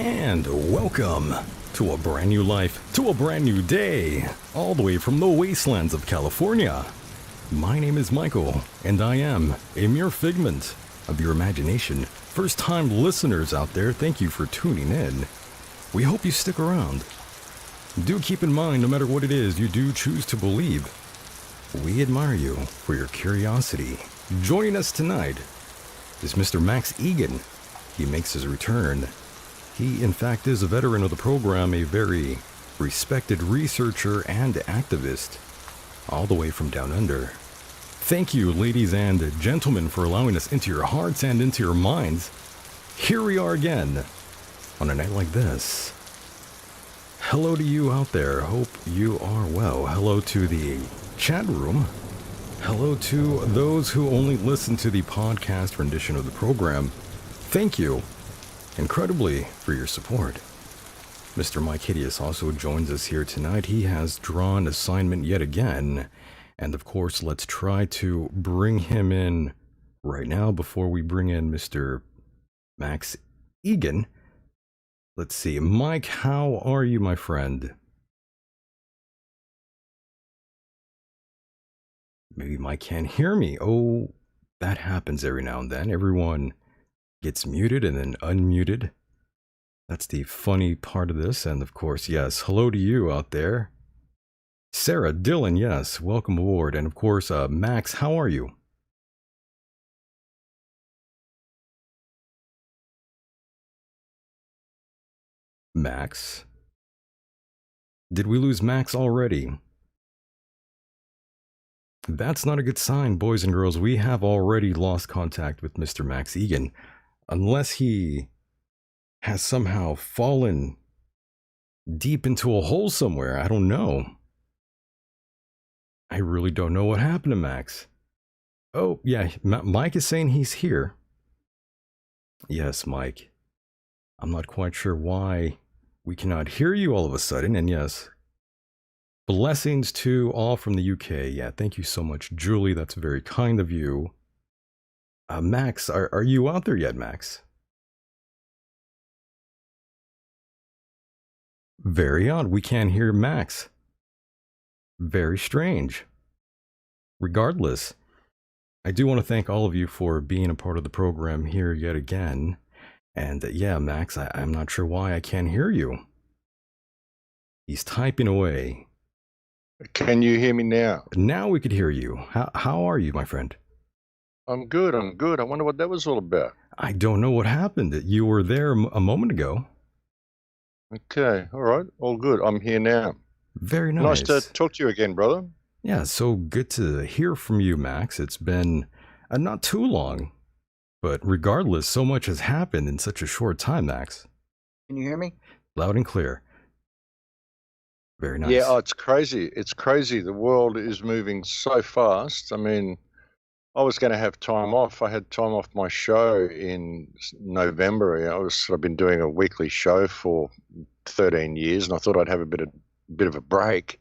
And welcome to a brand new life, to a brand new day, all the way from the wastelands of California. My name is Michael, and I am a mere figment of your imagination. First-time listeners out there, thank you for tuning in. We hope you stick around. Do keep in mind, no matter what it is you do choose to believe, we admire you for your curiosity. Joining us tonight is Mr. Max Igan. He makes his return. He, in fact, is a veteran of the program, a very respected researcher and activist, all the way from down under. Thank you, ladies and gentlemen, for allowing us into your hearts and into your minds. Here we are again, on a night like this. Hello to you out there. Hope you are well. Hello to the chat room. Hello to those who only listen to the podcast rendition of the program. Thank you incredibly for your support. Mr. Mike Hideous also joins us here tonight. He has drawn assignment yet again. And of course, let's try to bring him in right now before we bring in Mr. Max Igan. Let's see. Mike, how are you, my friend? Maybe Mike can't hear me. Oh, that happens every now and then. Everyone gets muted and then unmuted. That's the funny part of this. And of course, yes, hello to you out there. Sarah, Dylan, yes, welcome aboard. And of course, Max, how are you? Max? Did we lose Max already? That's not a good sign, boys and girls. We have already lost contact with Mr. Max Igan. Unless he has somehow fallen deep into a hole somewhere. I don't know. I really don't know what happened to Max. Oh, yeah, Mike is saying he's here. Yes, Mike. I'm not quite sure why we cannot hear you all of a sudden. And yes, blessings to all from the UK. Yeah, thank you so much, Julie. That's very kind of you. Max, are you out there yet, Max? Very odd. We can't hear Max. Very strange. Regardless, I do want to thank all of you for being a part of the program here yet again. And yeah, Max, I'm not sure why I can't hear you. He's typing away. Can you hear me now? Now we could hear you. How are you, my friend? I'm good. I wonder what that was all about. I don't know what happened. You were there a moment ago. Okay, all right, all good. I'm here now. Very nice. Nice to talk to you again, brother. Yeah, so good to hear from you, Max. It's been not too long, but regardless, so much has happened in such a short time, Max. Can you hear me? Loud and clear. Very nice. Yeah, it's crazy. It's crazy. The world is moving so fast. I mean, I was going to have time off. I had time off my show in November. I've been doing a weekly show for 13 years, and I thought I'd have a bit of a break.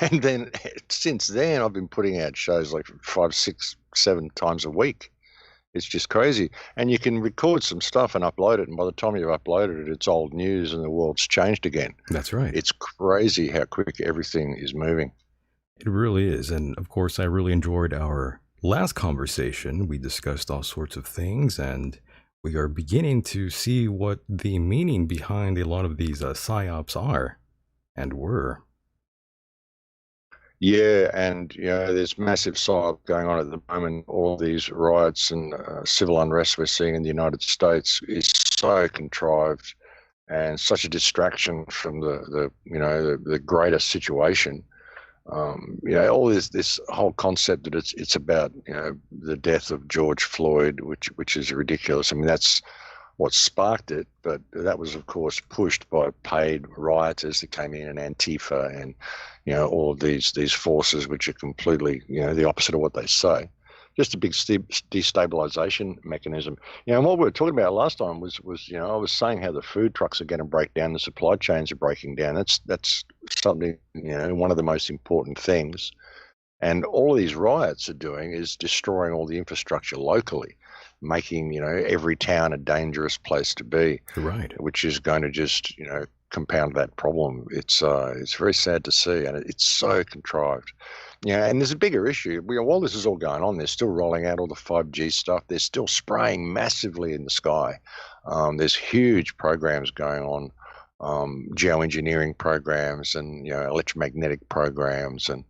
And then since then, I've been putting out shows like 5, 6, 7 times a week. It's just crazy. And you can record some stuff and upload it, and by the time you've uploaded it, it's old news and the world's changed again. That's right. It's crazy how quick everything is moving. It really is. And of course, I really enjoyed our last conversation. We discussed all sorts of things, and we are beginning to see what the meaning behind a lot of these psyops are and were. Yeah, and there's massive psyop going on at the moment. All these riots and civil unrest we're seeing in the United States is so contrived and such a distraction from the greater situation. All this whole concept that it's about the death of George Floyd, which is ridiculous. I mean, that's what sparked it, but that was, of course, pushed by paid rioters that came in, and Antifa, and all of these forces which are completely the opposite of what they say. Just a big destabilization mechanism. And what we were talking about last time was I was saying how the food trucks are going to break down, the supply chains are breaking down. That's something, one of the most important things. And all of these riots are doing is destroying all the infrastructure locally, making, every town a dangerous place to be, Right. which is going to just, compound that problem. It's very sad to see, and it's so contrived. Yeah, and there's a bigger issue. While this is all going on, they're still rolling out all the 5G stuff. They're still spraying massively in the sky. There's huge programs going on, geoengineering programs and electromagnetic programs and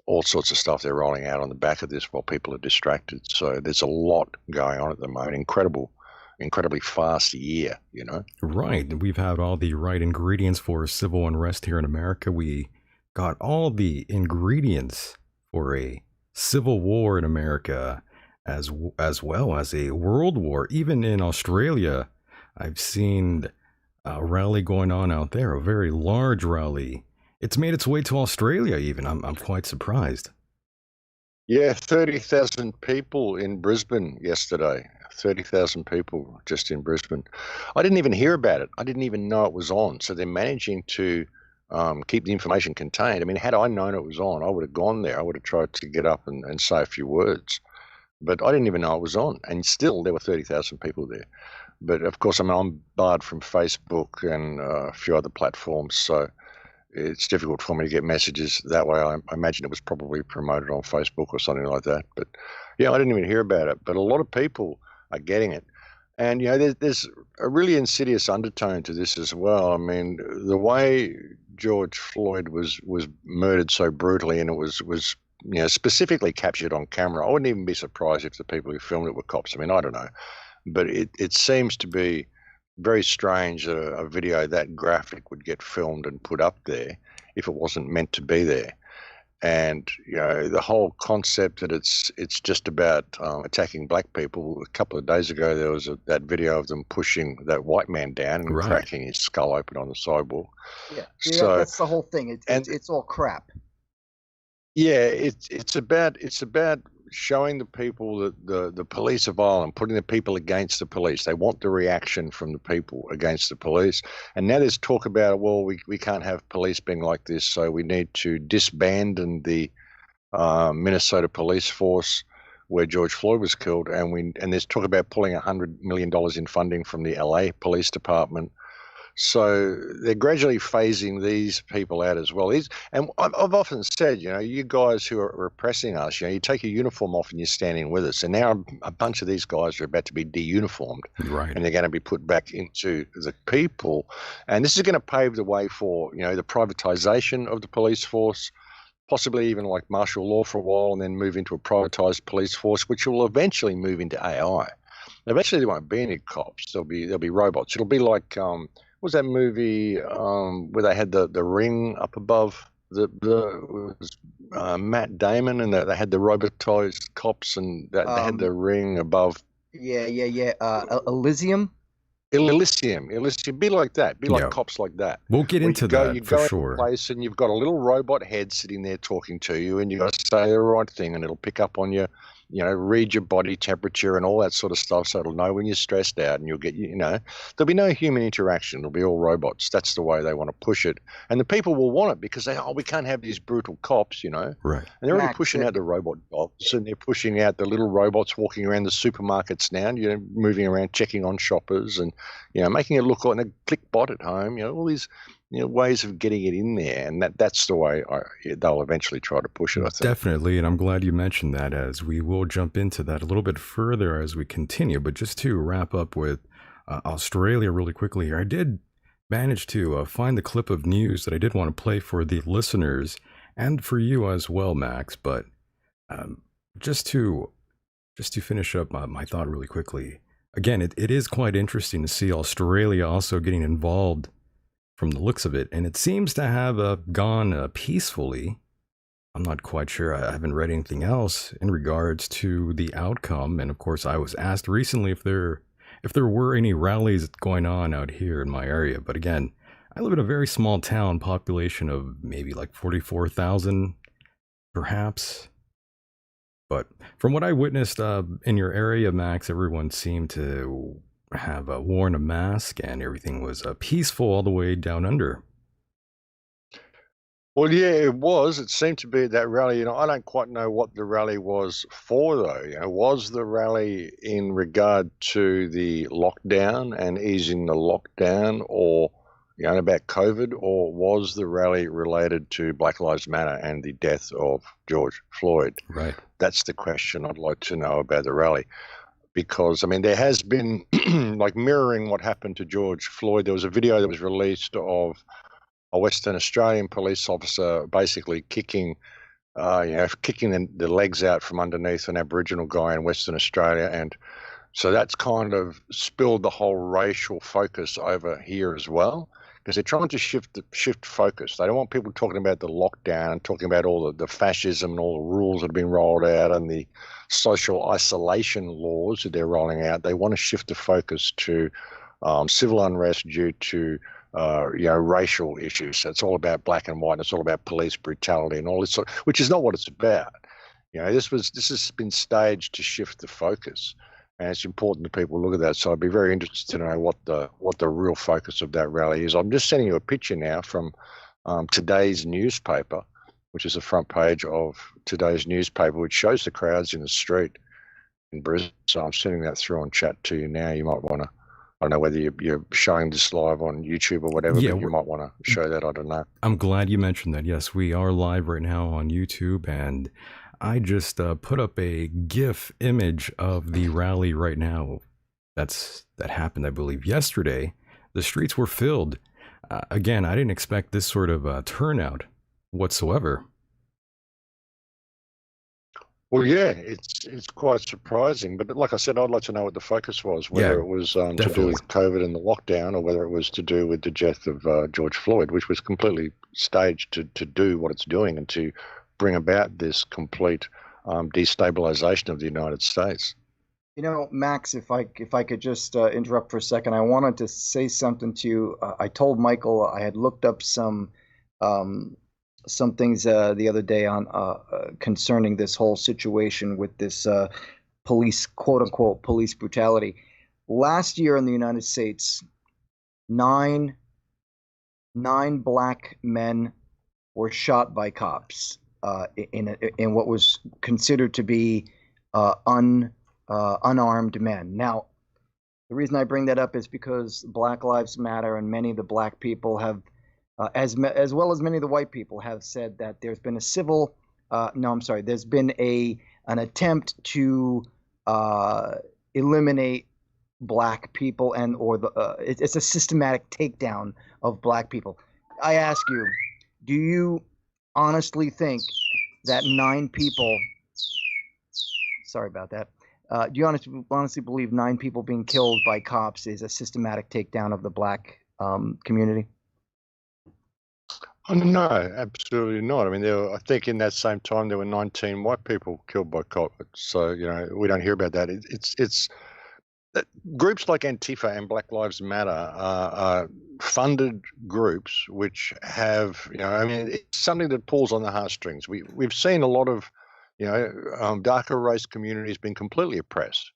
all sorts of stuff they're rolling out on the back of this while people are distracted. So there's a lot going on at the moment. Incredibly fast year. Right. We've had all the right ingredients for civil unrest here in America. We got all the ingredients for a civil war in America, as well as a world war. Even in Australia, I've seen a rally going on out there, a very large rally. It's made its way to Australia even. I'm quite surprised. Yeah, 30,000 people in Brisbane yesterday. 30,000 people just in Brisbane. I didn't even hear about it. I didn't even know it was on. So they're managing to keep the information contained. I mean, had I known it was on, I would have gone there. I would have tried to get up and say a few words. But I didn't even know it was on. And still, there were 30,000 people there. But of course, I mean, I'm barred from Facebook and a few other platforms. So it's difficult for me to get messages that way. I imagine it was probably promoted on Facebook or something like that. But yeah, I didn't even hear about it. But a lot of people are getting it. And, there's a really insidious undertone to this as well. I mean, the way George Floyd was murdered so brutally, and it was specifically captured on camera. I wouldn't even be surprised if the people who filmed it were cops. I mean, I don't know. But it seems to be very strange that a video that graphic would get filmed and put up there if it wasn't meant to be there. And the whole concept that it's just about attacking black people. A couple of days ago, there was that video of them pushing that white man down and cracking his skull open on the sidewalk. Yeah, so that's the whole thing. It's all crap. Yeah, it's about showing the people that the police are violent, putting the people against the police. They want the reaction from the people against the police. And now there's talk about, well, we can't have police being like this, so we need to disband the Minnesota police force where George Floyd was killed. And there's talk about pulling $100 million in funding from the LA Police Department. So they're gradually phasing these people out as well. And I've often said, you guys who are repressing us, you take your uniform off and you're standing with us. And now a bunch of these guys are about to be de-uniformed. Right. And they're going to be put back into the people. And this is going to pave the way for, the privatization of the police force, possibly even like martial law for a while, and then move into a privatized police force, which will eventually move into AI. Eventually there won't be any cops. There'll be robots. It'll be like what was that movie where they had the ring up above Matt Damon, and they had the robotized cops, and they had the ring above. Yeah. Elysium. Elysium, be like that. Be like cops like that. We'll get into that you for go sure. Into a place and you've got a little robot head sitting there talking to you, and you got to say the right thing, and it'll pick up on you. Read your body temperature and all that sort of stuff, so it'll know when you're stressed out, and you'll get, there'll be no human interaction. It'll be all robots. That's the way they want to push it. And the people will want it because we can't have these brutal cops, Right. And they're already pushing out the robot cops, and they're pushing out the little robots walking around the supermarkets now, moving around, checking on shoppers and, making it look like a click bot at home, all these ways of getting it in there, and that's the way they'll eventually try to push it, I think. Definitely, and I'm glad you mentioned that, as we will jump into that a little bit further as we continue. But just to wrap up with Australia really quickly here, I did manage to find the clip of news that I did want to play for the listeners and for you as well, Max. But just to finish up my thought really quickly, again, it is quite interesting to see Australia also getting involved from the looks of it, and it seems to have gone peacefully. I'm not quite sure. I haven't read anything else in regards to the outcome. And of course, I was asked recently if there were any rallies going on out here in my area. But again, I live in a very small town, population of maybe like 44,000, perhaps. But from what I witnessed in your area, Max, everyone seemed to have worn a mask, and everything was peaceful all the way down under. Well, yeah, it was. It seemed to be at that rally. I don't quite know what the rally was for, though. Was the rally in regard to the lockdown and easing the lockdown, or about COVID, or was the rally related to Black Lives Matter and the death of George Floyd? Right. That's the question I'd like to know about the rally. Because, there has been, like, mirroring what happened to George Floyd. There was a video that was released of a Western Australian police officer basically kicking the legs out from underneath an Aboriginal guy in Western Australia. And so that's kind of spilled the whole racial focus over here as well, because they're trying to shift focus. They don't want people talking about the lockdown, talking about all the fascism and all the rules that have been rolled out and the social isolation laws that they're rolling out. They want to shift the focus to civil unrest due to racial issues. So it's all about black and white. And it's all about police brutality and all this, which is not what it's about. This has been staged to shift the focus, and it's important that people look at that. So I'd be very interested to know what the real focus of that rally is. I'm just sending you a picture now from today's newspaper, which is the front page of today's newspaper, which shows the crowds in the street in Brisbane. So I'm sending that through on chat to you now. You might want to. I don't know whether you're showing this live on YouTube or whatever, but you might want to show that. I don't know. I'm glad you mentioned that. Yes, we are live right now on YouTube, and I just put up a GIF image of the rally right now. That happened, I believe, yesterday. The streets were filled. Again, I didn't expect this sort of turnout whatsoever. Well, yeah, it's quite surprising. But like I said, I'd like to know what the focus was, whether it was to do with COVID and the lockdown, or whether it was to do with the death of George Floyd, which was completely staged to do what it's doing and to bring about this complete destabilization of the United States. Max, if I could just interrupt for a second, I wanted to say something to you. I told Michael I had looked up some things the other day on concerning this whole situation with this police, quote unquote, police brutality. Last year in the United States, nine black men were shot by cops in what was considered to be unarmed men. Now, the reason I bring that up is because Black Lives Matter and many of the black people have, as well as many of the white people, have said that there's been there's been an attempt to eliminate black people it's a systematic takedown of black people. I ask you, do you honestly think that 9 people, sorry about that, do you honestly believe 9 people being killed by cops is a systematic takedown of the black community? Oh, no, absolutely not. I think in that same time there were 19 white people killed by cops. So we don't hear about that. It's groups like Antifa and Black Lives Matter are funded groups which have, it's something that pulls on the heartstrings. We've seen a lot of, darker race communities being completely oppressed,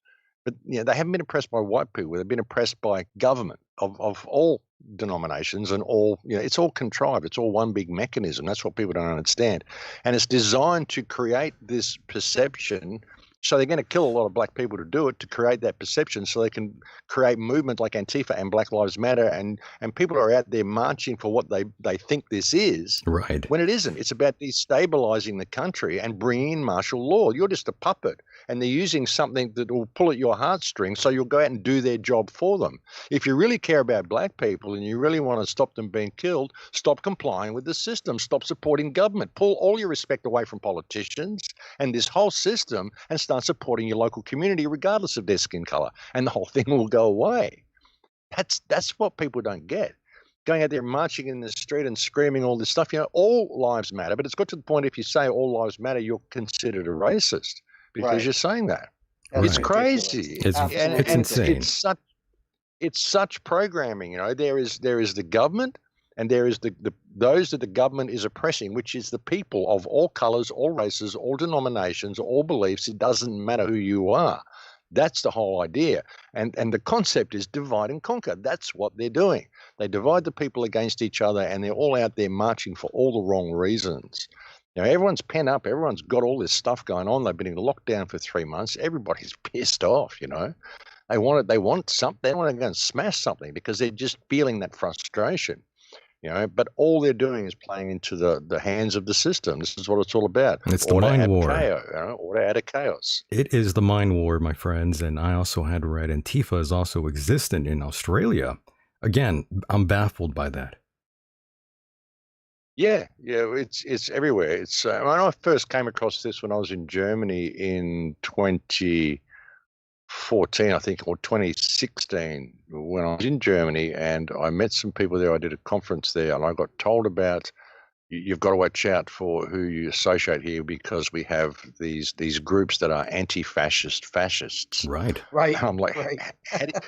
but they haven't been oppressed by white people. They've been oppressed by government of all denominations and all. It's all contrived. It's all one big mechanism. That's what people don't understand, and it's designed to create this perception. So they're going to kill a lot of black people to do it, to create that perception, so they can create movement like Antifa and Black Lives Matter, and people are out there marching for what they think this is, right? When it isn't. It's about destabilizing the country and bringing in martial law. You're just a puppet, and they're using something that will pull at your heartstrings, so you'll go out and do their job for them. If you really care about black people and you really want to stop them being killed, stop complying with the system, stop supporting government, pull all your respect away from politicians and this whole system, and start supporting your local community regardless of their skin color, and the whole thing will go away. That's what people don't get. Going out there marching in the street and screaming all this stuff, all lives matter, but it's got to the point if you say all lives matter, you're considered a racist because you're saying that. Right. It's crazy. It's insane. It's such programming. There is the government, and there is those that the government is oppressing, which is the people of all colors, all races, all denominations, all beliefs. It doesn't matter who you are. That's the whole idea. And the concept is divide and conquer. That's what they're doing. They divide the people against each other, and they're all out there marching for all the wrong reasons. Everyone's pent up. Everyone's got all this stuff going on. They've been in lockdown for 3 months. Everybody's pissed off, They want something. They want to go and smash something because they're just feeling that frustration. But all they're doing is playing into the hands of the system. This is what it's all about. It's the mind war. Order out of chaos. It is the mind war, my friends. And I also had read Antifa is also existent in Australia. Again, I'm baffled by that. Yeah, it's everywhere. It's when I first came across this when I was in Germany in 2014, I think, or 2016, when I was in Germany, and I met some people there. I did a conference there, and I got told about you've got to watch out for who you associate here because we have these groups that are anti-fascist fascists. Right. And I'm like,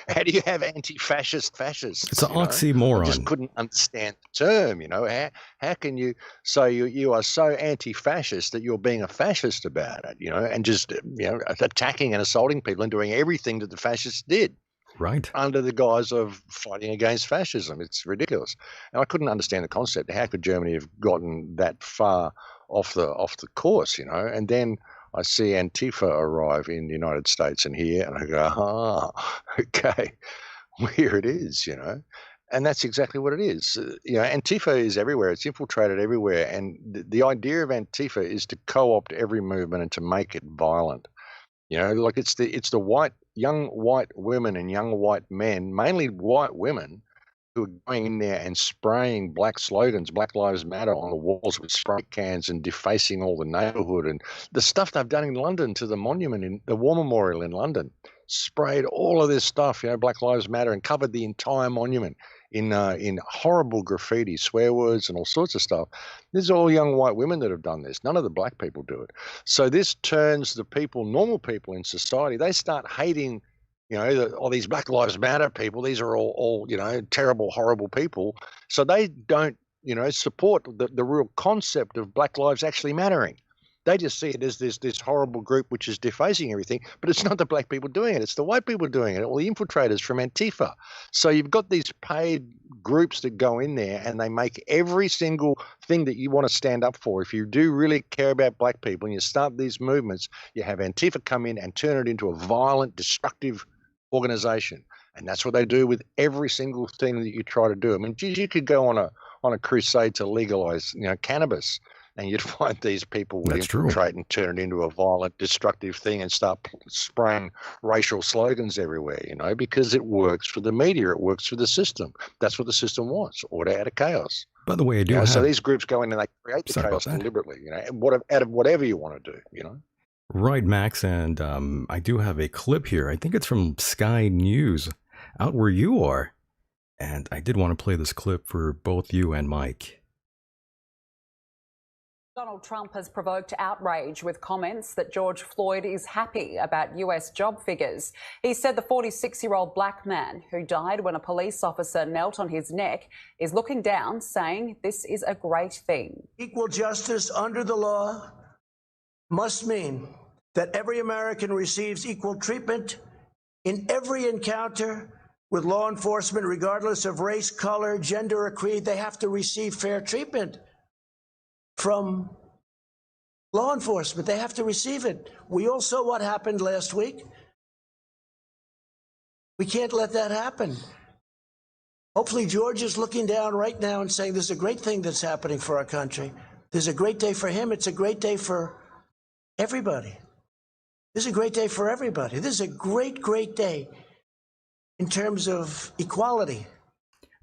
how do you have anti-fascist fascists? It's an oxymoron. I just couldn't understand the term. How can you say you are so anti-fascist that you're being a fascist about it? And just attacking and assaulting people and doing everything that the fascists did. Right. Under the guise of fighting against fascism. It's ridiculous. And I couldn't understand the concept. How could Germany have gotten that far off the course, And then I see Antifa arrive in the United States and here, and I go, okay, here it is, And that's exactly what it is. Antifa is everywhere. It's infiltrated everywhere. And the idea of Antifa is to co-opt every movement and to make it violent. Like it's the young white women and young white men, mainly white women, who are going in there and spraying black slogans, Black Lives Matter, on the walls with spray cans and defacing all the neighbourhood. And the stuff they've done in London to the monument, in the War Memorial in London, sprayed all of this stuff, Black Lives Matter, and covered the entire monument in horrible graffiti, swear words, and all sorts of stuff. These are all young white women that have done this. None of the black people do it. So this turns the people, normal people in society, they start hating, all these Black Lives Matter people. These are all terrible, horrible people. So they don't, support the real concept of Black lives actually mattering. They just see it as this horrible group which is defacing everything, but it's not the black people doing it. It's the white people doing it, all the infiltrators from Antifa. So you've got these paid groups that go in there and they make every single thing that you want to stand up for. If you do really care about black people and you start these movements, you have Antifa come in and turn it into a violent, destructive organization. And that's what they do with every single thing that you try to do. I mean, geez, you could go on a crusade to legalize, cannabis. And you'd find these people would infiltrate and turn it into a violent, destructive thing and start spraying racial slogans everywhere, because it works for the media. It works for the system. That's what the system wants, order out of chaos. By the way, I do have... So these groups go in and they create the chaos deliberately, out of whatever you want to do, Right, Max, and I do have a clip here. I think it's from Sky News, out where you are. And I did want to play this clip for both you and Mike. Donald Trump has provoked outrage with comments that George Floyd is happy about US job figures. He said the 46-year-old black man who died when a police officer knelt on his neck is looking down, saying this is a great thing. Equal justice under the law must mean that every American receives equal treatment in every encounter with law enforcement, regardless of race, color, gender, or creed. They have to receive fair treatment from law enforcement. They have to receive it. We all saw what happened last week. We can't let that happen. Hopefully George is looking down right now and saying this is a great thing that's happening for our country. This is a great day for him. It's a great day for everybody. This is a great day for everybody. This is a great, great day in terms of equality.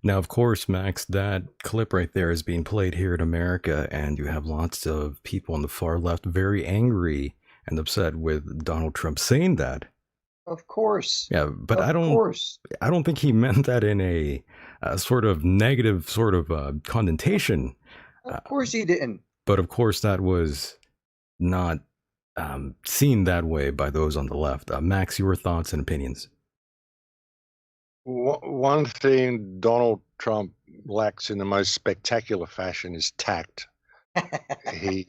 Now, of course, Max, that clip right there is being played here in America, and you have lots of people on the far left very angry and upset with Donald Trump saying that. Of course. Yeah, but I don't think he meant that in a sort of negative sort of connotation. Of course he didn't. But of course, that was not seen that way by those on the left. Max, your thoughts and opinions? One thing Donald Trump lacks in the most spectacular fashion is tact. He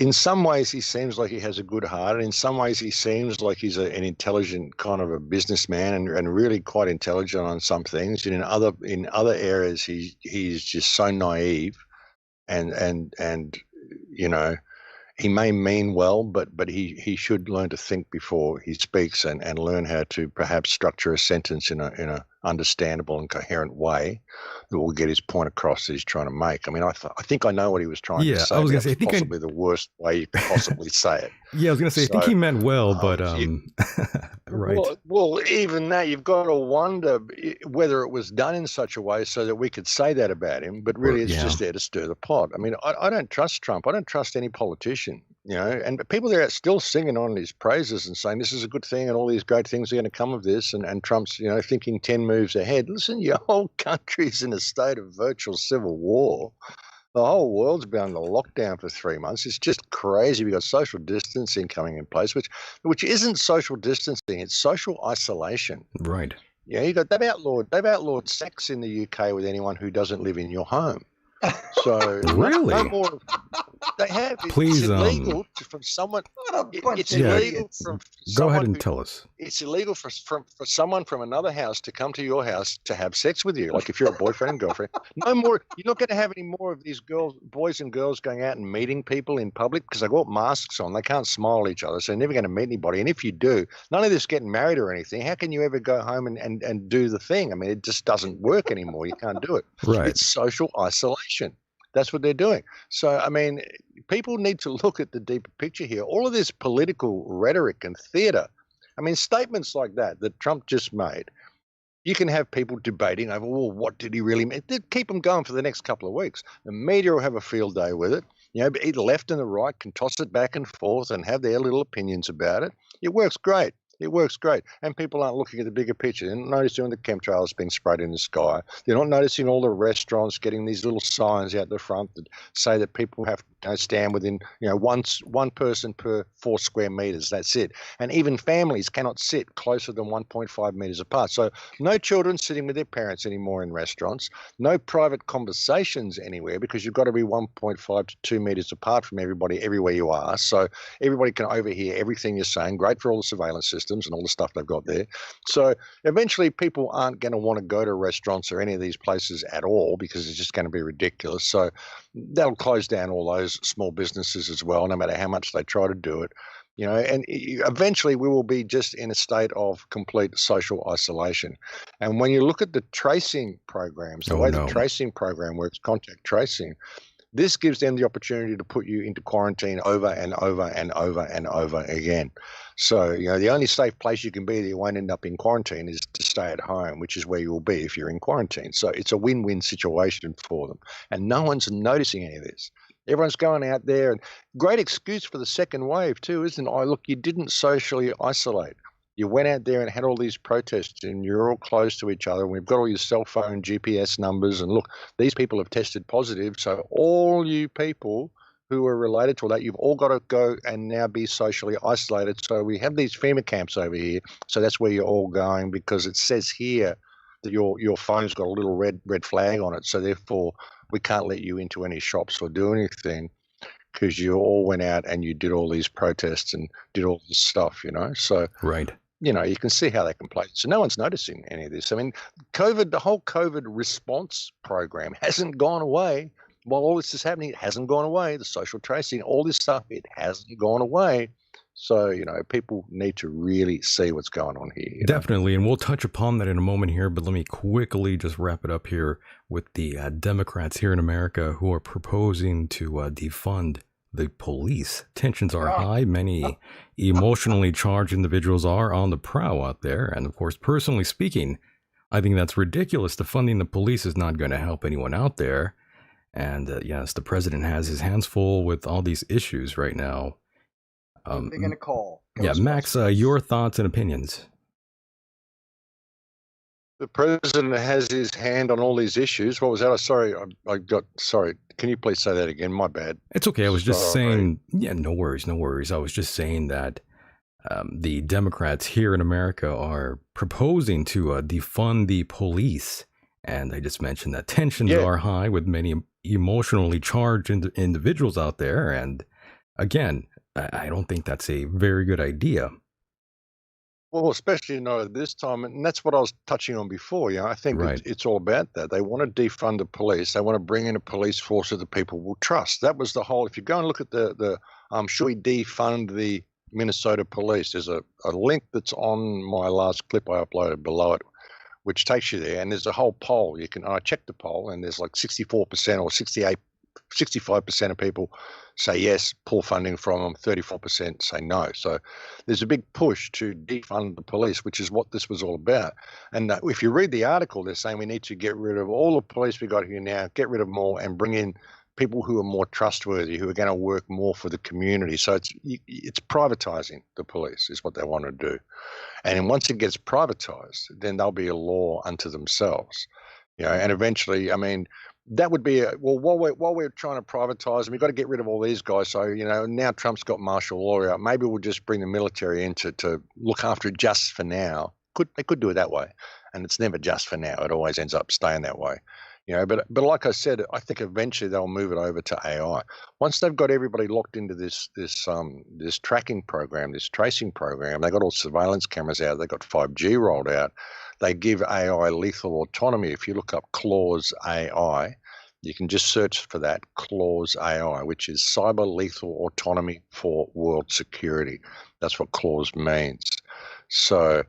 in some ways he seems like he has a good heart, and in some ways he seems like he's an intelligent kind of a businessman and really quite intelligent on some things. And in other areas he's just so naive and you know, he may mean well, but he should learn to think before he speaks and learn how to perhaps structure a sentence in a understandable and coherent way that will get his point across that he's trying to make. I mean, I think I know what he was trying to say. I was going to say, I think possibly the worst way you could possibly say it. Yeah, I was going to say, I think he meant well, but right. Well, even that, you've got to wonder whether it was done in such a way so that we could say that about him, but really it's just there to stir the pot. I mean, I don't trust Trump. I don't trust any politician, you know, and people there are still singing on his praises and saying this is a good thing and all these great things are going to come of this, and Trump's, you know, thinking 10 moves ahead. Listen, your whole country's in a state of virtual civil war. The whole world's been under lockdown for 3 months. It's just crazy. We've got social distancing coming in place, which isn't social distancing. It's social isolation. Right. Yeah, they've outlawed sex in the UK with anyone who doesn't live in your home. So really, no more. They have. Please, it's illegal from someone. It's illegal from. Go ahead and tell us. It's illegal for someone from another house to come to your house to have sex with you. Like if you're a boyfriend and girlfriend, no more. You're not going to have any more of these boys and girls going out and meeting people in public because they've got masks on. They can't smile at each other, so they're never going to meet anybody. And if you do, none of this getting married or anything. How can you ever go home and do the thing? I mean, it just doesn't work anymore. You can't do it. Right. It's social isolation. That's what they're doing. So, I mean, people need to look at the deeper picture here. All of this political rhetoric and theater, I mean, statements like that Trump just made, you can have people debating over, well, what did he really mean? Keep them going for the next couple of weeks. The media will have a field day with it. You know, the left and the right can toss it back and forth and have their little opinions about it. It works great. It works great. And people aren't looking at the bigger picture. They're not noticing the chemtrails being sprayed in the sky. They're not noticing all the restaurants getting these little signs out the front that say that people have to stand within, you know, one person per 4 square meters. That's it. And even families cannot sit closer than 1.5 meters apart. So no children sitting with their parents anymore in restaurants. No private conversations anywhere because you've got to be 1.5 to 2 meters apart from everybody everywhere you are. So everybody can overhear everything you're saying. Great for all the surveillance systems and all the stuff they've got there. So eventually people aren't going to want to go to restaurants or any of these places at all because it's just going to be ridiculous. So that'll close down all those small businesses as well, no matter how much they try to do it. You know, and eventually we will be just in a state of complete social isolation. And when you look at the tracing programs, the tracing program works, contact tracing, this gives them the opportunity to put you into quarantine over and over and over and over again. So, you know, the only safe place you can be that you won't end up in quarantine is to stay at home, which is where you will be if you're in quarantine. So it's a win-win situation for them. And no one's noticing any of this. Everyone's going out there. And great excuse for the second wave too, isn't it? Oh, look, you didn't socially isolate. You went out there and had all these protests and you're all close to each other. And we've got all your cell phone GPS numbers. And look, these people have tested positive. So all you people who are related to all that, you've all got to go and now be socially isolated. So we have these FEMA camps over here. So that's where you're all going because it says here that your phone's got a little red flag on it. So therefore, we can't let you into any shops or do anything because you all went out and you did all these protests and did all this stuff, you know. So right. You know, you can see how they can play. So no one's noticing any of this. I mean, the whole COVID response program hasn't gone away. While all this is happening, it hasn't gone away. The social tracing, all this stuff, it hasn't gone away. So, you know, people need to really see what's going on here. Definitely. And we'll touch upon that in a moment here. But let me quickly just wrap it up here with the Democrats here in America who are proposing to defund the police. Tensions are high. Many emotionally charged individuals are on the prowl out there. And of course, personally speaking, I think that's ridiculous. Defunding the police is not going to help anyone out there. And yes, the president has his hands full with all these issues right now. They're going to call. Yeah, Max, your thoughts and opinions. The president has his hand on all these issues. What was that? Sorry. Can you please say that again? My bad. It's okay. I was just saying, yeah, no worries. I was just saying that the Democrats here in America are proposing to defund the police. And I just mentioned that tensions are high with many emotionally charged individuals out there. And again, I don't think that's a very good idea. Well, especially at this time, and that's what I was touching on before. I think Right. it's all about that. They want to defund the police. They want to bring in a police force that the people will trust. That was the whole. If you go and look at should we defund the Minnesota police? There's a link that's on my last clip I uploaded below it, which takes you there. And there's a whole poll. I checked the poll, and there's like 64% or 65% of people say yes, pull funding from them, 34% say no. So there's a big push to defund the police, which is what this was all about. And if you read the article, they're saying we need to get rid of all the police we got here now, get rid of them all, and bring in people who are more trustworthy, who are going to work more for the community. So it's privatizing the police is what they want to do. And once it gets privatized, then they'll be a law unto themselves. And eventually, that would be while we're trying to privatize, and we've got to get rid of all these guys. So, now Trump's got martial law out. Maybe we'll just bring the military in to look after it just for now. They could do it that way. And it's never just for now. It always ends up staying that way. But like I said, I think eventually they'll move it over to AI. Once they've got everybody locked into this tracking program, this tracing program, they got all surveillance cameras out, they got 5G rolled out. They give AI lethal autonomy. If you look up Clause AI, you can just search for that, Clause AI, which is cyber lethal autonomy for world security. That's what Clause means. So,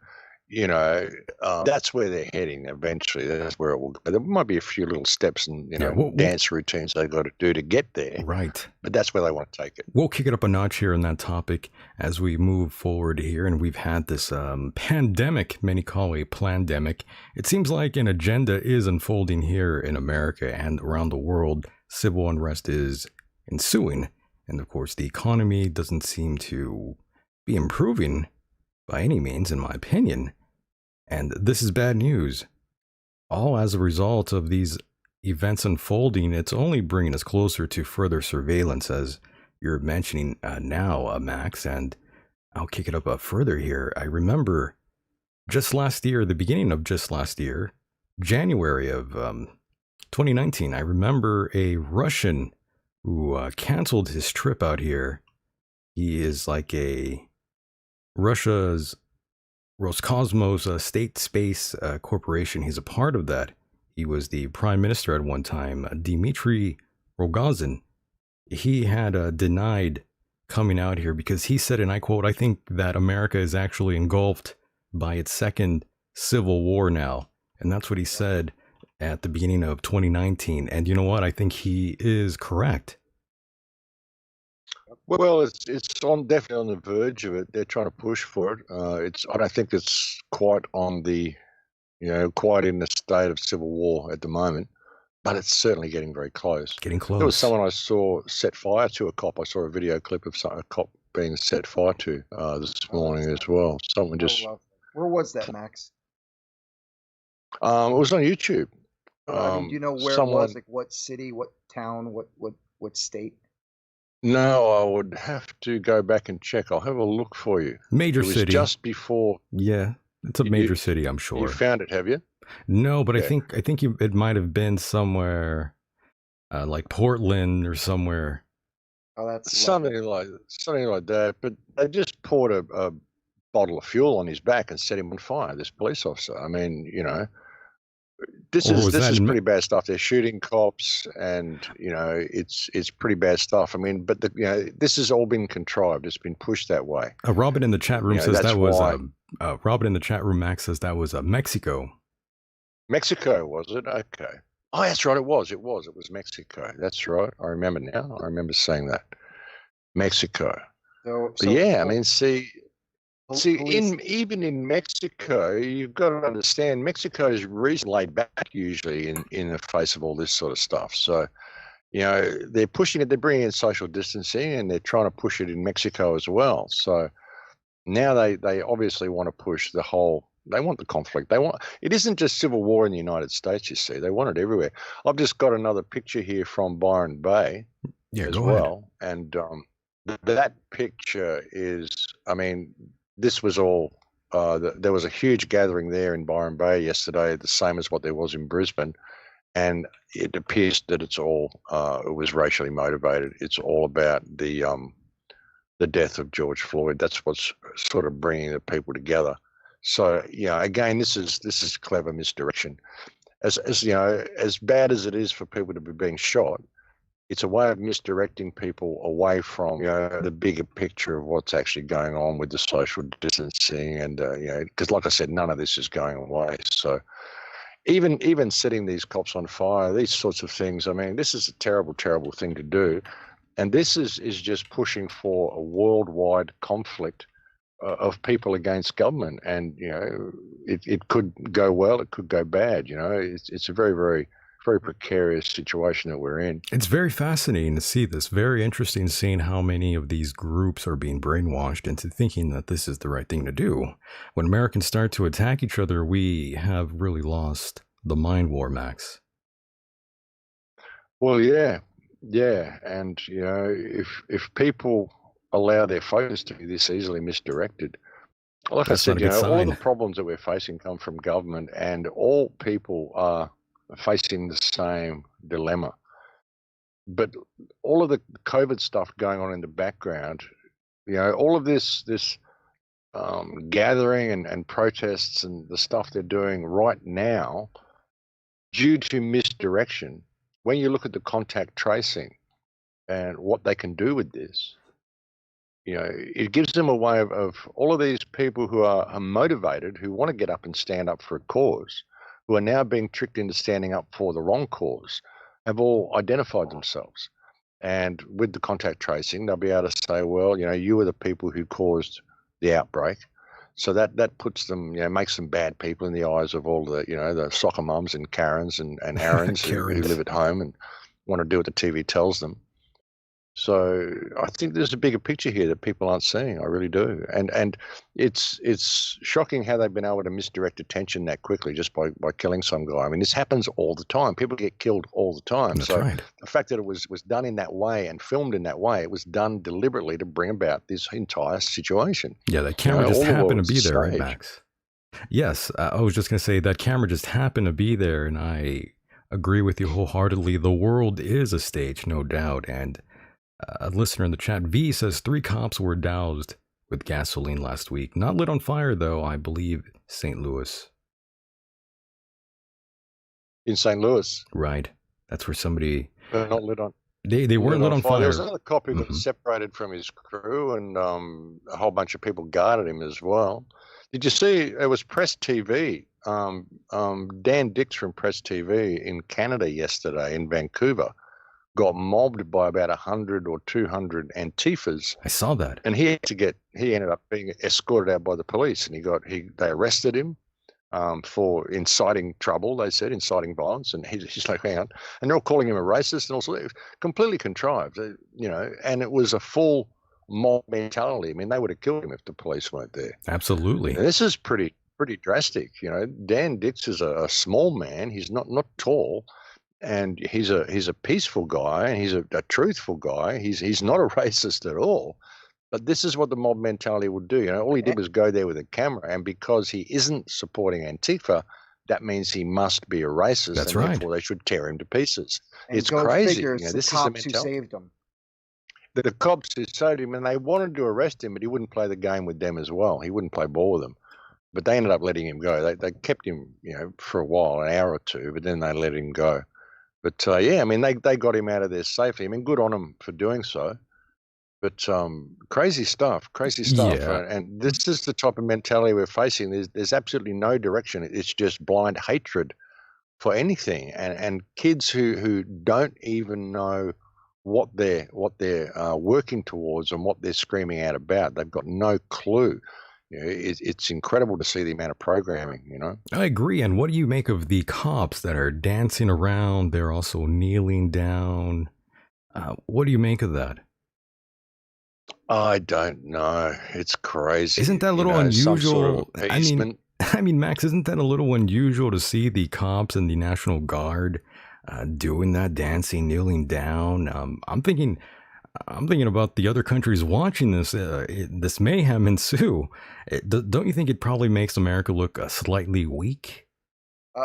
that's where they're heading eventually. That's where it will go. There might be a few little steps and, dance routines they've got to do to get there. Right. But that's where they want to take it. We'll kick it up a notch here on that topic as we move forward here. And we've had this pandemic, many call a plandemic. It seems like an agenda is unfolding here in America and around the world. Civil unrest is ensuing. And of course, the economy doesn't seem to be improving by any means, in my opinion. And this is bad news. All as a result of these events unfolding, it's only bringing us closer to further surveillance, as you're mentioning now, Max. And I'll kick it up further here. I remember just last year, the beginning of just last year, January of 2019, I remember a Russian who canceled his trip out here. He is like Russia's Roscosmos state space corporation. He's a part of that. He was the prime minister at one time, Dmitry Rogozin. He had denied coming out here because he said, and I quote, "I think that America is actually engulfed by its second civil war now." And that's what he said at the beginning of 2019. And you know what? I think he is correct. Well, it's definitely on the verge of it. They're trying to push for it. I don't think it's quite on the, quite in the state of civil war at the moment, but it's certainly getting very close. Getting close. There was someone I saw set fire to a cop. I saw a video clip of a cop being set fire to this morning as well. Someone just. Where was that, Max? It was on YouTube. Do you know where it was? Like what city, what town, what state? No, I would have to go back and check. I'll have a look for you. Major city. It was just before. Yeah, it's a major city, I'm sure. You found it, have you? No, but yeah. I think it might have been somewhere like Portland or somewhere. Oh, that's something like that. But they just poured a bottle of fuel on his back and set him on fire. This police officer. I mean, This is pretty bad stuff. They're shooting cops, and it's pretty bad stuff. I mean, but this has all been contrived. It's been pushed that way. Robin in the chat room says that was Robin in the chat room. Max says that was Mexico. Mexico, was it? Okay. Oh, that's right. It was Mexico. That's right. I remember now. I remember saying that. Mexico. Even in Mexico, you've got to understand, Mexico is reasonably laid back usually in the face of all this sort of stuff. So, they're pushing it. They're bringing in social distancing, and they're trying to push it in Mexico as well. So now they obviously want to push the whole. They want the conflict. It isn't just civil war in the United States. You see, they want it everywhere. I've just got another picture here from Byron Bay as well, and that picture is. I mean. This was all, there was a huge gathering there in Byron Bay yesterday, the same as what there was in Brisbane. And it appears that it's all, it was racially motivated. It's all about the the death of George Floyd. That's what's sort of bringing the people together. So, again, this is clever misdirection. As as bad as it is for people to be being shot, it's a way of misdirecting people away from the bigger picture of what's actually going on with the social distancing, and because like I said, none of this is going away. So even setting these cops on fire, these sorts of things, I mean, this is a terrible, terrible thing to do, and this is just pushing for a worldwide conflict of people against government, and it could go well, it could go bad. It's a very, very, very precarious situation that we're in. It's very fascinating to see this. Very interesting seeing how many of these groups are being brainwashed into thinking that this is the right thing to do. When Americans start to attack each other, we have really lost the mind war, Max. Well, yeah, and if people allow their focus to be this easily misdirected, like That's I not said, a good all of sign. the problems that we're facing come from government, and all people are facing the same dilemma. But all of the COVID stuff going on in the background, all of this gathering and protests and the stuff they're doing right now, due to misdirection, when you look at the contact tracing and what they can do with this, it gives them a way of all of these people who are motivated, who want to get up and stand up for a cause, who are now being tricked into standing up for the wrong cause, have all identified themselves. And with the contact tracing, they'll be able to say, well, you were the people who caused the outbreak. So that puts them, makes them bad people in the eyes of all the, the soccer mums and Karens and Aarons who live at home and want to do what the TV tells them. So I think there's a bigger picture here that people aren't seeing. I really do. And it's shocking how they've been able to misdirect attention that quickly just by killing some guy. I mean, this happens all the time. People get killed all the time. That's so right. The fact that it was done in that way and filmed in that way, it was done deliberately to bring about this entire situation. Yeah, that camera just all the happened to world's be there, right, staged. Max? Yes, I was just going to say that camera just happened to be there, and I agree with you wholeheartedly. The world is a stage, no doubt, and a listener in the chat, V, says 3 cops were doused with gasoline last week. Not lit on fire, though, I believe, St. Louis. In St. Louis. Right. That's where somebody... Not lit on. They weren't lit on fire. There was another cop who got separated from his crew, and a whole bunch of people guarded him as well. Did you see, it was Press TV, Dan Dix from Press TV in Canada yesterday, in Vancouver, got mobbed by about 100 or 200 Antifas. I saw that. And he ended up being escorted out by the police, and they arrested him for inciting trouble, they said, inciting violence. And he's like, hang on. And they're all calling him a racist and also completely contrived, and it was a full mob mentality. I mean, they would have killed him if the police weren't there. Absolutely. And this is pretty drastic. Dan Dix is a small man. He's not tall. And he's a peaceful guy, and he's a truthful guy. He's not a racist at all. But this is what the mob mentality would do. All he did was go there with a camera, and because he isn't supporting Antifa, that means he must be a racist. That's and right. Therefore, they should tear him to pieces. And it's go crazy. figure, This the is the cops who mentality. saved him. The cops who saved him, and they wanted to arrest him, but he wouldn't play the game with them as well. He wouldn't play ball with them. But they ended up letting him go. They kept him, for a while, an hour or two, but then they let him go. But yeah, I mean, they got him out of there safely. I mean, good on them for doing so. But crazy stuff. Yeah. And this is the type of mentality we're facing. There's absolutely no direction. It's just blind hatred for anything. And kids who don't even know what they're working towards and what they're screaming out about. They've got no clue. It's incredible to see the amount of programming, I agree. And what do you make of the cops that are dancing around? They're also kneeling down. What do you make of that? I don't know. It's crazy. Isn't that a little unusual? Some sort of appeasement. I mean, Max, isn't that a little unusual to see the cops and the National Guard doing that, dancing, kneeling down? I'm thinking about the other countries watching this. This mayhem ensue. Don't you think it probably makes America look slightly weak?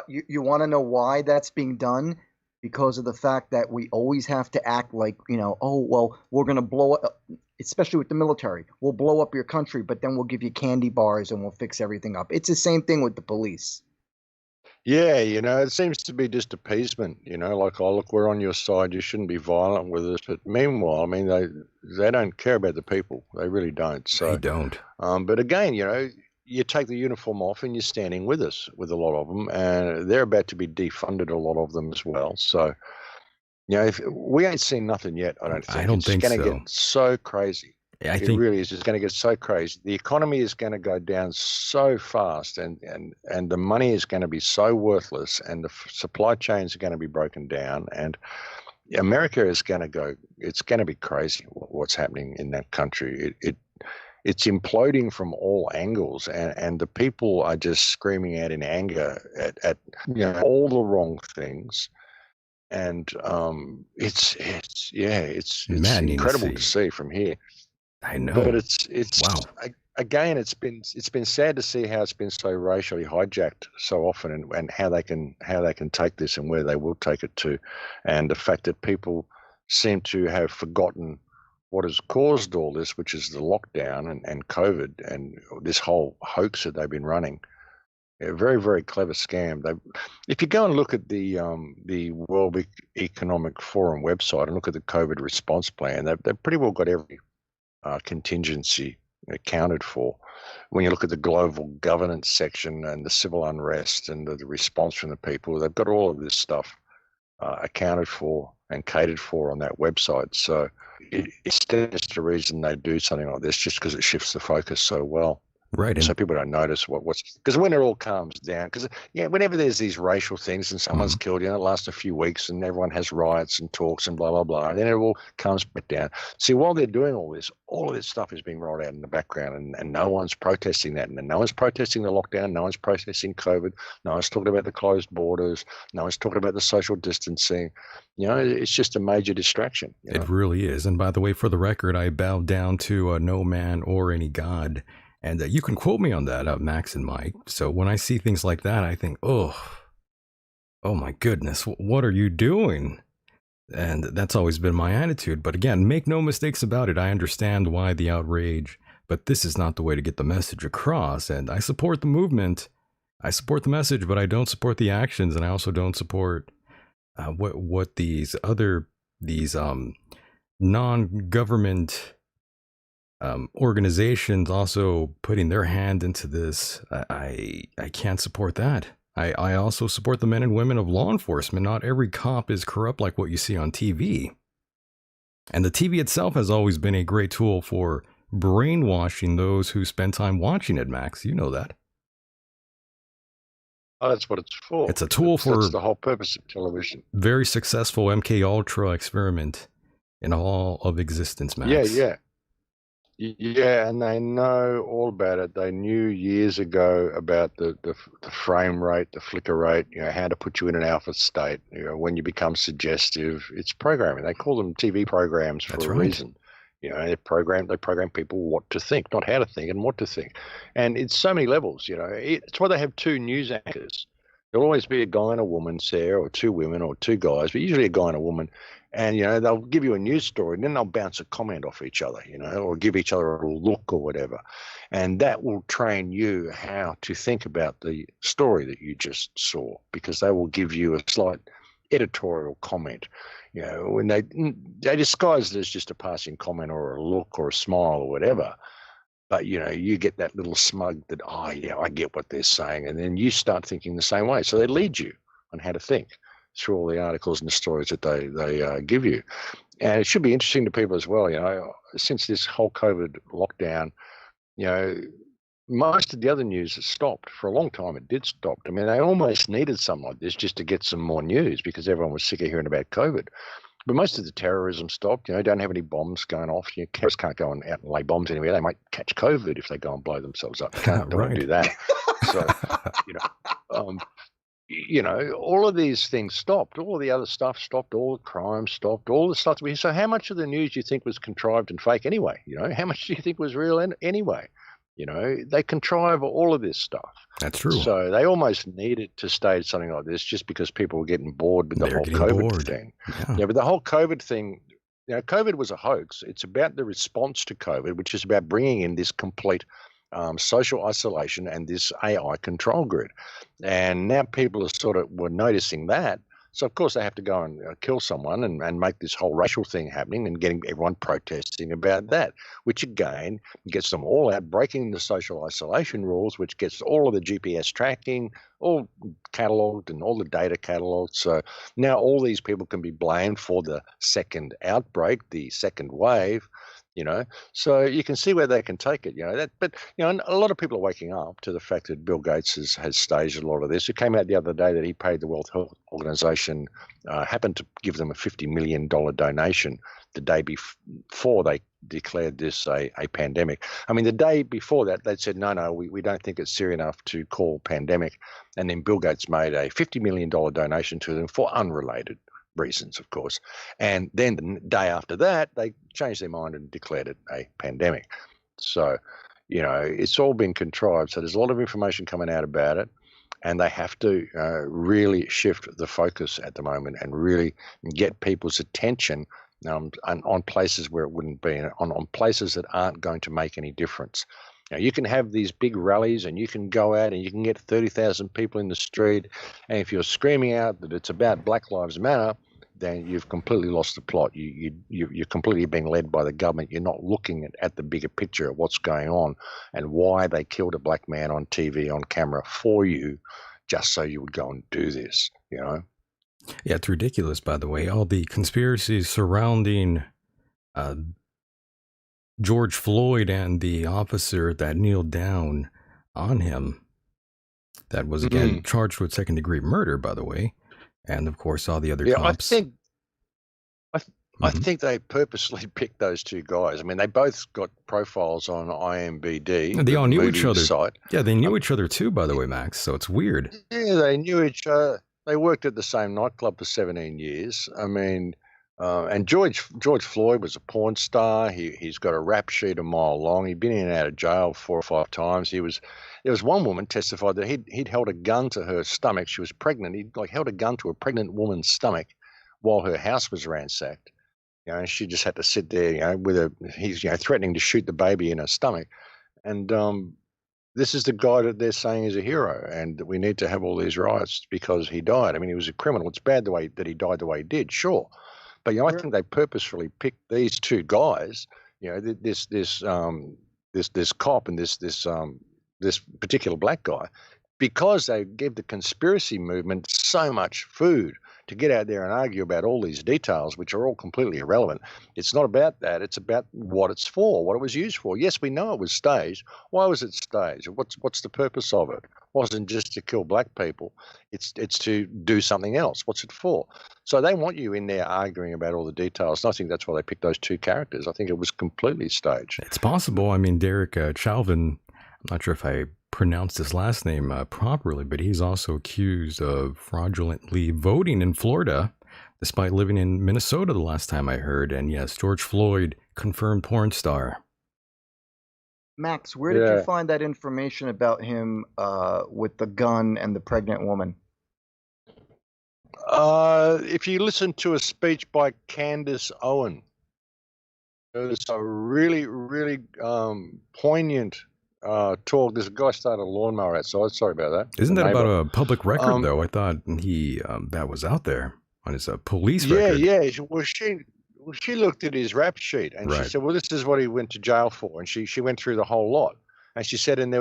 You want to know why that's being done? Because of the fact that we always have to act like, oh, well, we're going to blow up. especially with the military. We'll blow up your country, but then we'll give you candy bars and we'll fix everything up. It's the same thing with the police. Yeah, it seems to be just appeasement, like, oh, look, we're on your side, you shouldn't be violent with us. But meanwhile, I mean, they don't care about the people. They really don't. So, They don't. But again, you take the uniform off and you're standing with us with a lot of them, and they're about to be defunded, a lot of them as well. So, if we ain't seen nothing yet, I don't think. I don't think It's going to so. get so crazy. I It think really is. It's going to get so crazy. The economy is going to go down so fast, and the money is going to be so worthless, and the supply chains are going to be broken down, and America is going to go. It's going to be crazy what's happening in that country. It's imploding from all angles, and the people are just screaming out in anger at all the wrong things. And it's Man, Nina, incredible to see from here. I know. But it's Wow. Again, it's been sad to see how it's been so racially hijacked so often, and how they can take this and where they will take it to, and the fact that people seem to have forgotten what has caused all this, which is the lockdown and COVID and this whole hoax that they've been running. A very, very clever scam. If you go and look at the World Economic Forum website and look at the COVID response plan, they've pretty well got every contingency accounted for. When you look at the global governance section and the civil unrest and the response from the people, they've got all of this stuff accounted for and catered for on that website. So it's just a reason they do something like this, just because it shifts the focus so well. Right. So people don't notice what's because when it all calms down, because whenever there's these racial things and someone's killed, it lasts a few weeks and everyone has riots and talks and blah blah blah, and then it all calms back down. See, while they're doing all of this stuff is being rolled out in the background, and no one's protesting that, and no one's protesting the lockdown, no one's protesting COVID, no one's talking about the closed borders, no one's talking about the social distancing. It's just a major distraction. It really is. And by the way, for the record, I bow down to no man or any god. And you can quote me on that, Max and Mike. So when I see things like that, I think, oh my goodness, what are you doing? And that's always been my attitude. But again, make no mistakes about it. I understand why the outrage, but this is not the way to get the message across. And I support the movement. I support the message, but I don't support the actions. And I also don't support what these non-government organizations also putting their hand into this. I can't support that. I also support the men and women of law enforcement. Not every cop is corrupt like what you see on TV. And the TV itself has always been a great tool for brainwashing those who spend time watching it, Max. You know that. Oh, that's what it's for. It's a tool that's the whole purpose of television. Very successful MK Ultra experiment in all of existence, Max. Yeah, and they know all about it. They knew years ago about the frame rate, the flicker rate, how to put you in an alpha state, when you become suggestive. It's programming. They call them TV programs for a reason. They program people what to think, not how to think, and what to think. And it's so many levels, It's why they have two news anchors. There'll always be a guy and a woman, Sarah, or two women or two guys, but usually a guy and a woman. And, they'll give you a news story and then they'll bounce a comment off each other, or give each other a look or whatever. And that will train you how to think about the story that you just saw, because they will give you a slight editorial comment. When they disguise it as just a passing comment or a look or a smile or whatever. But, you get that little smug that, I get what they're saying. And then you start thinking the same way. So they lead you on how to think through all the articles and the stories that they give you. And it should be interesting to people as well, since this whole COVID lockdown, most of the other news has stopped. For a long time, it did stop. I mean, they almost needed something like this just to get some more news because everyone was sick of hearing about COVID. But most of the terrorism stopped. Don't have any bombs going off. Terrorists can't go out and lay bombs anywhere. They might catch COVID if they go and blow themselves up. Don't want to do that. So, all of these things stopped. All of the other stuff stopped. All the crime stopped. All the stuff. So how much of the news do you think was contrived and fake anyway? How much do you think was real anyway? They contrive all of this stuff. That's true. So they almost needed to stage something like this just because people were getting bored with the whole COVID thing. Yeah, but the whole COVID thing, COVID was a hoax. It's about the response to COVID, which is about bringing in this complete social isolation and this AI control grid. And now people were noticing that. So, of course, they have to go and kill someone and make this whole racial thing happening and getting everyone protesting about that, which again gets them all out breaking the social isolation rules, which gets all of the GPS tracking, all catalogued and all the data catalogued. So now all these people can be blamed for the second outbreak, the second wave. So you can see where they can take it, but and a lot of people are waking up to the fact that Bill Gates has staged a lot of this. It came out the other day that he paid the World Health Organization, happened to give them a $50 million donation the day before they declared this a pandemic. I mean, the day before that, they'd said, no, we don't think it's serious enough to call pandemic. And then Bill Gates made a $50 million donation to them for unrelated reasons, of course. And then the day after that, they changed their mind and declared it a pandemic. So, it's all been contrived. So there's a lot of information coming out about it, and they have to really shift the focus at the moment and really get people's attention on places where it wouldn't be, on places that aren't going to make any difference. Now, you can have these big rallies and you can go out and you can get 30,000 people in the street. And if you're screaming out that it's about Black Lives Matter, then you've completely lost the plot. You're completely being led by the government. You're not looking at the bigger picture of what's going on and why they killed a black man on TV, on camera for you, just so you would go and do this, Yeah, it's ridiculous, by the way. All the conspiracies surrounding George Floyd and the officer that kneeled down on him, that was again charged with second-degree murder, by the way, and of course all the other cops. I think they purposely picked those two guys. I mean, they both got profiles on IMDb. They all knew each other. Site. Yeah, they knew each other too, by the way, Max. So it's weird. Yeah, they knew each other. They worked at the same nightclub for 17 years. I mean, and George Floyd was a porn star. He's got a rap sheet a mile long. He'd been in and out of jail 4 or 5 times. There was one woman testified that he'd held a gun to her stomach. She was pregnant. He'd held a gun to a pregnant woman's stomach while her house was ransacked. And she just had to sit there, he's threatening to shoot the baby in her stomach. And this is the guy that they're saying is a hero, and that we need to have all these riots because he died. I mean, he was a criminal. It's bad the way that he died the way he did, sure. But I think they purposefully picked these two guys, this cop and this particular black guy, because they gave the conspiracy movement so much food to get out there and argue about all these details, which are all completely irrelevant. It's not about that. It's about what it's for, what it was used for. Yes, we know it was staged. Why was it staged? What's the purpose of it? It wasn't just to kill black people. It's to do something else. What's it for? So they want you in there arguing about all the details. And I think that's why they picked those two characters. I think it was completely staged. It's possible. I mean, Derek Chauvin, I'm not sure if I pronounced his last name properly, but he's also accused of fraudulently voting in Florida, despite living in Minnesota the last time I heard. And yes, George Floyd, confirmed porn star. Max, where did you find that information about him with the gun and the pregnant woman? If you listen to a speech by Candace Owen, it's a really, really poignant talk. There's a guy started a lawnmower outside. Sorry about that. Isn't that about a public record, though? I thought he that was out there on his police record. Yeah. Well, she looked at his rap sheet and she said, "Well, this is what he went to jail for." And she went through the whole lot. And she said, and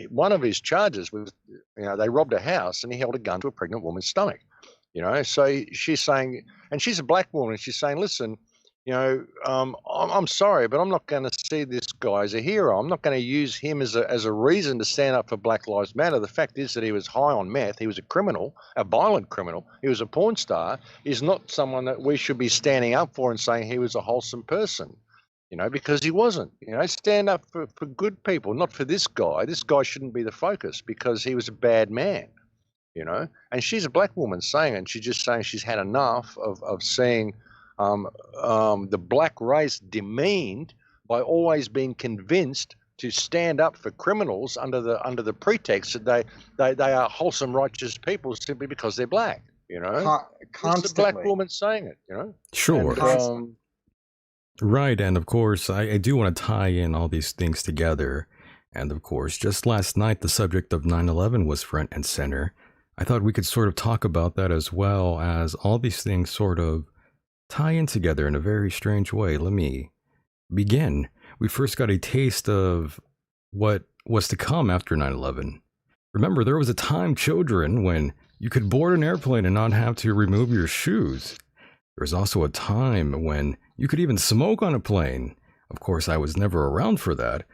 one of his charges was, they robbed a house and he held a gun to a pregnant woman's stomach. So she's saying, and she's a black woman, and she's saying, listen, I'm sorry, but I'm not going to see this guy as a hero. I'm not going to use him as a reason to stand up for Black Lives Matter. The fact is that he was high on meth. He was a criminal, a violent criminal. He was a porn star. He's not someone that we should be standing up for and saying he was a wholesome person, because he wasn't. Stand up for good people, not for this guy. This guy shouldn't be the focus because he was a bad man, And she's a black woman saying it, and she's just saying she's had enough of seeing the black race demeaned by always being convinced to stand up for criminals under the pretext that they are wholesome, righteous people simply because they're black. Constantly. It's a black woman saying it. Sure. Right, and of course, I do want to tie in all these things together. And of course, just last night, the subject of 9/11 was front and center. I thought we could sort of talk about that as well, as all these things sort of tie in together in a very strange way. Let me begin. We first got a taste of what was to come after 9/11. Remember, there was a time, children, when you could board an airplane and not have to remove your shoes. There was also a time when you could even smoke on a plane. Of course, I was never around for that.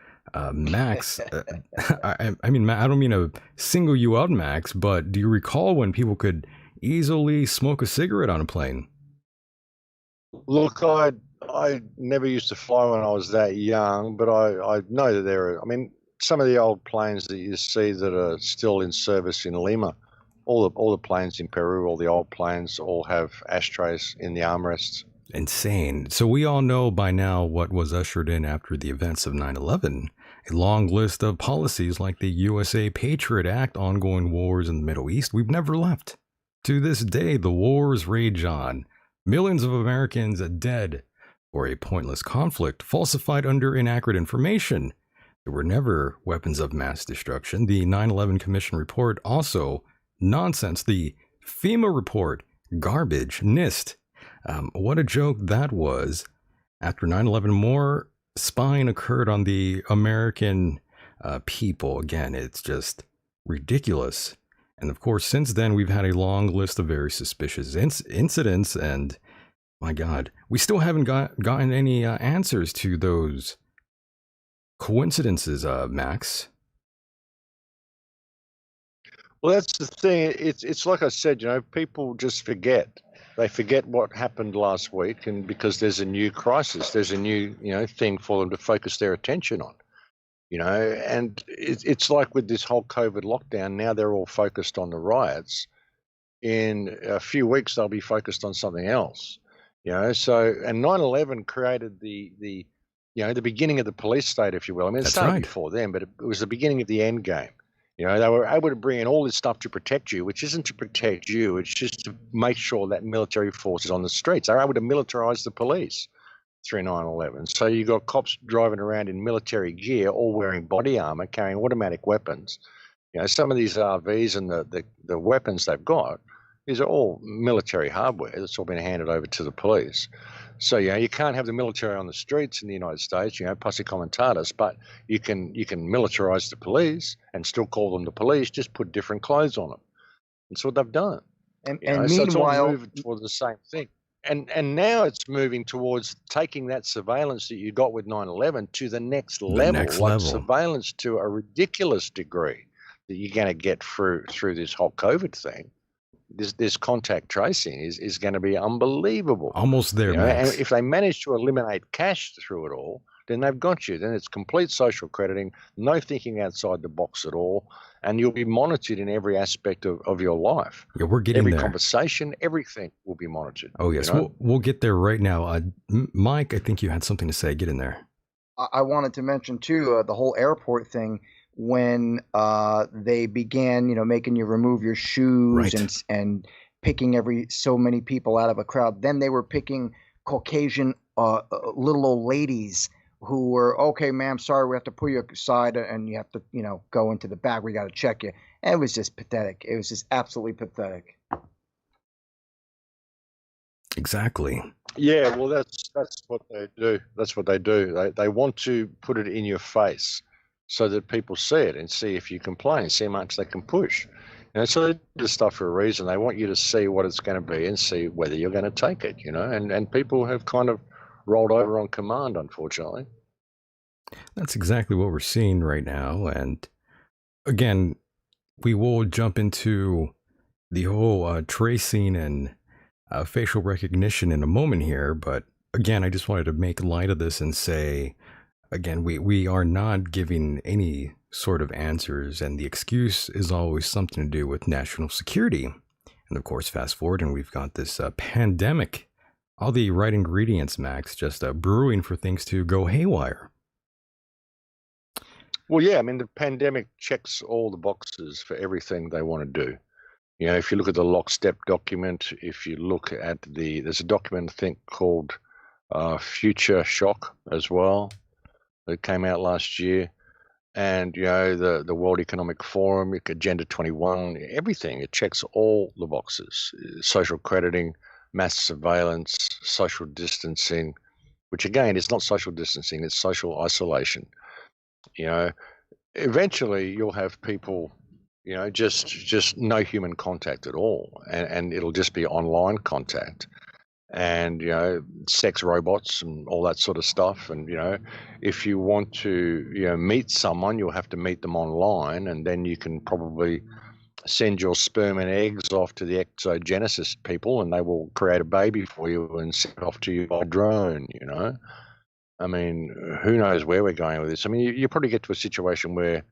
Max, I mean, I don't mean to single you out, Max, but do you recall when people could easily smoke a cigarette on a plane? Look, I never used to fly when I was that young, but I know that there are. I mean, some of the old planes that you see that are still in service in Lima, all the planes in Peru, all the old planes, all have ashtrays in the armrests. Insane. So we all know by now what was ushered in after the events of 9/11. A long list of policies like the USA Patriot Act, ongoing wars in the Middle East. We've never left. To this day, the wars rage on. Millions of Americans are dead for a pointless conflict, falsified under inaccurate information. There were never weapons of mass destruction. The 9/11 Commission report also nonsense. The FEMA report, garbage. NIST. What a joke that was. After 9/11, more spying occurred on the American people. Again, it's just ridiculous. And of course, since then, we've had a long list of very suspicious incidents. And my God, we still haven't gotten any answers to those coincidences, Max. Well, that's the thing. It's like I said, people just forget. They forget what happened last week, and because there's a new crisis, there's a new thing for them to focus their attention on. And it's like with this whole COVID lockdown. Now they're all focused on the riots. In a few weeks, they'll be focused on something else. So and 9/11 created the beginning of the police state, if you will. I mean, it That's started right. before then, but it was the beginning of the end game. They were able to bring in all this stuff to protect you, which isn't to protect you. It's just to make sure that military force is on the streets. They're able to militarize the police through 9/11. So you got cops driving around in military gear, all wearing body armor, carrying automatic weapons. Some of these RVs and the weapons they've got, these are all military hardware that's all been handed over to the police. So you can't have the military on the streets in the United States, posse comitatus, but you can militarize the police and still call them the police, just put different clothes on them. That's what they've done. And So it's all meanwhile, moving towards the same thing. And now it's moving towards taking that surveillance that you got with 9/11 to the next level. Surveillance to a ridiculous degree that you're going to get through this whole COVID thing. This contact tracing is going to be unbelievable. Almost there, Max. And if they manage to eliminate cash through it all, then they've got you. Then it's complete social crediting, no thinking outside the box at all, and you'll be monitored in every aspect of your life. Yeah, we're getting every there. Conversation, everything will be monitored. Oh, yes. We'll get there right now. Mike, I think you had something to say. Get in there. I wanted to mention, too, the whole airport thing. When they began, making you remove your shoes Right. and picking so many people out of a crowd, then they were picking Caucasian little old ladies who were, okay, ma'am, sorry, we have to pull you aside and you have to, go into the back. We got to check you. And it was just pathetic. It was just absolutely pathetic. Exactly. Yeah, well, that's what they do. That's what they do. They want to put it in your face, so that people see it and see if you complain, see how much they can push. So they do this stuff for a reason. They want you to see what it's going to be and see whether you're going to take it, and people have kind of rolled over on command, unfortunately. That's exactly what we're seeing right now. And again, we will jump into the whole tracing and facial recognition in a moment here. But again, I just wanted to make light of this and say, again, we are not giving any sort of answers, and the excuse is always something to do with national security. And of course, fast forward, and we've got this pandemic, all the right ingredients, Max, just brewing for things to go haywire. Well, yeah, I mean, the pandemic checks all the boxes for everything they want to do. If you look at the lockstep document, if you look at there's a document, I think, called Future Shock as well, that came out last year. And, the World Economic Forum, Agenda 21, everything. It checks all the boxes. Social crediting, mass surveillance, social distancing, which again is not social distancing, it's social isolation. Eventually you'll have people, just no human contact at all. And it'll just be online contact. And sex robots and all that sort of stuff. And if you want to meet someone, you'll have to meet them online, and then you can probably send your sperm and eggs off to the exogenesis people, and they will create a baby for you and send it off to you by drone. I mean, who knows where we're going with this? I mean, you probably get to a situation where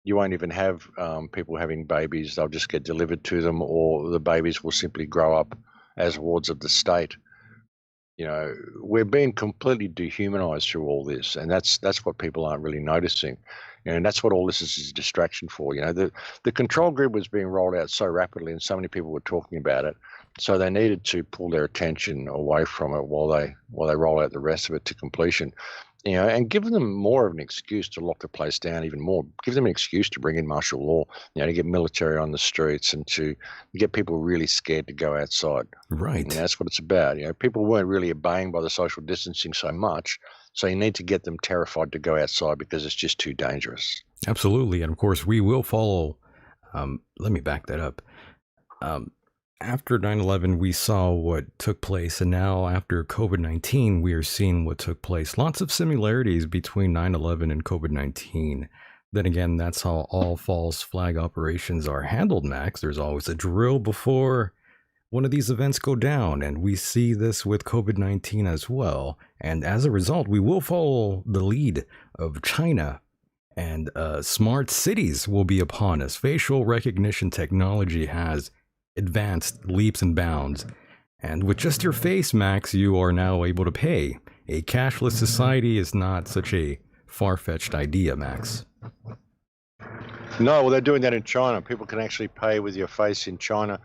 you won't even have people having babies. They'll just get delivered to them, or the babies will simply grow up as wards of the state. We're being completely dehumanized through all this, and that's what people aren't really noticing. And that's what all this is a distraction for. The control grid was being rolled out so rapidly, and so many people were talking about it, so they needed to pull their attention away from it while they roll out the rest of it to completion. And give them more of an excuse to lock the place down even more. Give them an excuse to bring in martial law, to get military on the streets and to get people really scared to go outside. Right. That's what it's about. People weren't really obeying by the social distancing so much, so you need to get them terrified to go outside because it's just too dangerous. Absolutely. And of course, we will follow. Let me back that up. After 9/11, we saw what took place, and now after COVID-19, we are seeing what took place. Lots of similarities between 9/11 and COVID-19. Then again, that's how all false flag operations are handled, Max. There's always a drill before one of these events go down, and we see this with COVID-19 as well. And as a result, we will follow the lead of China, and smart cities will be upon us. Facial recognition technology has advanced leaps and bounds, and with just your face, Max, you are now able to pay. A cashless society is not such a far-fetched idea, Max. No, well, they're doing that in China. People can actually pay with your face in China.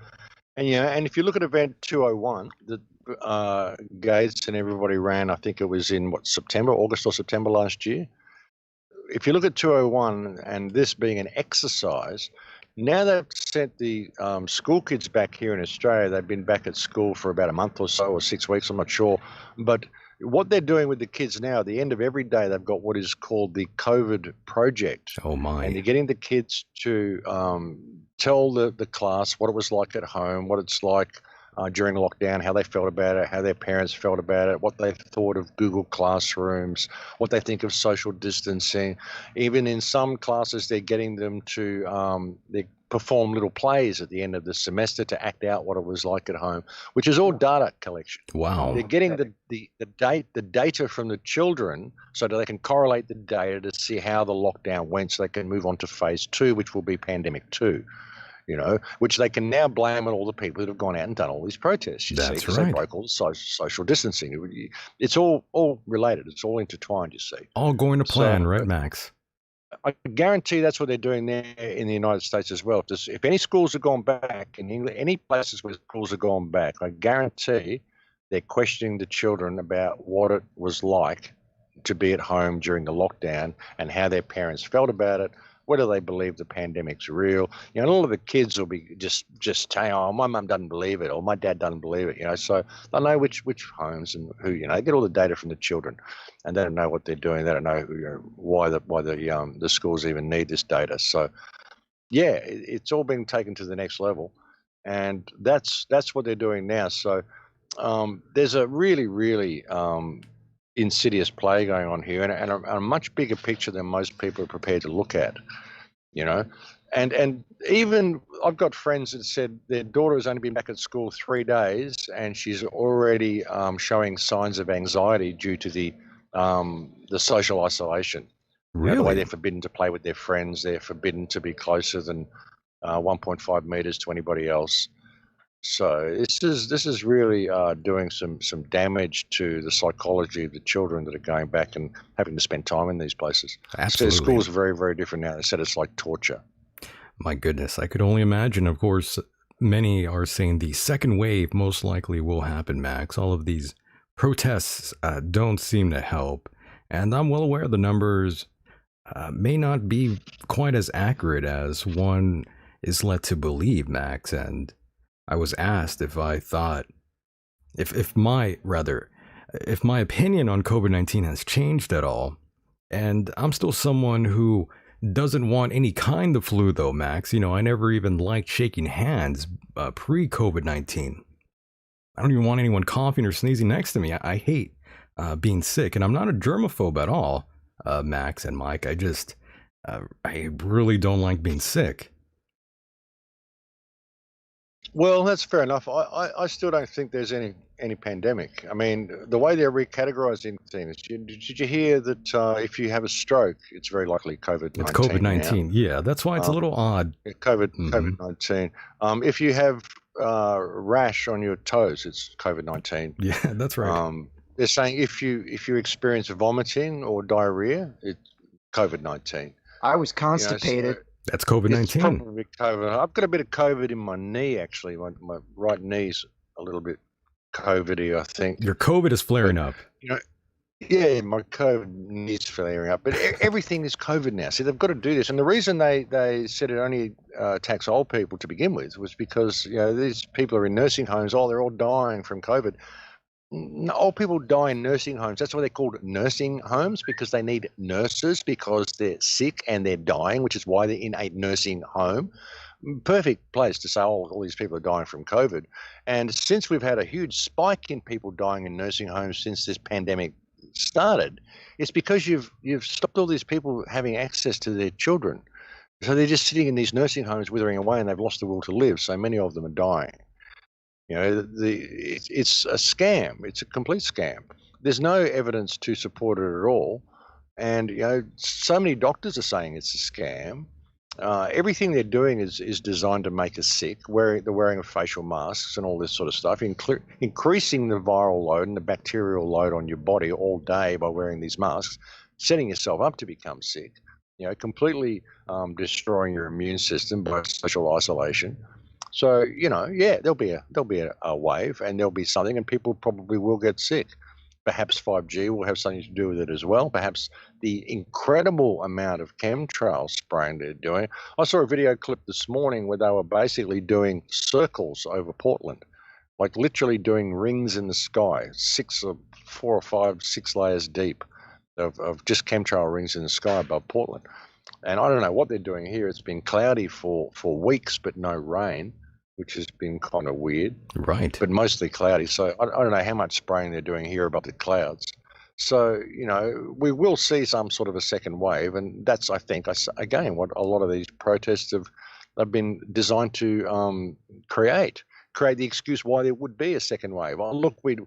And and if you look at Event 201 that Gates and everybody ran, I think it was in August or September last year. If you look at 201 and this being an exercise, now they've sent the school kids back here in Australia. They've been back at school for about a month or so, or 6 weeks, I'm not sure. But what they're doing with the kids now, at the end of every day, they've got what is called the COVID project. Oh, my. And they're getting the kids to tell the class what it was like at home, what it's like during lockdown, how they felt about it, how their parents felt about it, what they thought of Google Classrooms, what they think of social distancing. Even in some classes, they're getting them to they perform little plays at the end of the semester to act out what it was like at home, which is all data collection. Wow. They're getting the data from the children so that they can correlate the data to see how the lockdown went, so they can move on to phase 2, which will be pandemic 2. Which they can now blame on all the people that have gone out and done all these protests. That's right. They broke all the social distancing. It's all related. It's all intertwined, you see. All going to plan, right, Max? I guarantee that's what they're doing there in the United States as well. If any schools have gone back in England, any places where schools have gone back, I guarantee they're questioning the children about what it was like to be at home during the lockdown and how their parents felt about it, whether they believe the pandemic's real. And all of the kids will be just saying, oh, my mum doesn't believe it, or my dad doesn't believe it, so they'll know which homes and who, they get all the data from the children, and they don't know what they're doing. They don't know why the schools even need this data. So, yeah, it's all being taken to the next level, and that's what they're doing now. So there's a really, really insidious play going on here, and a much bigger picture than most people are prepared to look at, and even I've got friends that said their daughter has only been back at school 3 days and she's already showing signs of anxiety due to the social isolation. Really? The way they're forbidden to play with their friends, they're forbidden to be closer than 1.5 meters to anybody else. So this is really doing some damage to the psychology of the children that are going back and having to spend time in these places. Absolutely. So schools are very, very different now. They said it's like torture. My goodness, I could only imagine. Of course, many are saying the second wave most likely will happen, Max. All of these protests don't seem to help, and I'm well aware the numbers may not be quite as accurate as one is led to believe, Max. And I was asked if I thought, if my opinion on COVID-19 has changed at all. And I'm still someone who doesn't want any kind of flu, though, Max. You know, I never even liked shaking hands pre-COVID-19. I don't even want anyone coughing or sneezing next to me. I hate being sick, and I'm not a germaphobe at all, Max and Mike. I really don't like being sick. Well, that's fair enough. I still don't think there's any pandemic. I mean, the way they're recategorizing things, did you hear that if you have a stroke, it's very likely COVID-19? It's COVID-19. Yeah, that's why it's a little odd. COVID-19. If you have rash on your toes, it's COVID-19. Yeah, that's right. They're saying if you experience vomiting or diarrhea, it's COVID-19. I was constipated. That's COVID-19. It's probably COVID. I've got a bit of COVID in my knee, actually. My right knee's a little bit COVID-y, I think. Your COVID is flaring up. You know, yeah, my COVID knee's flaring up. But everything is COVID now. See, they've got to do this. And the reason they said it only attacks old people to begin with was because, you know, these people are in nursing homes. Oh, they're all dying from COVID. No, old people die in nursing homes. That's why they're called nursing homes, because they need nurses because they're sick and they're dying, which is why they're in a nursing home. Perfect place to say, oh, all these people are dying from COVID. And since we've had a huge spike in people dying in nursing homes since this pandemic started, it's because you've stopped all these people having access to their children. So they're just sitting in these nursing homes withering away, and they've lost the will to live. So many of them are dying. You know, it's a scam. It's a complete scam. There's no evidence to support it at all. And, you know, so many doctors are saying it's a scam. Everything they're doing is designed to make us sick, the wearing of facial masks and all this sort of stuff, increasing the viral load and the bacterial load on your body all day by wearing these masks, setting yourself up to become sick, you know, completely destroying your immune system by social isolation. So, you know, yeah, there'll be a wave, and there'll be something, and people probably will get sick. Perhaps 5G will have something to do with it as well. Perhaps the incredible amount of chemtrail spraying they're doing. I saw a video clip this morning where they were basically doing circles over Portland, like literally doing rings in the sky, 4 or 5, 6 layers deep of just chemtrail rings in the sky above Portland. And I don't know what they're doing here. It's been cloudy for weeks, but no rain, which has been kind of weird. Right. But mostly cloudy. So I don't know how much spraying they're doing here above the clouds. So, you know, we will see some sort of a second wave. And that's, I think, again, what a lot of these protests have been designed to create the excuse why there would be a second wave. Oh, look, we'd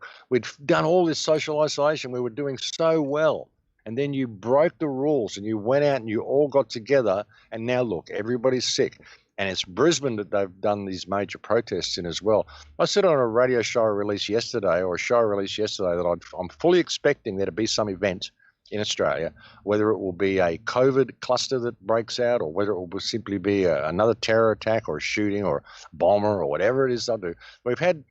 done all this social isolation. We were doing so well. And then you broke the rules and you went out and you all got together, and now look, everybody's sick. And it's Brisbane that they've done these major protests in as well. I said on a radio show release yesterday, that I'm fully expecting there to be some event in Australia, whether it will be a COVID cluster that breaks out, or whether it will simply be another terror attack or a shooting or bomber or whatever it is they'll do. We've had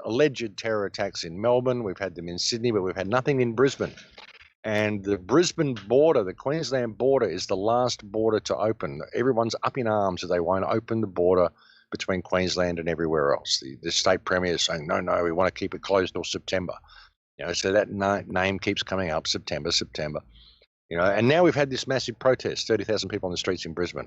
alleged terror attacks in Melbourne, we've had them in Sydney, but we've had nothing in Brisbane. And the Brisbane border, the Queensland border, is the last border to open. Everyone's up in arms that they won't open the border between Queensland and everywhere else. The state premier is saying, no, we want to keep it closed till September. You know, so that name keeps coming up, September. You know, and now we've had this massive protest, 30,000 people on the streets in Brisbane.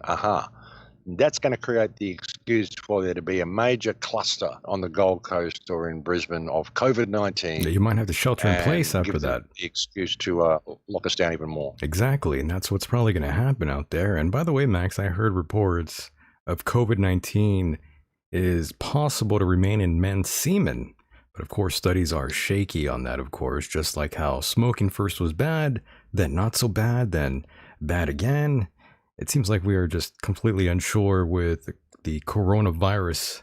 That's going to create the excuse for there to be a major cluster on the Gold Coast or in Brisbane of COVID-19. You might have to shelter in place after that. The excuse to lock us down even more. Exactly, and that's what's probably going to happen out there. And by the way, Max, I heard reports of COVID-19 is possible to remain in men's semen. But of course, studies are shaky on that, of course, just like how smoking first was bad, then not so bad, then bad again. It seems like we are just completely unsure with the coronavirus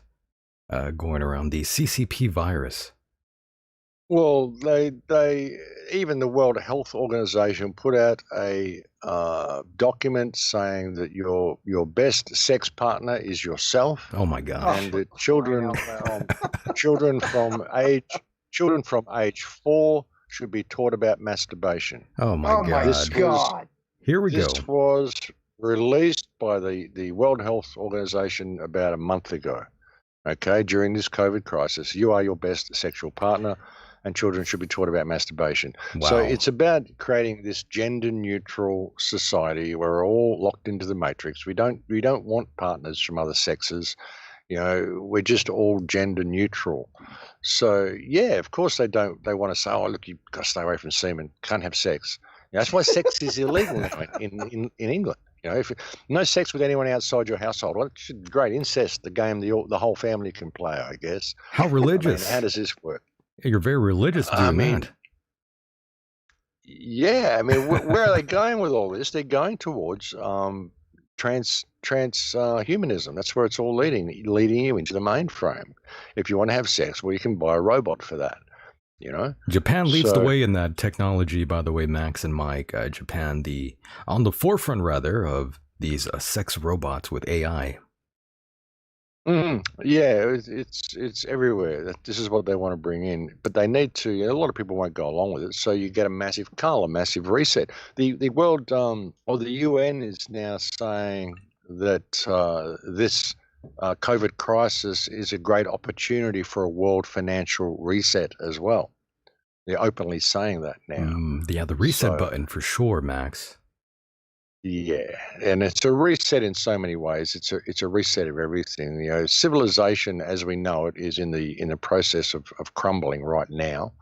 going around, the CCP virus. Well, they even the World Health Organization put out a document saying that your best sex partner is yourself. Oh my God! And that children from age children from age 4 should be taught about masturbation. Oh my Oh my God. God. Here we go. This was released by the World Health Organization about a month ago. Okay, during this COVID crisis, you are your best sexual partner, and children should be taught about masturbation. Wow. So it's about creating this gender-neutral society where we're all locked into the matrix. We don't want partners from other sexes. You know, we're just all gender neutral. So yeah, of course they want to say, oh look, you've got to stay away from semen, can't have sex. You know, that's why sex is illegal now in England. You know, if no sex with anyone outside your household. Well, it's great. Incest, the game the whole family can play, I guess. How religious? I mean, how does this work? You're very religious doing that. Yeah, I mean, where are they going with all this? They're going towards transhumanism. That's where it's all leading you into the mainframe. If you want to have sex, well, you can buy a robot for that. You know, Japan leads the way in that technology, by the way, Max and Mike. Japan, on the forefront rather of these sex robots with AI. Yeah, it's everywhere. This is what they want to bring in, but they need to. You know, a lot of people won't go along with it, so you get a massive reset. The world or the UN is now saying that this COVID crisis is a great opportunity for a world financial reset as well. They're openly saying that now. The reset button for sure, Max. Yeah, and it's a reset in so many ways. It's a reset of everything. You know, civilization as we know it is in the process of crumbling right now.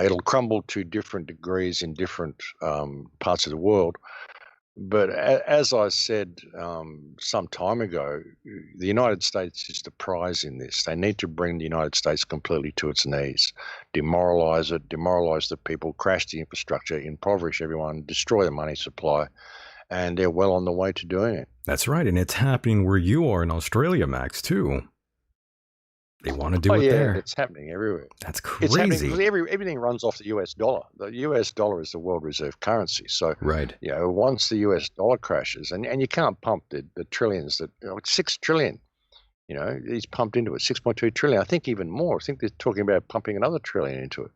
It'll crumble to different degrees in different parts of the world. But as I said some time ago, the United States is the prize in this. They need to bring the United States completely to its knees, demoralize it, demoralize the people, crash the infrastructure, impoverish everyone, destroy the money supply, and they're well on the way to doing it. That's right, and it's happening where you are in Australia, Max, too. They want to do it there. It's happening everywhere. That's crazy. It's happening because everything runs off the US dollar. The US dollar is the world reserve currency. So, right. You know, once the US dollar crashes, and you can't pump the trillions that, you know, 6 trillion, you know, he's pumped into it, 6.2 trillion. I think even more. I think they're talking about pumping another trillion into it.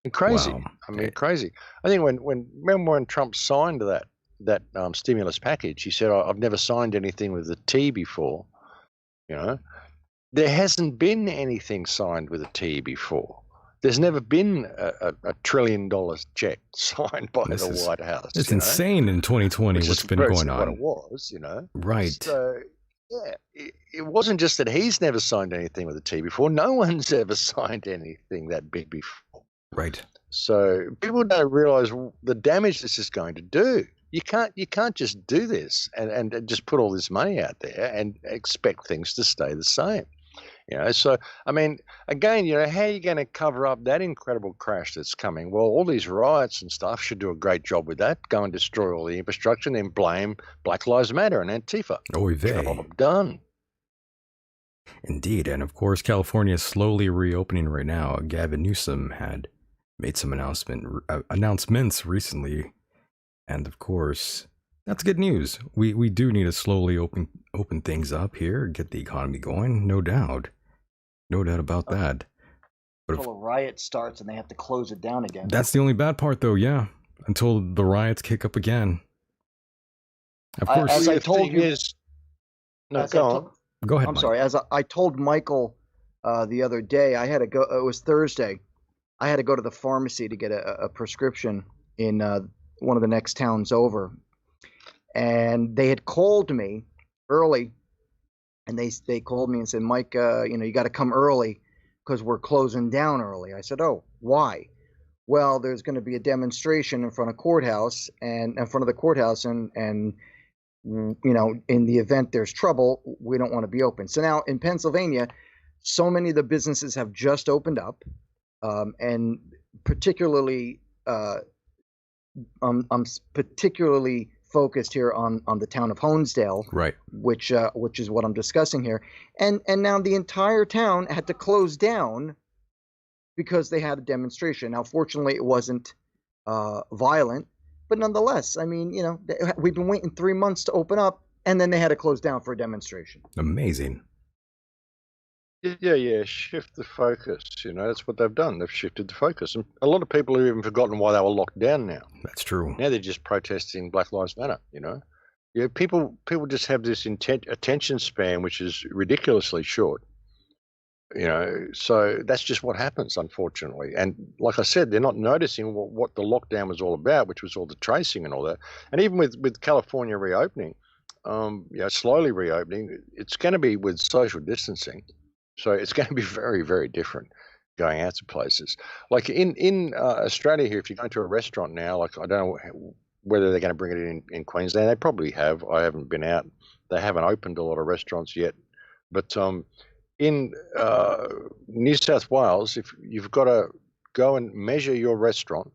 And crazy. Wow. I mean, crazy. I think when Trump signed that stimulus package, he said, I've never signed anything with a T before, you know. There hasn't been anything signed with a T before. There's never been a $1 trillion check signed by the White House. It's insane in 2020 what's been going on. What it was, you know. Right. So, yeah, it wasn't just that he's never signed anything with a T before. No one's ever signed anything that big before. Right. So people don't realize the damage this is going to do. You can't just do this and just put all this money out there and expect things to stay the same. You know, so I mean, again, you know, how are you going to cover up that incredible crash that's coming? Well, all these riots and stuff should do a great job with that. Go and destroy all the infrastructure, and then blame Black Lives Matter and Antifa. Oh, done. Indeed, and of course, California is slowly reopening right now. Gavin Newsom had made some announcements recently, and of course, that's good news. We do need to slowly open things up here, get the economy going, no doubt. No doubt about that. But until a riot starts and they have to close it down again. That's the only bad part, though, yeah. Until the riots kick up again. Of course. As I told you... Go ahead, I'm sorry. As I told Michael the other day, I had to go... It was Thursday. I had to go to the pharmacy to get a prescription in one of the next towns over. And they had called me early, and they called me and said, Mike, you know, you got to come early because we're closing down early. I said, oh, why? Well, there's going to be a demonstration in front of the courthouse, and you know, in the event there's trouble, we don't want to be open. So now in Pennsylvania, so many of the businesses have just opened up, and particularly, I'm particularly focused here on the town of Honesdale, right? Which is what I'm discussing here, and now the entire town had to close down because they had a demonstration. Now, fortunately, it wasn't violent, but nonetheless, I mean, you know, we've been waiting 3 months to open up, and then they had to close down for a demonstration. Amazing. Yeah, shift the focus. That's what they've done. They've shifted the focus. And a lot of people have even forgotten why they were locked down now. That's true. Now they're just protesting Black Lives Matter. Yeah, people just have this attention span, which is ridiculously short. So that's just what happens, unfortunately. And like I said, they're not noticing what the lockdown was all about, which was all the tracing and all that. And even with California reopening, slowly reopening, it's going to be with social distancing. So it's going to be very, very different going out to places. Like in Australia here, if you go into a restaurant now, like I don't know whether they're going to bring it in Queensland. They probably have. I haven't been out. They haven't opened a lot of restaurants yet. But in New South Wales, if you've got to go and measure your restaurant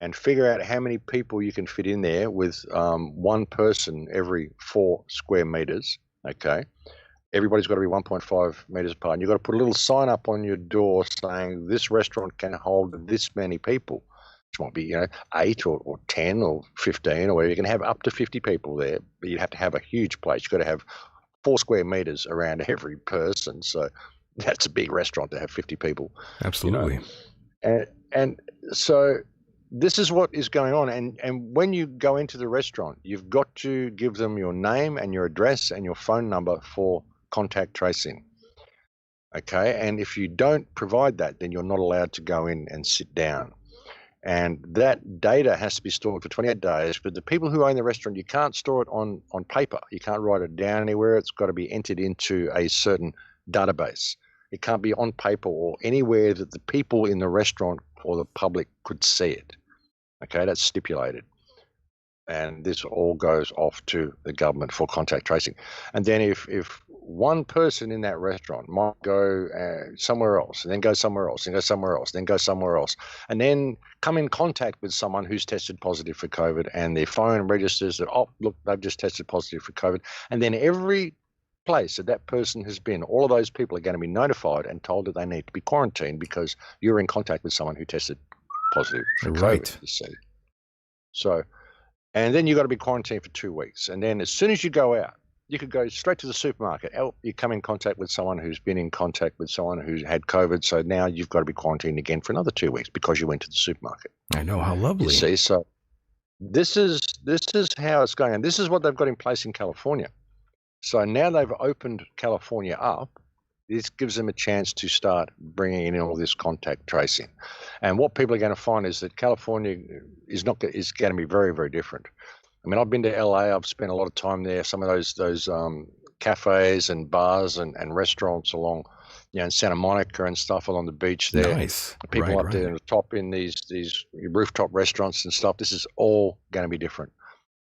and figure out how many people you can fit in there with one person every 4 square meters, okay? Everybody's got to be 1.5 meters apart. And you've got to put a little sign up on your door saying this restaurant can hold this many people. Which might be, 8 or 10 or 15 or whatever. You can have up to 50 people there, but you'd have to have a huge place. You've got to have 4 square meters around every person. So that's a big restaurant to have 50 people. Absolutely. And so this is what is going on. And when you go into the restaurant, you've got to give them your name and your address and your phone number for contact tracing. Okay. And if you don't provide that, then you're not allowed to go in and sit down. And that data has to be stored for 28 days. But the people who own the restaurant, you can't store it on paper. You can't write it down anywhere. It's got to be entered into a certain database. It can't be on paper or anywhere that the people in the restaurant or the public could see it. Okay, that's stipulated. And this all goes off to the government for contact tracing. And then if one person in that restaurant might go somewhere else, and then go somewhere else, and go somewhere else, then go somewhere else, and then come in contact with someone who's tested positive for COVID, and their phone registers that, oh, look, they've just tested positive for COVID. And then every place that person has been, all of those people are going to be notified and told that they need to be quarantined because you're in contact with someone who tested positive for COVID, you see. So, and then you've got to be quarantined for 2 weeks. And then as soon as you go out, you could go straight to the supermarket. You come in contact with someone who's been in contact with someone who's had COVID. So now you've got to be quarantined again for another 2 weeks because you went to the supermarket. I know, how lovely. You see, so this is how it's going. And this is what they've got in place in California. So now they've opened California up. This gives them a chance to start bringing in all this contact tracing. And what people are going to find is that California is going to be very, very different. I mean, I've been to LA. I've spent a lot of time there. Some of those cafes and bars and restaurants along, in Santa Monica and stuff along the beach there. Nice. People up there on the top in these rooftop restaurants and stuff. This is all going to be different.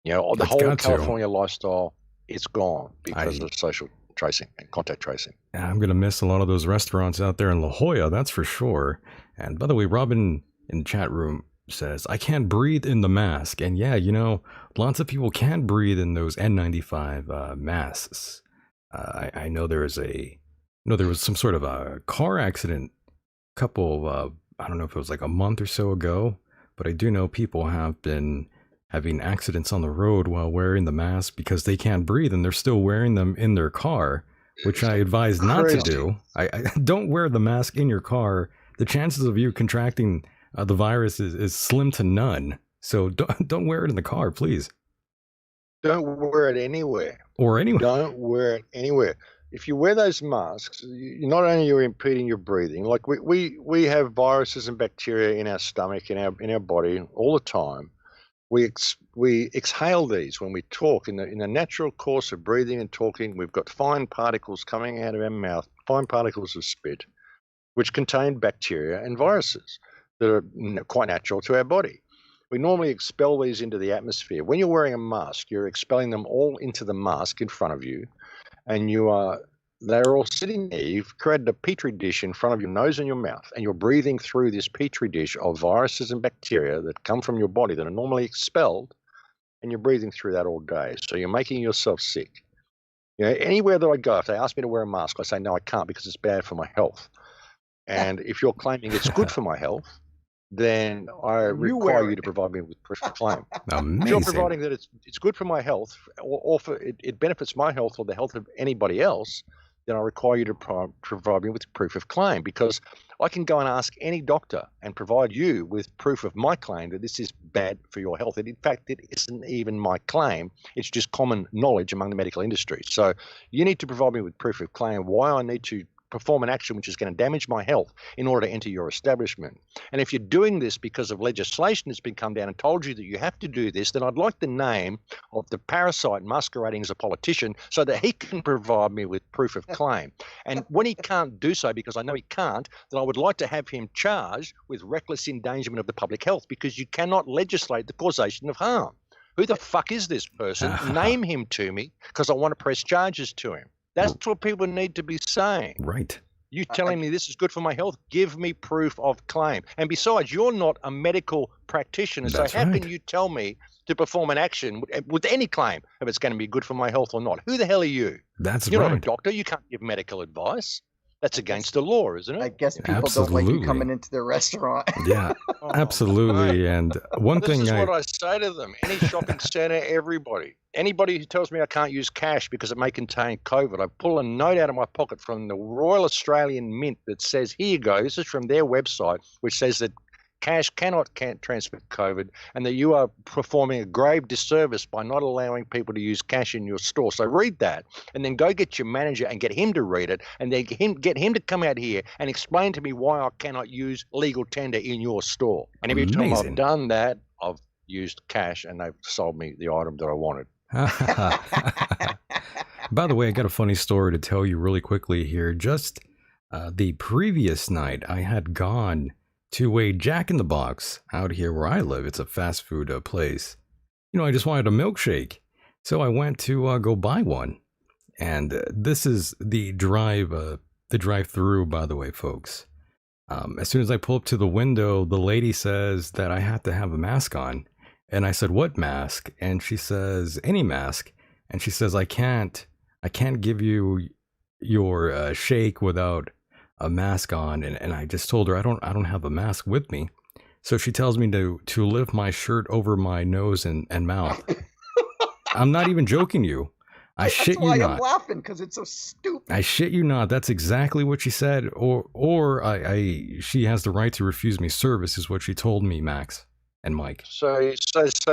The whole California lifestyle, it's gone because of social tracing and contact tracing. I'm going to miss a lot of those restaurants out there in La Jolla, that's for sure. And by the way, Robin in the chat room says, I can't breathe in the mask. And yeah, lots of people can't breathe in those N95 masks. I know there was some sort of a car accident a couple of, I don't know if it was like a month or so ago, but I do know people have been having accidents on the road while wearing the mask because they can't breathe and they're still wearing them in their car, which I advise not to do. I don't wear the mask in your car. The chances of you contracting the virus is slim to none. So don't wear it in the car, please. Don't wear it anywhere. Or anywhere. Don't wear it anywhere. If you wear those masks, not only are you impeding your breathing, like we have viruses and bacteria in our stomach, in our body all the time. We exhale these when we talk. In the natural course of breathing and talking, we've got fine particles coming out of our mouth, fine particles of spit, which contain bacteria and viruses that are quite natural to our body. We normally expel these into the atmosphere. When you're wearing a mask, you're expelling them all into the mask in front of you, and they're all sitting there. You've created a petri dish in front of your nose and your mouth, and you're breathing through this petri dish of viruses and bacteria that come from your body that are normally expelled, and you're breathing through that all day. So you're making yourself sick. Anywhere that I go, if they ask me to wear a mask, I say, no, I can't because it's bad for my health. And if you're claiming it's good for my health, then I require you to provide me with proof of claim. Amazing. If you're providing that it's good for my health, or for it benefits my health or the health of anybody else, then I require you to provide me with proof of claim, because I can go and ask any doctor and provide you with proof of my claim that this is bad for your health. And in fact, it isn't even my claim. It's just common knowledge among the medical industry. So you need to provide me with proof of claim why I need to perform an action which is going to damage my health in order to enter your establishment. And if you're doing this because of legislation that's been come down and told you that you have to do this, then I'd like the name of the parasite masquerading as a politician so that he can provide me with proof of claim. And when he can't do so, because I know he can't, then I would like to have him charged with reckless endangerment of the public health, because you cannot legislate the causation of harm. Who the fuck is this person? Name him to me, because I want to press charges to him. That's what people need to be saying. Right. You telling me this is good for my health? Give me proof of claim. And besides, you're not a medical practitioner, so how can you tell me to perform an action with any claim if it's going to be good for my health or not? Who the hell are you? You're not a doctor. You can't give medical advice. That's against the law, isn't it? I guess people don't like you coming into their restaurant. Yeah, absolutely. And this is what I say to them. Any shopping center, anybody who tells me I can't use cash because it may contain COVID, I pull a note out of my pocket from the Royal Australian Mint that says, here you go. This is from their website, which says that cash can't transfer COVID, and that you are performing a grave disservice by not allowing people to use cash in your store. So read that, and then go get your manager and get him to read it, and then get him to come out here and explain to me why I cannot use legal tender in your store. And every time I've done that, I've used cash, and they've sold me the item that I wanted. By the way, I got a funny story to tell you really quickly here. Just the previous night, I had gone to a Jack in the Box out here where I live. It's a fast food place. I just wanted a milkshake. So I went to go buy one. And this is the drive-through, by the way, folks. As soon as I pull up to the window, the lady says that I have to have a mask on. And I said, what mask? And she says, any mask. And she says, I can't give you your shake without a mask on. And I just told her I don't have a mask with me. So she tells me to lift my shirt over my nose and mouth. I'm not even joking you. I shit you not. That's why I'm laughing, because it's so stupid. I shit you not. That's exactly what she said. Or she has the right to refuse me service, is what she told me, Max and Mike. So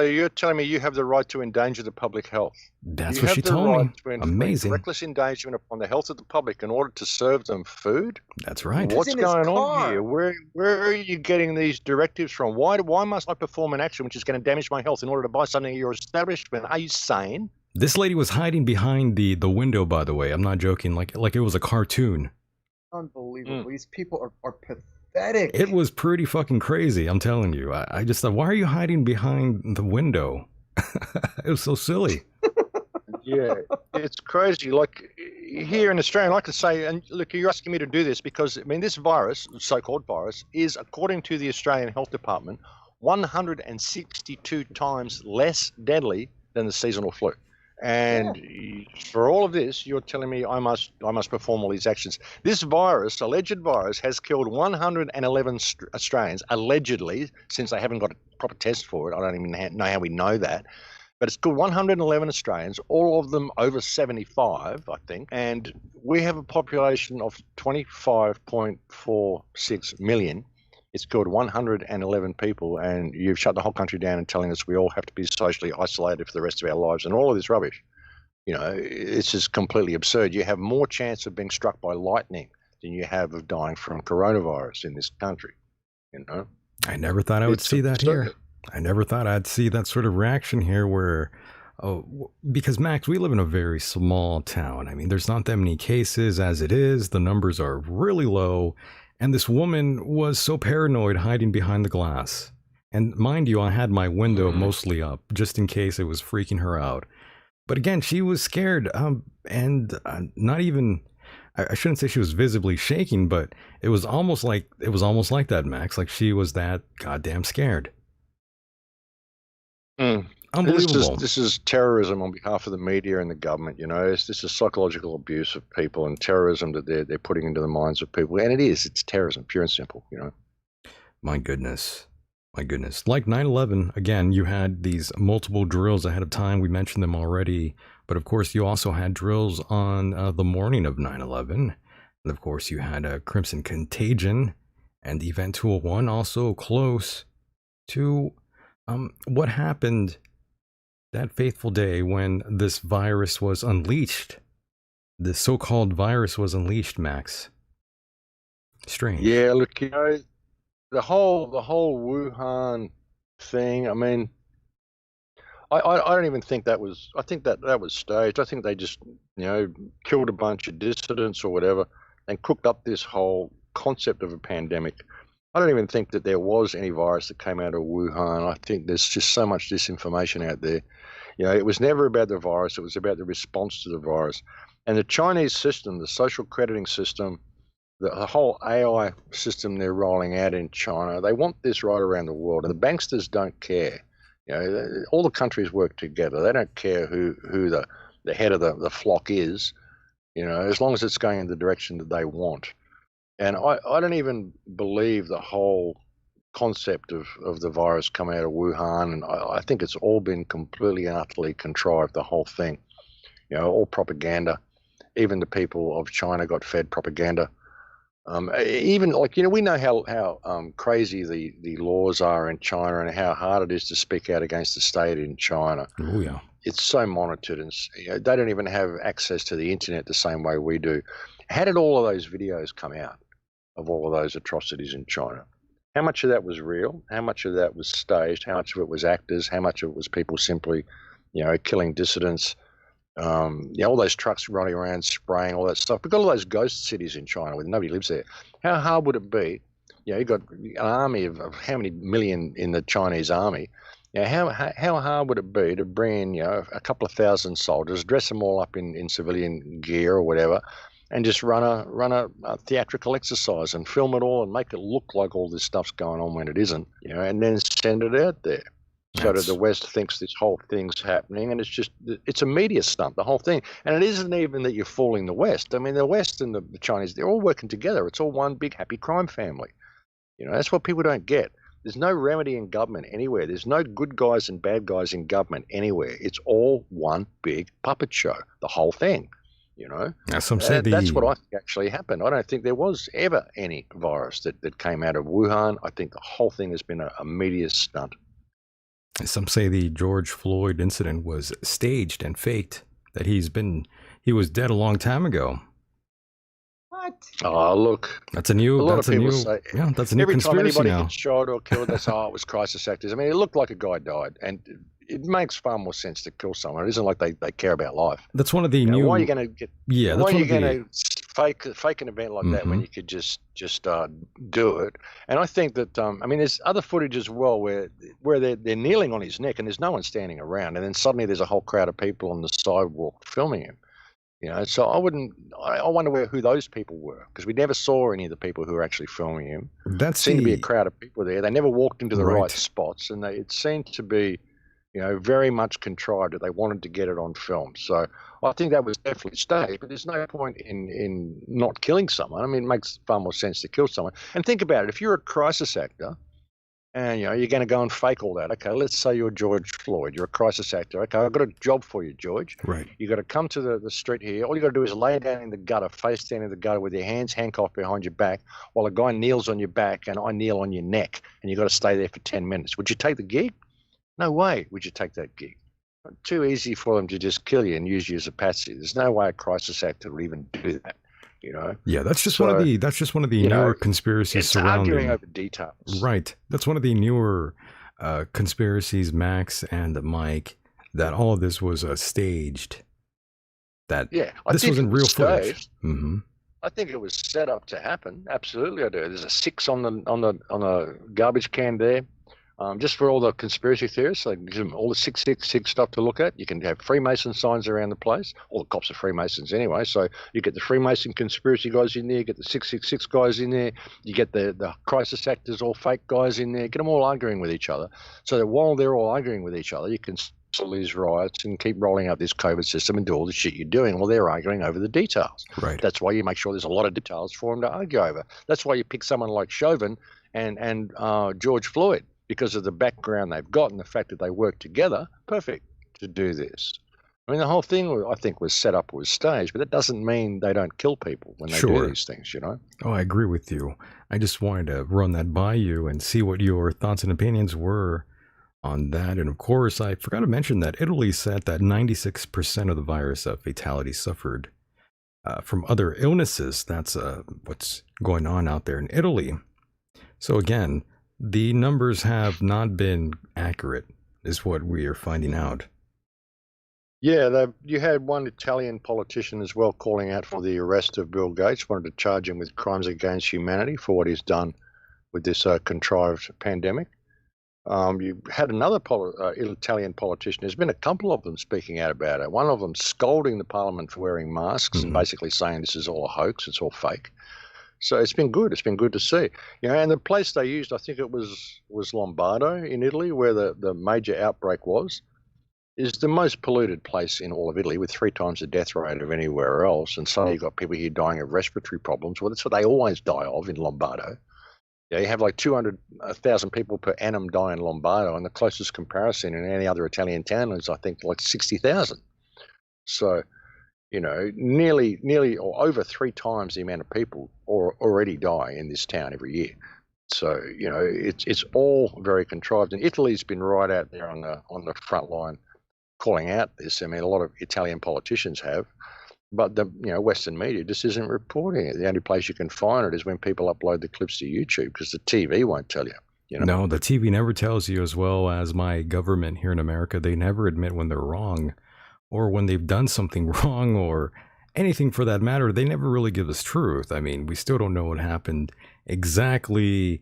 you're telling me you have the right to endanger the public health? That's what she told me. Amazing. Reckless endangerment upon the health of the public in order to serve them food? That's right. What's going on here? Where are you getting these directives from? Why must I perform an action which is going to damage my health in order to buy something at your establishment? Are you sane? This lady was hiding behind the window, by the way. I'm not joking. Like it was a cartoon. Unbelievable. These people are pathetic. It was pretty fucking crazy, I'm telling you. I just thought, why are you hiding behind the window? It was so silly. Yeah, it's crazy. Like here in Australia, like I say, and look, you're asking me to do this because, this virus, so-called virus, is, according to the Australian Health Department, 162 times less deadly than the seasonal flu. And for all of this, you're telling me I must perform all these actions. This virus, alleged virus, has killed 111 Australians, allegedly, since they haven't got a proper test for it. I don't even know how we know that. But it's killed 111 Australians, all of them over 75, I think. And we have a population of 25.46 million. It's killed 111 people, and you've shut the whole country down and telling us we all have to be socially isolated for the rest of our lives and all of this rubbish. It's just completely absurd. You have more chance of being struck by lightning than you have of dying from coronavirus in this country. I never thought I would see that here. I never thought I'd see that sort of reaction here where, because Max, we live in a very small town. There's not that many cases as it is. The numbers are really low. And this woman was so paranoid hiding behind the glass. And mind you, I had my window mostly up just in case it was freaking her out. But again, she was scared. And not even, I shouldn't say she was visibly shaking, but it was almost like that, Max. Like she was that goddamn scared. Unbelievable. This is terrorism on behalf of the media and the government. This is psychological abuse of people and terrorism that they're putting into the minds of people. And it's terrorism, pure and simple. My goodness. Like 9/11, again, you had these multiple drills ahead of time. We mentioned them already But of course, you also had drills on the morning of 9/11. And of course, you had a Crimson Contagion and Event 201, also close to what happened that fateful day when this virus was unleashed. This so-called virus was unleashed, Max. Strange. Yeah, look, the whole Wuhan thing. I mean, I don't even think that was. I think that was staged. I think they just killed a bunch of dissidents or whatever and cooked up this whole concept of a pandemic. I don't even think that there was any virus that came out of Wuhan. I think there's just so much disinformation out there. It was never about the virus. It was about the response to the virus. And the Chinese system, the social crediting system, the whole AI system they're rolling out in China, they want this right around the world. And the banksters don't care. All the countries work together. They don't care who the head of the flock is, as long as it's going in the direction that they want. And I don't even believe the whole concept of the virus coming out of Wuhan. And I think it's all been completely and utterly contrived, the whole thing. All propaganda. Even the people of China got fed propaganda. Even we know how crazy the laws are in China and how hard it is to speak out against the state in China. Oh, yeah. It's so monitored, and they don't even have access to the internet the same way we do. How did all of those videos come out of all of those atrocities in China? How much of that was real? How much of that was staged? How much of it was actors? How much of it was people simply, killing dissidents? All those trucks running around spraying, all that stuff. We've got all those ghost cities in China where nobody lives there. How hard would it be? You've got an army of how many million in the Chinese army. How hard would it be to bring in, a couple of thousand soldiers, dress them all up in civilian gear or whatever, and just run a theatrical exercise and film it all and make it look like all this stuff's going on when it isn't, and then send it out there. So that the West thinks this whole thing's happening, and it's a media stunt, the whole thing. And it isn't even that you're fooling the West. I mean, the West and the Chinese, they're all working together. It's all one big happy crime family. That's what people don't get. There's no remedy in government anywhere. There's no good guys and bad guys in government anywhere. It's all one big puppet show, the whole thing. Some say that's what I think actually happened. I don't think there was ever any virus that came out of Wuhan. I think the whole thing has been a media stunt. Some say the George Floyd incident was staged and faked, that he was dead a long time ago. What? Oh, look. That's a new say, that's a new every conspiracy time anybody now. gets shot or killed, they say, it was crisis actors. I mean, it looked like a guy died, and it makes far more sense to kill someone. It isn't like they care about life. That's one of the new. Why are you going to get? Yeah, why are you going to fake an event like that when you could just do it? And I think that there's other footage as well where they're kneeling on his neck and there's no one standing around, and then suddenly there's a whole crowd of people on the sidewalk filming him. So I wonder who those people were, because we never saw any of the people who were actually filming him. That seemed to be a crowd of people there. They never walked into the right spots, and it seemed to be, very much contrived that they wanted to get it on film. So I think that was definitely staged, but there's no point in not killing someone. I mean, it makes far more sense to kill someone. And think about it. If you're a crisis actor and, you're going to go and fake all that. Okay, let's say you're George Floyd. You're a crisis actor. Okay, I've got a job for you, George. Right. You've got to come to the street here. All you got to do is lay down in the gutter, face down in the gutter with your hands handcuffed behind your back while a guy kneels on your back and I kneel on your neck, and you've got to stay there for 10 minutes. Would you take the gig? No way would you take that gig. Too easy for them to just kill you and use you as a patsy. There's no way a crisis actor would even do that. Yeah, that's just one of the newer conspiracies surrounding. Arguing over details. Right. That's one of the newer conspiracies, Max and Mike, that all of this was staged. That this wasn't real footage. Mm-hmm. I think it was set up to happen. Absolutely, I do. There's a 6 on the garbage can there. Just for all the conspiracy theorists, they give them all the 666 stuff to look at. You can have Freemason signs around the place. All the cops are Freemasons anyway, so you get the Freemason conspiracy guys in there, you get the 666 guys in there, you get the crisis actors, all fake guys in there, get them all arguing with each other. So that while they're all arguing with each other, you can all these riots and keep rolling out this COVID system and do all the shit you're doing while they're arguing over the details. Right. That's why you make sure there's a lot of details for them to argue over. That's why you pick someone like Chauvin and George Floyd, because of the background they've got and the fact that they work together. Perfect to do this. I mean, the whole thing, I think, was set up, was staged, but that doesn't mean they don't kill people when they do these things, you know? Oh, I agree with you. I just wanted to run that by you and see what your thoughts and opinions were on that. And of course, I forgot to mention that Italy said that 96% of the virus fatalities suffered from other illnesses. That's what's going on out there in Italy. So again, the numbers have not been accurate, is what we are finding out. Yeah, you had one Italian politician as well calling out for the arrest of Bill Gates, wanted to charge him with crimes against humanity for what he's done with this contrived pandemic. You had another Italian politician. There's been a couple of them speaking out about it. One of them scolding the parliament for wearing masks and basically saying this is all a hoax, it's all fake. So it's been good. It's been good to see. You know, and the place they used, I think it was Lombardo in Italy, where the major outbreak was, is the most polluted place in all of Italy, with 3 times the death rate of anywhere else. And so you've got people here dying of respiratory problems. Well, that's what they always die of in Lombardo. Yeah, you have like 200,000 people per annum die in Lombardo, and the closest comparison in any other Italian town is, I think, like 60,000. So, you know, nearly or over 3 times the amount of people already die in this town every year. So, you know, it's all very contrived. And Italy's been right out there on the front line calling out this. I mean, a lot of Italian politicians have, but the Western media just isn't reporting it. The only place you can find it is when people upload the clips to YouTube, because the TV won't tell you. You know? No, the TV never tells you, as well as my government here in America. They never admit when they're wrong, or when they've done something wrong, or anything for that matter. They never really give us truth. I mean, we still don't know what happened exactly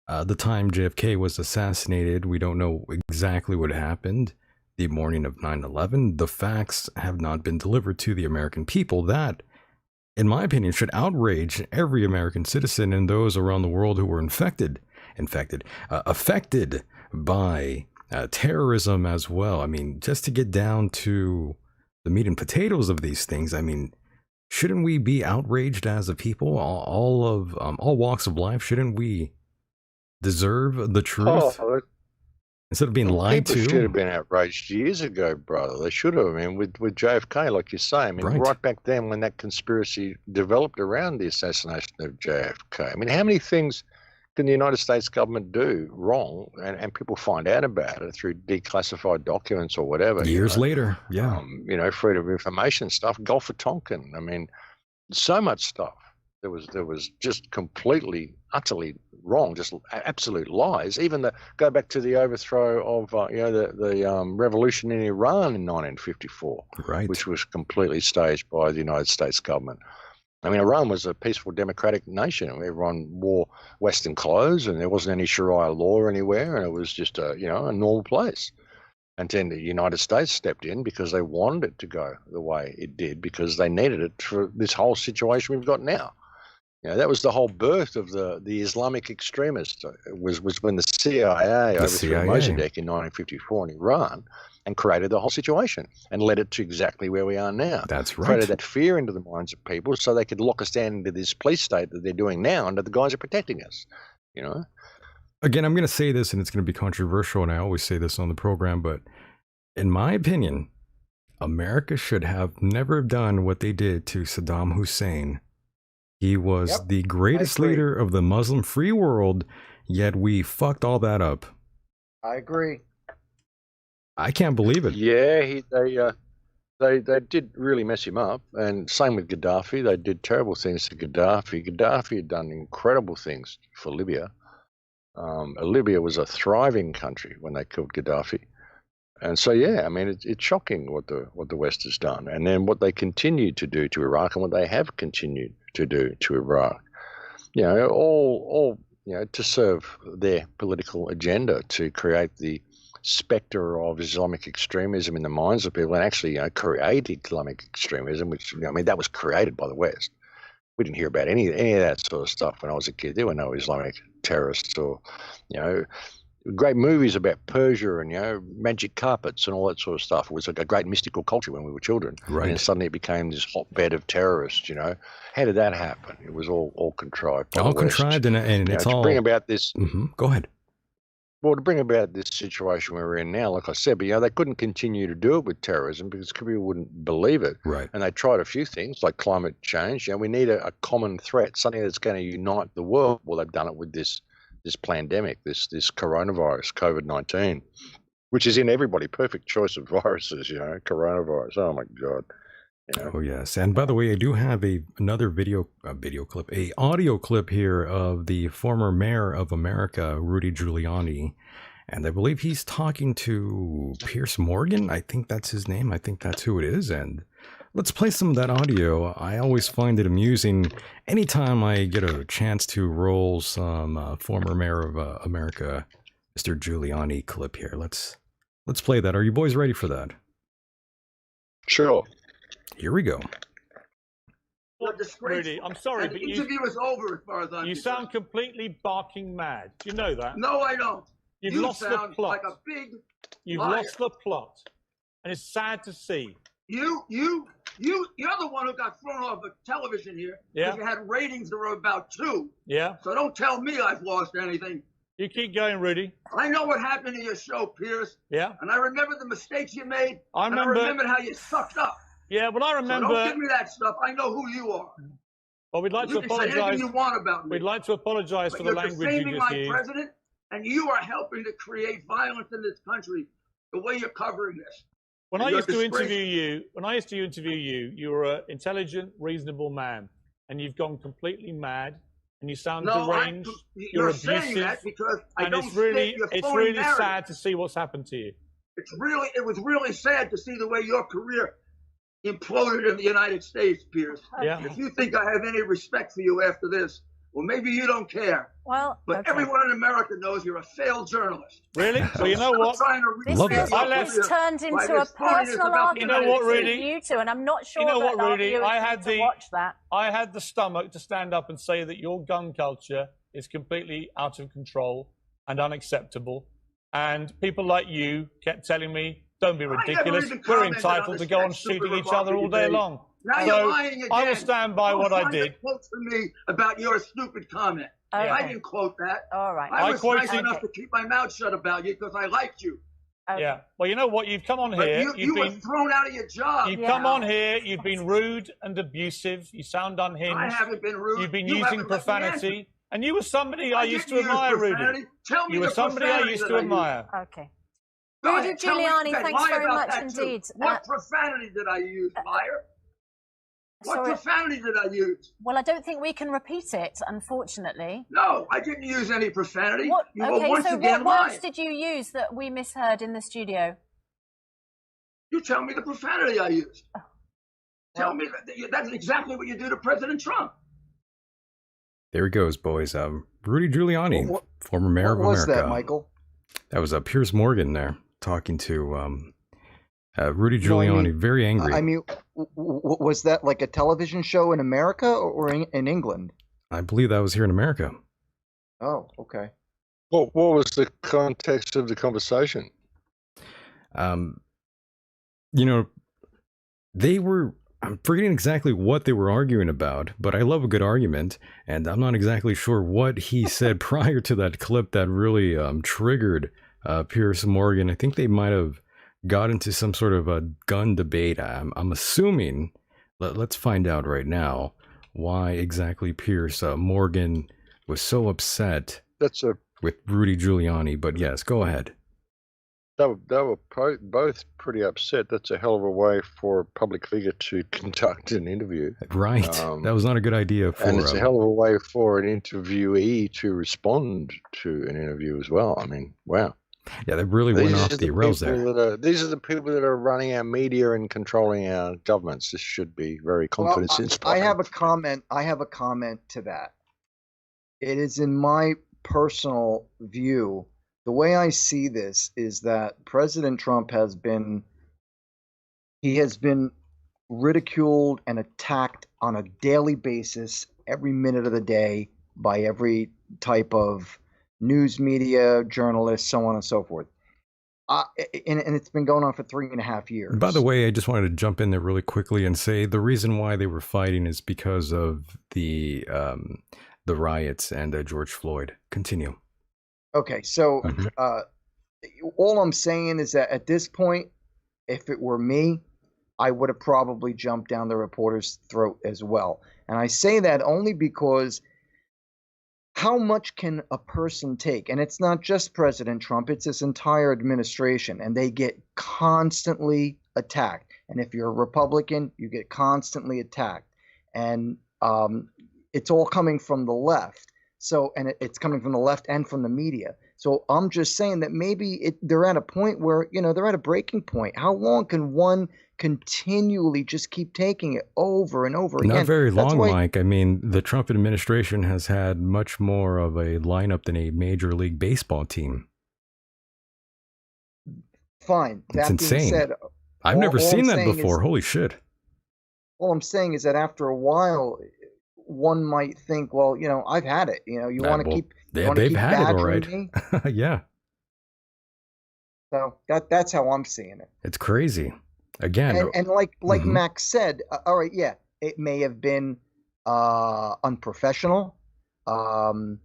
the time JFK was assassinated. We don't know exactly what happened the morning of 9/11. The facts have not been delivered to the American people. That, in my opinion, should outrage every American citizen and those around the world who were affected by terrorism as well. I mean, just to get down to the meat and potatoes of these things, I mean, shouldn't we be outraged as a people? All walks of life, shouldn't we deserve the truth? Instead of being lied to? People should have been outraged years ago, brother. They should have. I mean, with JFK, like you say, I mean, right back then when that conspiracy developed around the assassination of JFK, I mean, how many things can the United States government do wrong and people find out about it through declassified documents or whatever? Years later, yeah. Freedom of information stuff, Gulf of Tonkin. I mean, so much stuff. There was just completely, utterly wrong, just absolute lies. Even go back to the overthrow of the revolution in Iran in 1954, right, which was completely staged by the United States government. I mean, Iran was a peaceful democratic nation. Everyone wore Western clothes, and there wasn't any Sharia law anywhere, and it was just a normal place. And then the United States stepped in because they wanted it to go the way it did, because they needed it for this whole situation we've got now. That was the whole birth of the Islamic extremists. Was when the CIA overthrew Mossadegh in 1954 in Iran and created the whole situation and led it to exactly where we are now. That's right. Created that fear into the minds of people so they could lock us down into this police state that they're doing now, and that the guys are protecting us. Again, I'm going to say this, and it's going to be controversial, and I always say this on the program, but in my opinion, America should have never done what they did to Saddam Hussein. He was the greatest leader of the Muslim free world, yet we fucked all that up. I agree. I can't believe it. Yeah, they did really mess him up, and same with Gaddafi. They did terrible things to Gaddafi. Gaddafi had done incredible things for Libya. Libya was a thriving country when they killed Gaddafi. And so, I mean, it's shocking what the West has done, and then what they continue to do to Iraq, and what they have continued to do to Iraq. All to serve their political agenda, to create the specter of Islamic extremism in the minds of people, and actually, create Islamic extremism, which that was created by the West. We didn't hear about any of that sort of stuff when I was a kid. There were no Islamic terrorists or, great movies about Persia and, magic carpets and all that sort of stuff. It was a great mystical culture when we were children. Right. And then suddenly it became this hotbed of terrorists, How did that happen? It was all contrived. All contrived, and it's all... To bring about this... Mm-hmm. Go ahead. well, to bring about this situation we're in now, like I said, but they couldn't continue to do it with terrorism because people wouldn't believe it. Right. And they tried a few things like climate change. We need a common threat, something that's going to unite the world. Well, they've done it with this pandemic, this coronavirus, COVID-19, which is in everybody. Perfect choice of viruses, coronavirus. Oh my God. Oh yes, and by the way, I do have another audio clip here of the former mayor of America, Rudy Giuliani, and I believe he's talking to Piers Morgan. I think that's his name. I think that's who it is. And let's play some of that audio. I always find it amusing anytime I get a chance to roll some former mayor of America, Mr. Giuliani clip here. Let's play that. Are you boys ready for that? Sure. Here we go. Rudy, I'm sorry, but the interview is over as far as I'm you concerned. sound completely barking mad. Do you know that? No, I don't. You've you lost the sound plot. like a big You've liar. lost the plot, and it's sad to see. You're the one who got thrown off of television here Yeah. because you had ratings that were about 2. Yeah. So don't tell me I've lost anything. You keep going, Rudy. I know what happened to your show, Pierce. Yeah. And I remember the mistakes you made. I remember. And I remember how you sucked up. Yeah, well, I So remember. don't give me that stuff. I know who you are. Well, we'd like You to can say anything apologise. you want about me. We'd like to apologise But for the you're language you defaming just my used. president, and you are helping to create violence in this country. The way you're covering this. When I You're used to disgraceful. interview you, you were an intelligent, reasonable man, and you've gone completely mad, and you sound deranged. You're saying abusive, that because I and don't it's really, think you're it's phony really narrative. sad to see what's happened to you. It was really sad to see the way your career imploded in the United States, Pierce. Yeah. If you think I have any respect for you after this, well, maybe you don't care. Well, But okay. everyone in America knows you're a failed journalist. Really? Well, you know Stop what? trying to This, Love this, that. I this turned by into a this phony personal about the argument You know what, United Rudy? States. between you two, and I'm not sure You know that what, our Rudy? viewers I need had to the- watch that. I had the stomach to stand up and say that your gun culture is completely out of control and unacceptable. And people like you kept telling me, don't be never ridiculous. even We're commented entitled on to this go on next stupid shooting each remark other that all you day made. long. Now So you're lying again. I will stand by Don't what I find the did. quotes from me about your stupid comment. Okay. I didn't quote that. All right. I was quoted- nice enough to keep my mouth shut about you because I liked you. Okay. Yeah. Well, you know what? You've come on But here. you You've were been. thrown out of your job. You've Yeah. come on here. You've been rude and abusive. You sound unhinged. I haven't been rude. You've been You using haven't let me answer. profanity. And you were somebody I used to didn't use admire, Rudy. profanity. Tell me You were the somebody I profanity used that to I used. admire. Okay. Go Rudy ahead, tell me Giuliani, that. thanks Lie very about much that, too. indeed. What profanity did I use, liar? What Sorry. profanity did I use? Well, I don't think we can repeat it, unfortunately. No, I didn't use any profanity. What, You were okay, once so again what lying. words did you use that we misheard in the studio? You tell me the profanity I used. Oh. Tell me that's exactly what you do to President Trump. There he goes, boys. Rudy Giuliani, What- former mayor of What was America. that, Michael? That was Piers Morgan there talking to Rudy No, I Giuliani, mean- very angry. I mean, was that like a television show in America or in England? I believe that was here in America. Oh, okay. What was the context of the conversation? You know, they were, I'm forgetting exactly what they were arguing about, but I love a good argument, and I'm not exactly sure what he said prior to that clip that really triggered Piers Morgan. I think they might have got into some sort of a gun debate. I'm assuming, let's find out right now why exactly Piers Morgan was so upset That's a with Rudy Giuliani, but yes, go ahead. they were both pretty upset. That's a hell of a way for a public figure to conduct an interview. Right. That was not a good idea for And it's a hell of a way for an interviewee to respond to an interview as well. I mean, wow. yeah, they really went off the rails there. These are the people that are running our media and controlling our governments. This should be very confidence I inspiring. have a comment. I have a comment to that. It is in my personal view. The way I see this is that President Trump has been ridiculed and attacked on a daily basis, every minute of the day, by every type of news media, journalists, so on and so forth. And it's been going on for 3.5 years. By the way, I just wanted to jump in there really quickly and say the reason why they were fighting is because of the riots and George Floyd. Continue. Okay, so all I'm saying is that at this point, if it were me, I would have probably jumped down the reporter's throat as well. And I say that only because how much can a person take? And it's not just President Trump, it's this entire administration, and they get constantly attacked. And if you're a Republican, you get constantly attacked. And it's all coming from the left. So, and it's coming from the left and from the media. So I'm just saying that maybe they're at a point where, they're at a breaking point. How long can one continually just keep taking it over and over again? Not very long, Mike. I mean, the Trump administration has had much more of a lineup than a Major League Baseball team. Fine. It's insane. Being said, I've never seen that before. Holy shit. All I'm saying is that after a while, one might think, well, I've had it. You want to keep. They've had it, all right. Yeah. So that's how I'm seeing it. It's crazy. Again, and like Max said, all right, yeah, it may have been unprofessional, not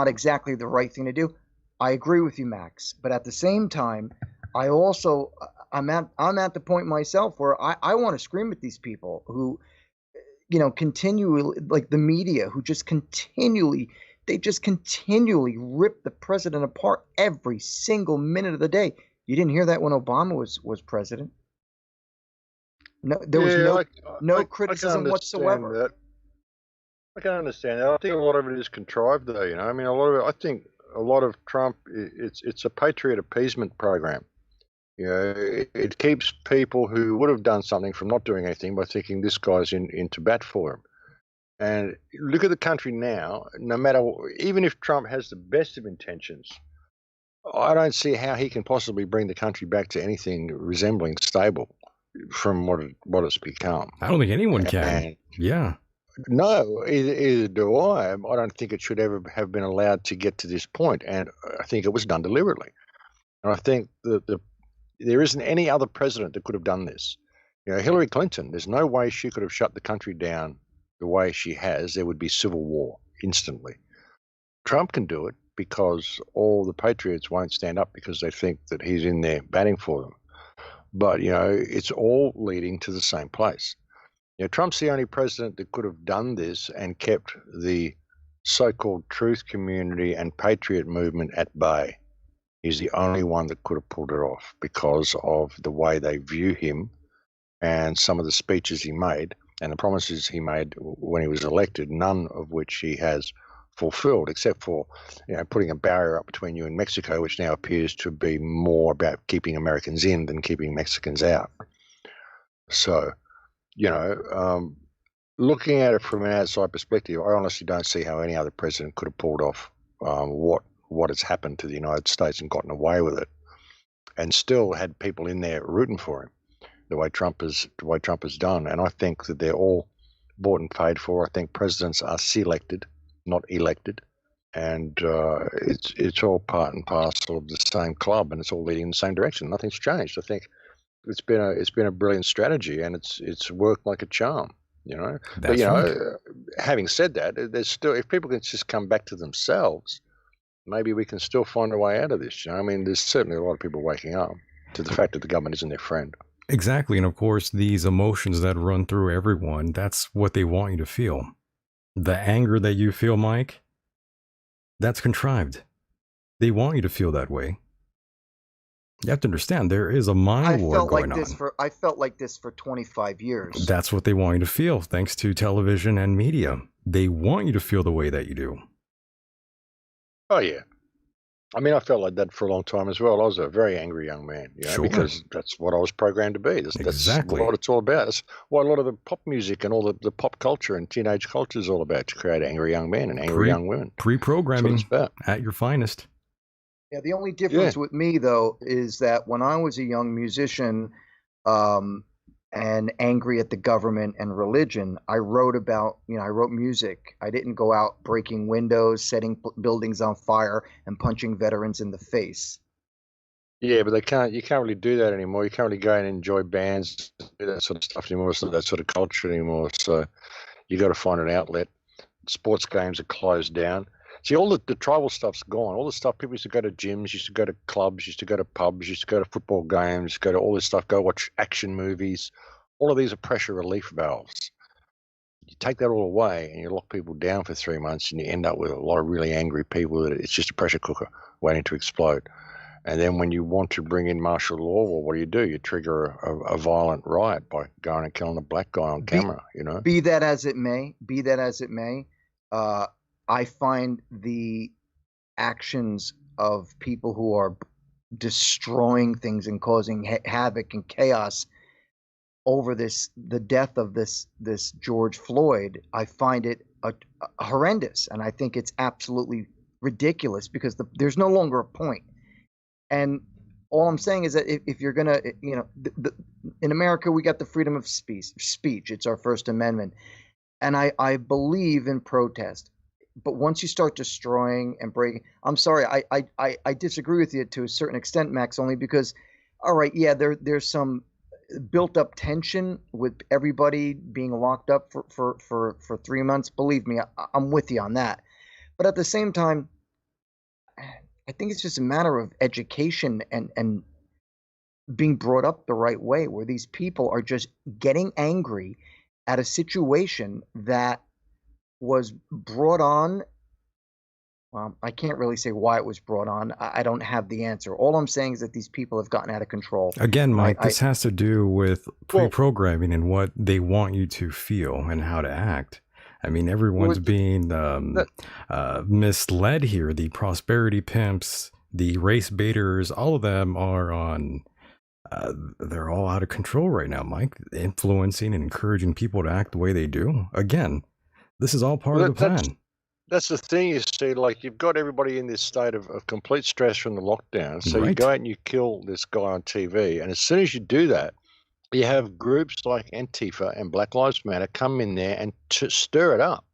exactly the right thing to do. I agree with you, Max, but at the same time, I also I'm at the point myself where I want to scream at these people who, continually, like the media, who just continually rip the president apart every single minute of the day. You didn't hear that when Obama was president. No, there was no criticism whatsoever. That. I can understand that. I think a lot of it is contrived, though. I mean, a lot of it. I think a lot of Trump, it's a patriot appeasement program. It keeps people who would have done something from not doing anything by thinking this guy's into bat for him. And look at the country now. No matter, even if Trump has the best of intentions, I don't see how he can possibly bring the country back to anything resembling stable from what it's become. I don't think anyone can. Yeah. No, either do I. I don't think it should ever have been allowed to get to this point, and I think it was done deliberately. And I think that there isn't any other president that could have done this. Hillary Clinton, there's no way she could have shut the country down the way she has. There would be civil war instantly. Trump can do it because all the patriots won't stand up because they think that he's in there batting for them. But, it's all leading to the same place. Trump's the only president that could have done this and kept the so-called truth community and patriot movement at bay. He's the only one that could have pulled it off because of the way they view him and some of the speeches he made and the promises he made when he was elected, none of which he has fulfilled, except for putting a barrier up between you and Mexico, which now appears to be more about keeping Americans in than keeping Mexicans out. So, looking at it from an outside perspective, I honestly don't see how any other president could have pulled off what has happened to the United States and gotten away with it, and still had people in there rooting for him, the way Trump has done. And I think that they're all bought and paid for. I think presidents are selected, not elected, and it's all part and parcel of the same club, and it's all leading in the same direction. Nothing's changed. I think it's been a brilliant strategy, and it's worked like a charm. That's right. Having said that, there's still, if people can just come back to themselves, maybe we can still find a way out of this. I mean, there's certainly a lot of people waking up to the fact that the government isn't their friend. Exactly. And of course, these emotions that run through everyone, that's what they want you to feel. The anger that you feel, Mike, that's contrived. They want you to feel that way. You have to understand, there is a mind war going on. I felt like this for 25 years. That's what they want you to feel, thanks to television and media. They want you to feel the way that you do. Oh, yeah. I mean, I felt like that for a long time as well. I was a very angry young man, Sure. because that's what I was programmed to be. That's Exactly. what it's all about. That's what a lot of the pop music and all the pop culture and teenage culture is all about, to create angry young men and angry young women. Pre-programming That's what it's about. at your finest. Yeah, the only difference with me, though, is that when I was a young musician and angry at the government and religion, I wrote music. I didn't go out breaking windows, setting buildings on fire, and punching veterans in the face. Yeah, but you can't really do that anymore. You can't really go and enjoy bands, do that sort of stuff anymore. It's not that sort of culture anymore. So you got to find an outlet. Sports games are closed down. See, all the tribal stuff's gone. All the stuff people used to go to gyms, used to go to clubs, used to go to pubs, used to go to football games, go to all this stuff, go watch action movies. All of these are pressure relief valves. You take that all away and you lock people down for 3 months and you end up with a lot of really angry people that it's just a pressure cooker waiting to explode. And then when you want to bring in martial law, well, what do? You trigger a violent riot by going and killing a black guy on camera, you know? Be that as it may, I find the actions of people who are destroying things and causing havoc and chaos over the death of this George Floyd, I find it horrendous, and I think it's absolutely ridiculous because there's no longer a point. And all I'm saying is that if you're gonna, you know, in America we got the freedom of speech. It's our First Amendment, and I believe in protest. But once you start destroying and breaking, I'm sorry, I disagree with you to a certain extent, Max, only because, all right, yeah, there's some built up tension with everybody being locked up for 3 months. Believe me, I'm with you on that. But at the same time, I think it's just a matter of education and being brought up the right way, where these people are just getting angry at a situation that was brought on. I can't really say why it was brought on. I don't have the answer. All I'm saying is that these people have gotten out of control. Again, Mike, this has to do with pre-programming and what they want you to feel and how to act. I mean, everyone's being misled here. The prosperity pimps, the race baiters, all of them are on. They're all out of control right now, Mike, influencing and encouraging people to act the way they do. Again, this is all part of the plan. That's the thing, you see, like you've got everybody in this state of complete stress from the lockdown. So you go out and you kill this guy on TV. And as soon as you do that, you have groups like Antifa and Black Lives Matter come in there and stir it up.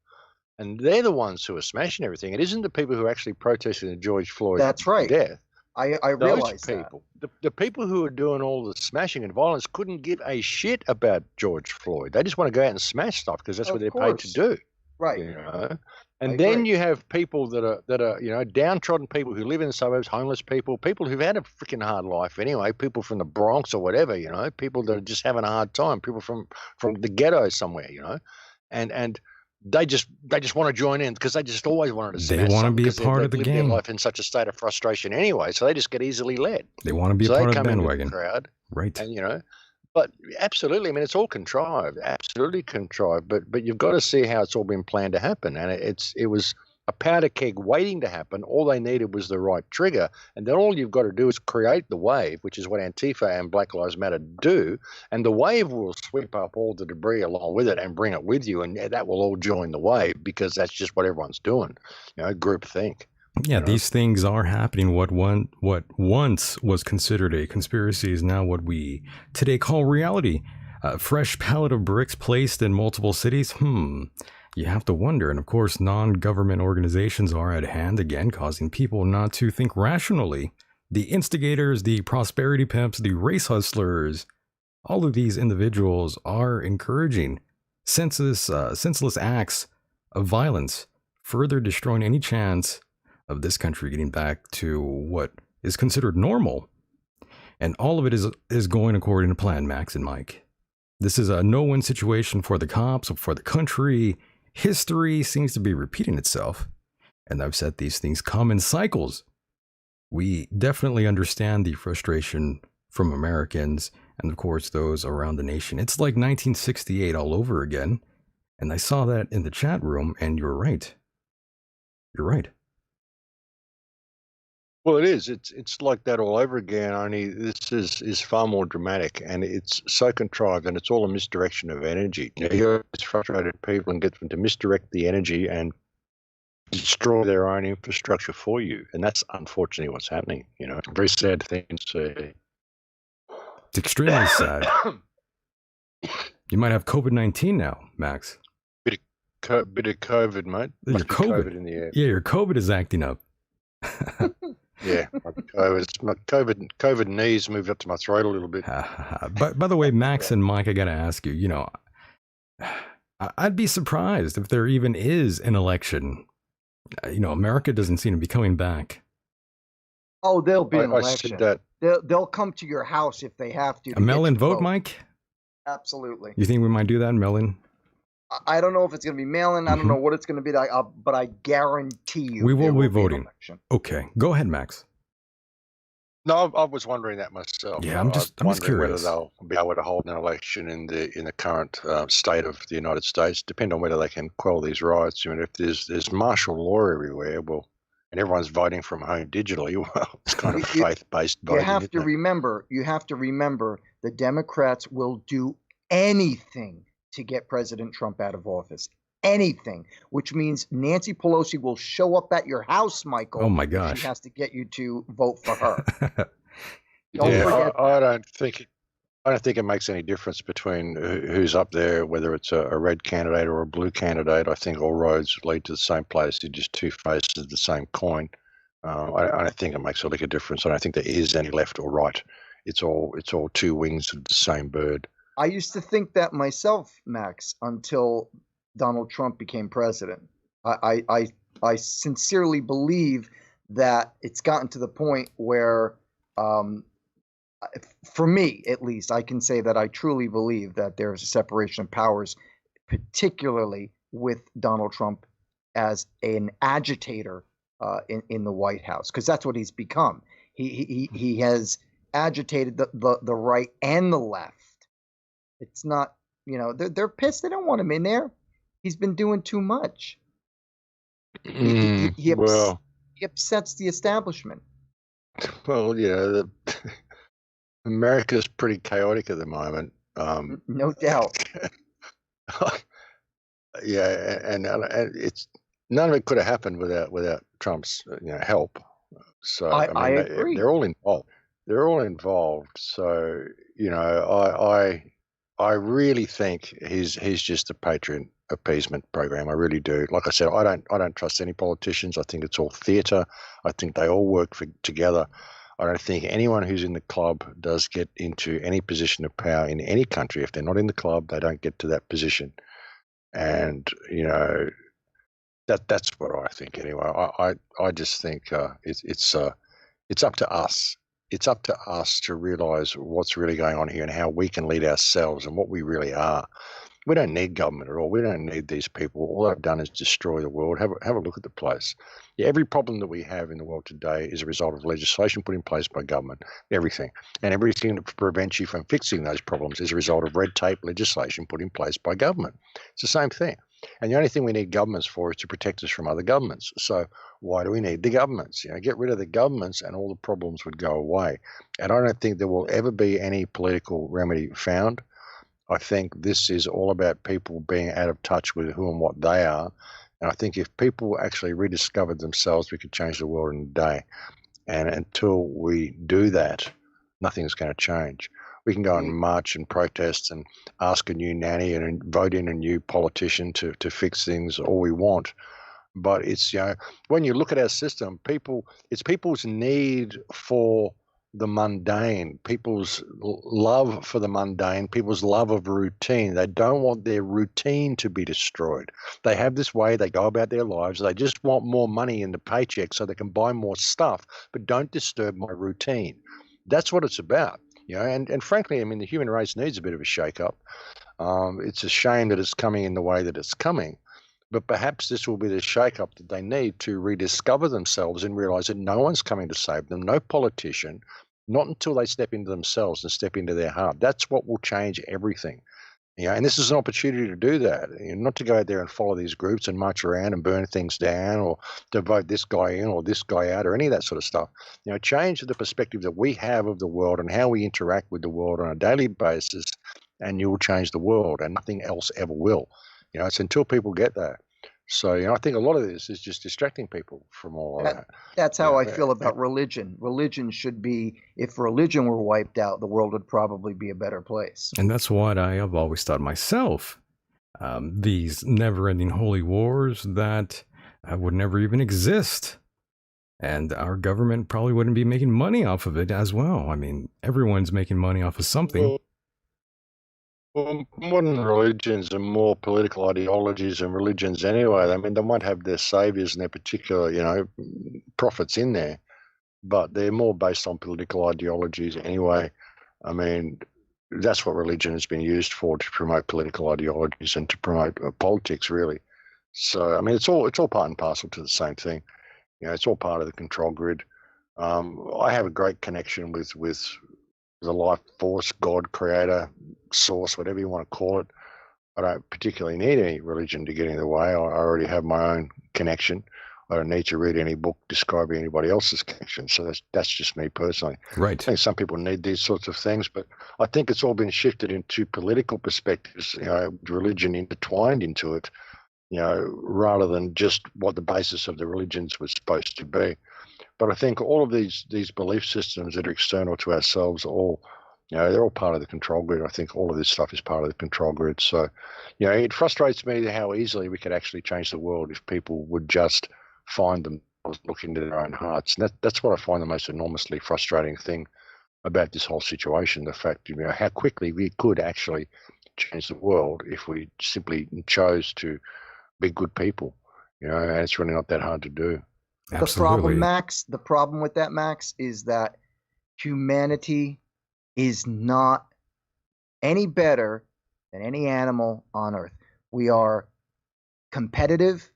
And they're the ones who are smashing everything. It isn't the people who are actually protesting the George Floyd death. I realize people, the people who are doing all the smashing and violence couldn't give a shit about George Floyd. They just want to go out and smash stuff because that's what they're paid to do. Right. You know? And then you have people that are you know, downtrodden people who live in the suburbs, homeless people, people who've had a freaking hard life anyway, people from the Bronx or whatever, you know, people that are just having a hard time, people from the ghetto somewhere, you know, and they just want to join in because they just always wanted to smash. They want to be a part of the game. Their life in such a state of frustration anyway, so they just get easily led. They want to be a part of the bandwagon, crowd, right? And you know. But absolutely, I mean, it's all contrived, absolutely contrived. But you've got to see how it's all been planned to happen, and it was a powder keg waiting to happen. All they needed was the right trigger, and then all you've got to do is create the wave, which is what Antifa and Black Lives Matter do, and the wave will sweep up all the debris along with it and bring it with you, and that will all join the wave because that's just what everyone's doing, you know, groupthink. Yeah, these things are happening. What once was considered a conspiracy is now what we today call reality. A fresh pallet of bricks placed in multiple cities. You have to wonder. And of course, non-government organizations are at hand again, causing people not to think rationally. The instigators, the prosperity pimps, the race hustlers, all of these individuals are encouraging senseless acts of violence, further destroying any chance of this country getting back to what is considered normal. And all of it is going according to plan, Max and Mike. This is a no-win situation for the cops, for the country. History seems to be repeating itself. And I've said these things come in cycles. We definitely understand the frustration from Americans and, of course, those around the nation. It's like 1968 all over again. And I saw that in the chat room, and you're right. You're right. Well, it is. It's like that all over again, only this is far more dramatic, and it's so contrived, and it's all a misdirection of energy. You know, you frustrated people and get them to misdirect the energy and destroy their own infrastructure for you, and that's unfortunately what's happening. You know, very sad thing to see. It's extremely sad. You might have COVID-19 now, Max. Bit of COVID, mate. Your COVID in the air. Yeah, your COVID is acting up. Yeah, my COVID knees moved up to my throat a little bit. But by the way, Max and Mike, I got to ask you, you know, I'd be surprised if there even is an election America doesn't seem to be coming back. Oh, there'll be an I election. said that. They'll come to your house if they have to. A mail-in get you to vote, Mike? Absolutely. You think we might do that, mail-in? I don't know if it's going to be mail-in. I don't know what it's going to be like, but I guarantee you We will be an voting. election. Okay, go ahead, Max. No, I was wondering that myself. Yeah, I'm just wondering curious. whether they'll be able to hold an election in the current state of the United States. Depend on whether they can quell these riots. I mean, if there's martial law everywhere, well, and everyone's voting from home digitally, well, it's kind of faith-based voting. You have to remember. You have to remember the Democrats will do anything to get President Trump out of office. Anything, which means Nancy Pelosi will show up at your house, Michael. Oh my gosh! She has to get you to vote for her. I don't think it makes any difference between who's up there, whether it's a red candidate or a blue candidate. I think all roads lead to the same place. They're just two faces of the same coin. I don't think it makes a lick of difference. I don't think there is any left or right. It's all two wings of the same bird. I used to think that myself, Max, until Donald Trump became president. I sincerely believe that it's gotten to the point where, for me at least, I can say that I truly believe that there's a separation of powers, particularly with Donald Trump as an agitator in the White House, because that's what he's become. He has agitated the right and the left. It's not, they're pissed. They don't want him in there. He's been doing too much. He upsets the establishment. Well, America's pretty chaotic at the moment. No doubt. Yeah, and it's none of it could have happened without Trump's help. So I agree. They're all involved. They're all involved. So I really think he's just a patron appeasement program. I really do. Like I said, I don't trust any politicians. I think it's all theatre. I think they all work together. I don't think anyone who's in the club does get into any position of power in any country. If they're not in the club, they don't get to that position. And that's what I think anyway. I just think it's up to us. It's up to us to realize what's really going on here and how we can lead ourselves and what we really are. We don't need government at all. We don't need these people. All they've done is destroy the world. Have a look at the place. Yeah, every problem that we have in the world today is a result of legislation put in place by government. Everything. And everything that prevents you from fixing those problems is a result of red tape legislation put in place by government. It's the same thing. And the only thing we need governments for is to protect us from other governments. So why do we need the governments? Get rid of the governments and all the problems would go away. And I don't think there will ever be any political remedy found. I think this is all about people being out of touch with who and what they are. And I think if people actually rediscovered themselves, we could change the world in a day. And until we do that, nothing's going to change. We can go and march and protest and ask a new nanny and vote in a new politician to fix things all we want. But it's, when you look at our system, it's people's need for the mundane, people's love for the mundane, people's love of routine. They don't want their routine to be destroyed. They have this way they go about their lives. They just want more money in the paycheck so they can buy more stuff, but don't disturb my routine. That's what it's about. And frankly, I mean, the human race needs a bit of a shake-up. It's a shame that it's coming in the way that it's coming. But perhaps this will be the shake-up that they need to rediscover themselves and realize that no one's coming to save them, no politician, not until they step into themselves and step into their heart. That's what will change everything. And this is an opportunity to do that, not to go out there and follow these groups and march around and burn things down or to vote this guy in or this guy out or any of that sort of stuff. Change the perspective that we have of the world and how we interact with the world on a daily basis, and you will change the world, and nothing else ever will. It's until people get that. So, I think a lot of this is just distracting people from all of that. That's how I feel about religion. Religion should be, if religion were wiped out, the world would probably be a better place. And that's what I have always thought myself. These never-ending holy wars that would never even exist. And our government probably wouldn't be making money off of it as well. I mean, everyone's making money off of something. Well, modern religions are more political ideologies than religions anyway. I mean, they might have their saviors and their particular, prophets in there, but they're more based on political ideologies anyway. I mean, that's what religion has been used for, to promote political ideologies and to promote politics, really. So, I mean, it's all part and parcel to the same thing. It's all part of the control grid. I have a great connection with the life force, God, creator, source, whatever you want to call it. I don't particularly need any religion to get in the way. I already have my own connection. I don't need to read any book describing anybody else's connection. So that's just me personally. Right. I think some people need these sorts of things, but I think it's all been shifted into political perspectives, religion intertwined into it, rather than just what the basis of the religions was supposed to be. But I think all of these belief systems that are external to ourselves are all, they're all part of the control grid. I think all of this stuff is part of the control grid. So, it frustrates me how easily we could actually change the world if people would just find themselves, look into their own hearts. And that's what I find the most enormously frustrating thing about this whole situation. The fact, how quickly we could actually change the world if we simply chose to be good people. And it's really not that hard to do. Absolutely. The problem with that, Max, is that humanity is not any better than any animal on Earth. We are competitive.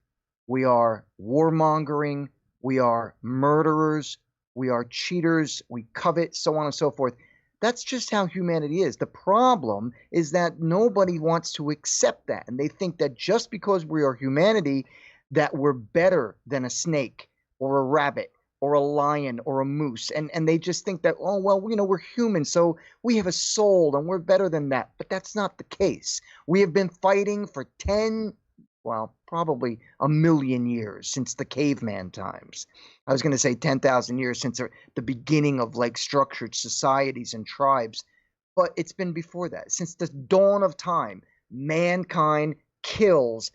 We are warmongering. We are murderers. We are cheaters. We covet, so on and so forth. That's just how humanity is. The problem is that nobody wants to accept that. And they think that just because we are humanity, that we're better than a snake or a rabbit or a lion or a moose. And they just think that, oh, well, we're human, so we have a soul and we're better than that. But that's not the case. We have been fighting for probably 1,000,000 years, since the caveman times. I was going to say 10,000 years since the beginning of structured societies and tribes. But it's been before that. Since the dawn of time, mankind kills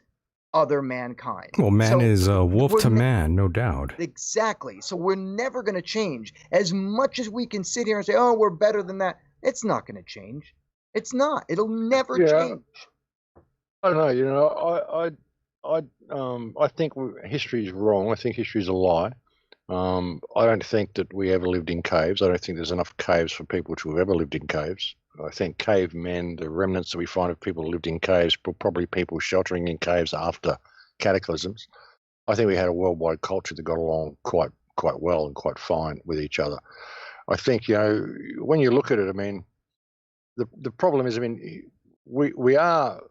other mankind. Well, man is wolf to man, no doubt. Exactly. So we're never going to change. As much as we can sit here and say, oh, we're better than that, it's not going to change. It's not. It'll never change. I don't know. I think history is wrong. I think history is a lie. I don't think that we ever lived in caves. I don't think there's enough caves for people to have ever lived in caves. I think cavemen, the remnants that we find of people who lived in caves, were probably people sheltering in caves after cataclysms. I think we had a worldwide culture that got along quite well and quite fine with each other. I think, when you look at it, I mean, the problem is, I mean, we are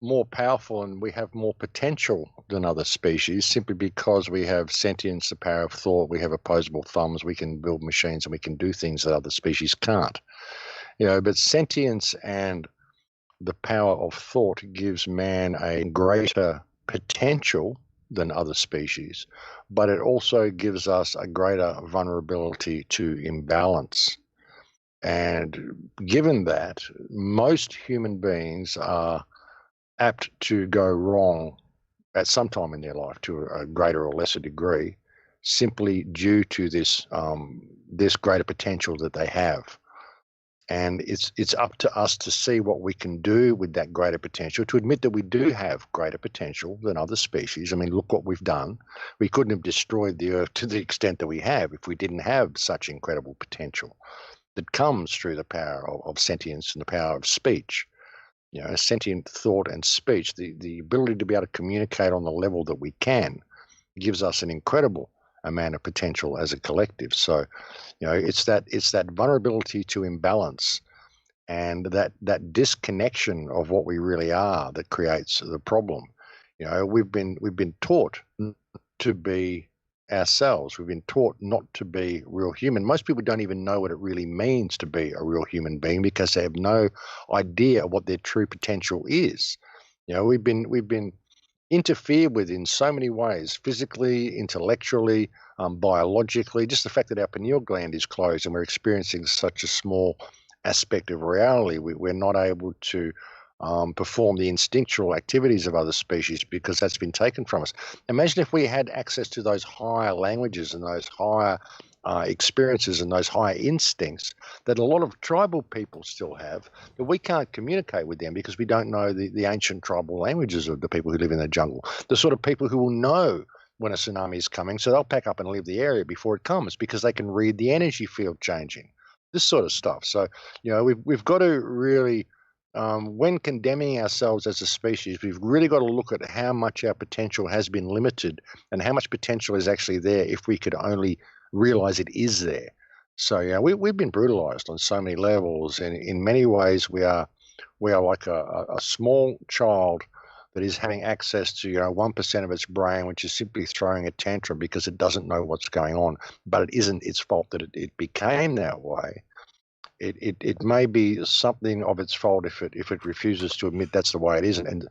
more powerful and we have more potential than other species simply because we have sentience, the power of thought, we have opposable thumbs, we can build machines and we can do things that other species can't. But sentience and the power of thought gives man a greater potential than other species, but it also gives us a greater vulnerability to imbalance. And given that, most human beings are apt to go wrong at some time in their life to a greater or lesser degree, simply due to this greater potential that they have. And it's up to us to see what we can do with that greater potential, to admit that we do have greater potential than other species. I mean, look what we've done. We couldn't have destroyed the Earth to the extent that we have if we didn't have such incredible potential that comes through the power of sentience and the power of speech. Sentient thought and speech, the ability to be able to communicate on the level that we can, gives us an incredible amount of potential as a collective. So, it's that vulnerability to imbalance and that disconnection of what we really are that creates the problem. We've been taught to be ourselves. We've been taught not to be real human. Most people don't even know what it really means to be a real human being because they have no idea what their true potential is. We've been interfered with in so many ways, physically, intellectually, biologically. Just the fact that our pineal gland is closed and we're experiencing such a small aspect of reality, we're not able to perform the instinctual activities of other species because that's been taken from us. Imagine if we had access to those higher languages and those higher experiences and those higher instincts that a lot of tribal people still have, that we can't communicate with them because we don't know the ancient tribal languages of the people who live in the jungle. The sort of people who will know when a tsunami is coming, so they'll pack up and leave the area before it comes because they can read the energy field changing, this sort of stuff. So, we've got to really, when condemning ourselves as a species, we've really got to look at how much our potential has been limited and how much potential is actually there if we could only realize it is there. So, we've been brutalized on so many levels, and in many ways we are like a small child that is having access to 1% of its brain, which is simply throwing a tantrum because it doesn't know what's going on. But it isn't its fault that it became that way. It may be something of its fault if it refuses to admit that's the way it is and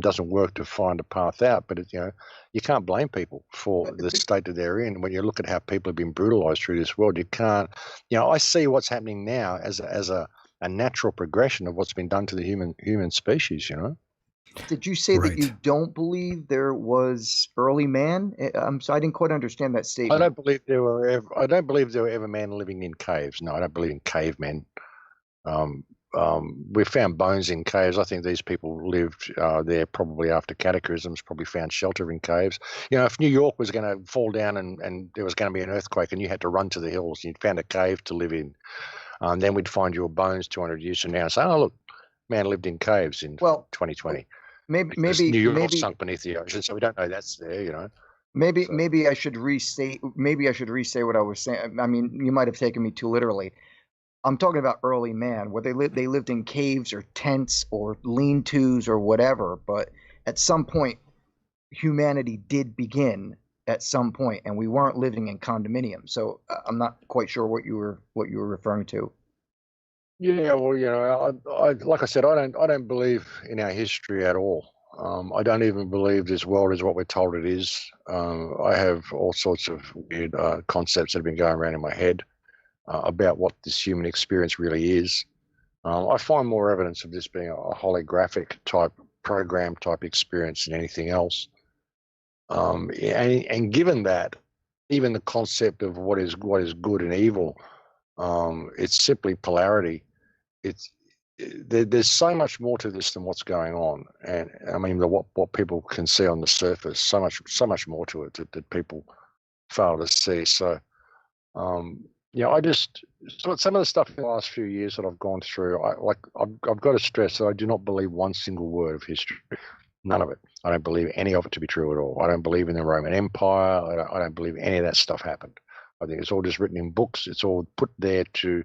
doesn't work to find a path out. But you can't blame people for the state that they're in. When you look at how people have been brutalized through this world, you can't. I see what's happening now as a natural progression of what's been done to the human species. Did you say Right. that you don't believe there was early man? So I didn't quite understand that I statement. don't believe there were ever men living in caves. No, I don't believe in cavemen. We found bones in caves. I think these people lived there probably after cataclysms, probably found shelter in caves. If New York was going to fall down and there was going to be an earthquake and you had to run to the hills, you'd found a cave to live in. Then we'd find your bones 200 years from now and say, oh, look, man lived in caves in 2020. Because New York sunk beneath the ocean, so we don't know that's there, Maybe I should restate. Maybe I should restate what I was saying. I mean, you might have taken me too literally. I'm talking about early man, where they lived in caves or tents or lean-tos or whatever. But at some point, humanity did begin. At some point, and we weren't living in condominiums. So I'm not quite sure what you were referring to. Yeah, well, I like I said, I don't believe in our history at all. I don't even believe this world is what we're told it is. I have all sorts of weird concepts that have been going around in my head about what this human experience really is. I find more evidence of this being a holographic type program type experience than anything else. And given that, even the concept of what is good and evil, it's simply polarity. There's so much more to this than what's going on, and I mean what people can see on the surface. So much more to it that people fail to see. So, I just some of the stuff in the last few years that I've gone through. I've got to stress that I do not believe one single word of history. None of it. I don't believe any of it to be true at all. I don't believe in the Roman Empire. I don't believe any of that stuff happened. I think it's all just written in books. It's all put there to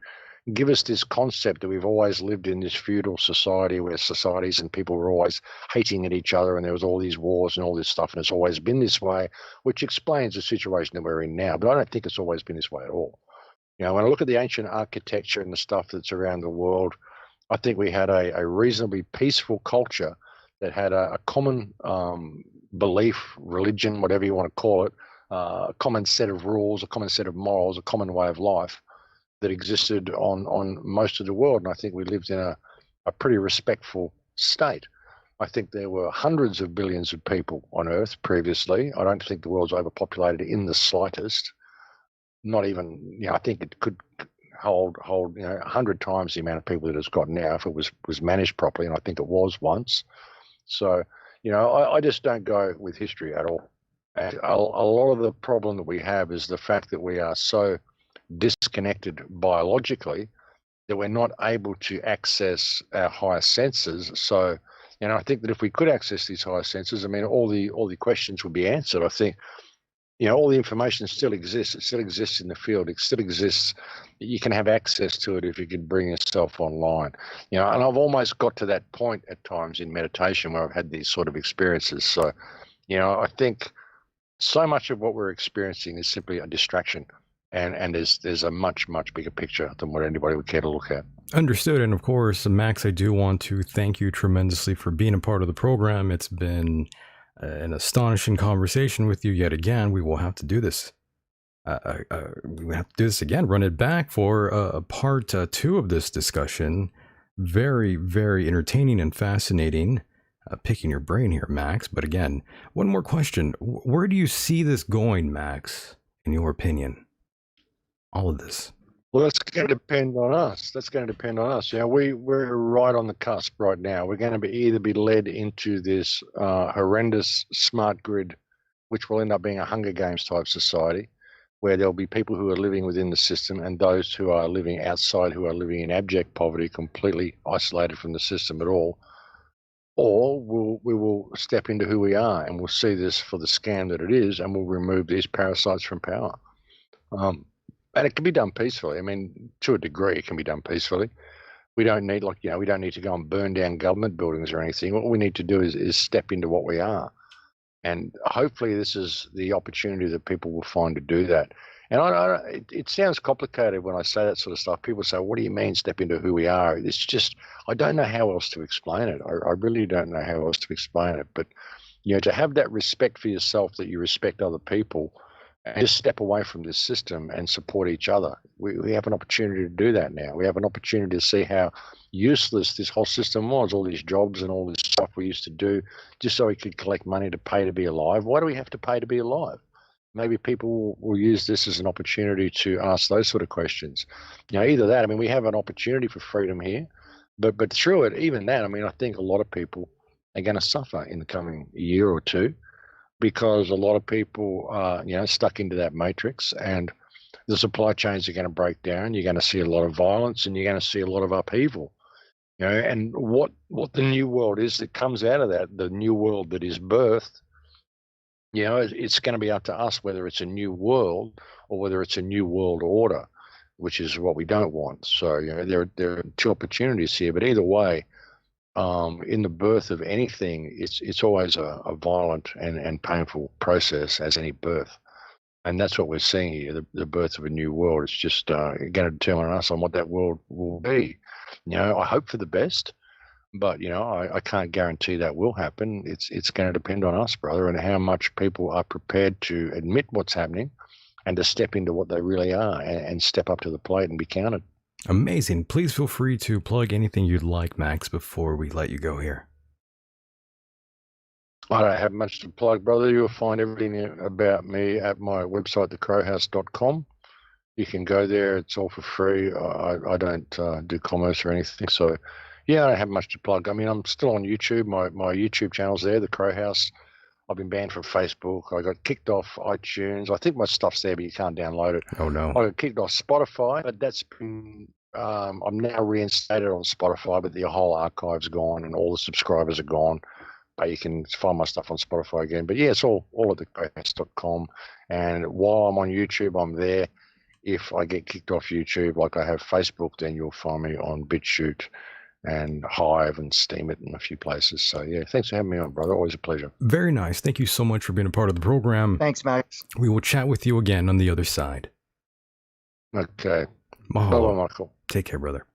give us this concept that we've always lived in this feudal society where societies and people were always hating at each other and there was all these wars and all this stuff, and it's always been this way, which explains the situation that we're in now. But I don't think it's always been this way at all. When I look at the ancient architecture and the stuff that's around the world, I think we had a reasonably peaceful culture that had a common belief, religion, whatever you want to call it, a common set of rules, a common set of morals, a common way of life that existed on most of the world. And I think we lived in a pretty respectful state. I think there were hundreds of billions of people on Earth previously. I don't think the world's overpopulated in the slightest. Not even, I think it could hold 100 times the amount of people that it's got now if it was managed properly, and I think it was once. So, I just don't go with history at all. And a lot of the problem that we have is the fact that we are so disconnected biologically that we're not able to access our higher senses. So, I think that if we could access these higher senses, I mean, all the questions would be answered. I think, all the information still exists. It still exists in the field. It still exists. You can have access to it if you can bring yourself online. And I've almost got to that point at times in meditation where I've had these sort of experiences. So, I think so much of what we're experiencing is simply a distraction. And there's a much, much bigger picture than what anybody would care to look at. Understood. And of course, Max, I do want to thank you tremendously for being a part of the program. It's been an astonishing conversation with you yet again. We will have to do this. We have to do this again. Run it back for part 2 of this discussion. Very, very entertaining and fascinating. Picking your brain here, Max. But again, one more question. Where do you see this going, Max, in your opinion? all of this? Well, that's going to depend on us. That's going to depend on us. You know, we're right on the cusp right now. We're going to either be led into this horrendous smart grid, which will end up being a Hunger Games type society, where there'll be people who are living within the system and those who are living outside, who are living in abject poverty, completely isolated from the system at all. Or we will step into who we are, and we'll see this for the scam that it is, and we'll remove these parasites from power. And it can be done peacefully. I mean, to a degree, it can be done peacefully. We don't need, we don't need to go and burn down government buildings or anything. What we need to do is step into what we are. And hopefully this is the opportunity that people will find to do that. And it sounds complicated when I say that sort of stuff. People say, what do you mean step into who we are? It's just, I don't know how else to explain it. I really don't know how else to explain it. But, to have that respect for yourself, that you respect other people, and just step away from this system and support each other. We have an opportunity to do that now. We have an opportunity to see how useless this whole system was, all these jobs and all this stuff we used to do just so we could collect money to pay to be alive. Why do we have to pay to be alive? Maybe people will use this as an opportunity to ask those sort of questions. Either that, I mean, we have an opportunity for freedom here, but through it, even that, I mean, I think a lot of people are going to suffer in the coming year or two, because a lot of people are, stuck into that matrix, and the supply chains are going to break down. You're going to see a lot of violence, and you're going to see a lot of upheaval. And what the new world is that comes out of that, the new world that is birthed, it's going to be up to us whether it's a new world or whether it's a new world order, which is what we don't want. So, there are two opportunities here, but either way, in the birth of anything, it's always a violent and painful process, as any birth. And that's what we're seeing here, the birth of a new world. It's just going to determine us on what that world will be. I hope for the best, but, I can't guarantee that will happen. It's going to depend on us, brother, and how much people are prepared to admit what's happening and to step into what they really are and step up to the plate and be counted. Amazing. Please feel free to plug anything you'd like, Max, before we let you go here. I don't have much to plug, brother. You'll find everything about me at my website, thecrowhouse.com. You can go there. It's all for free. I don't do commerce or anything. So, I don't have much to plug. I mean, I'm still on YouTube. My YouTube channel's there, The Crow House. I've been banned from Facebook. I got kicked off iTunes. I think my stuff's there, but you can't download it. Oh, no. I got kicked off Spotify, but that's been... I'm now reinstated on Spotify, but the whole archive's gone and all the subscribers are gone. But you can find my stuff on Spotify again. But it's all at thecrowhouse.com. And while I'm on YouTube, I'm there. If I get kicked off YouTube, like I have Facebook, then you'll find me on BitChute and Hive and Steemit and a few places. So, thanks for having me on, brother. Always a pleasure. Very nice. Thank you so much for being a part of the program. Thanks, Max. We will chat with you again on the other side. Okay. Mahalo. Bye, Michael. Take care, brother.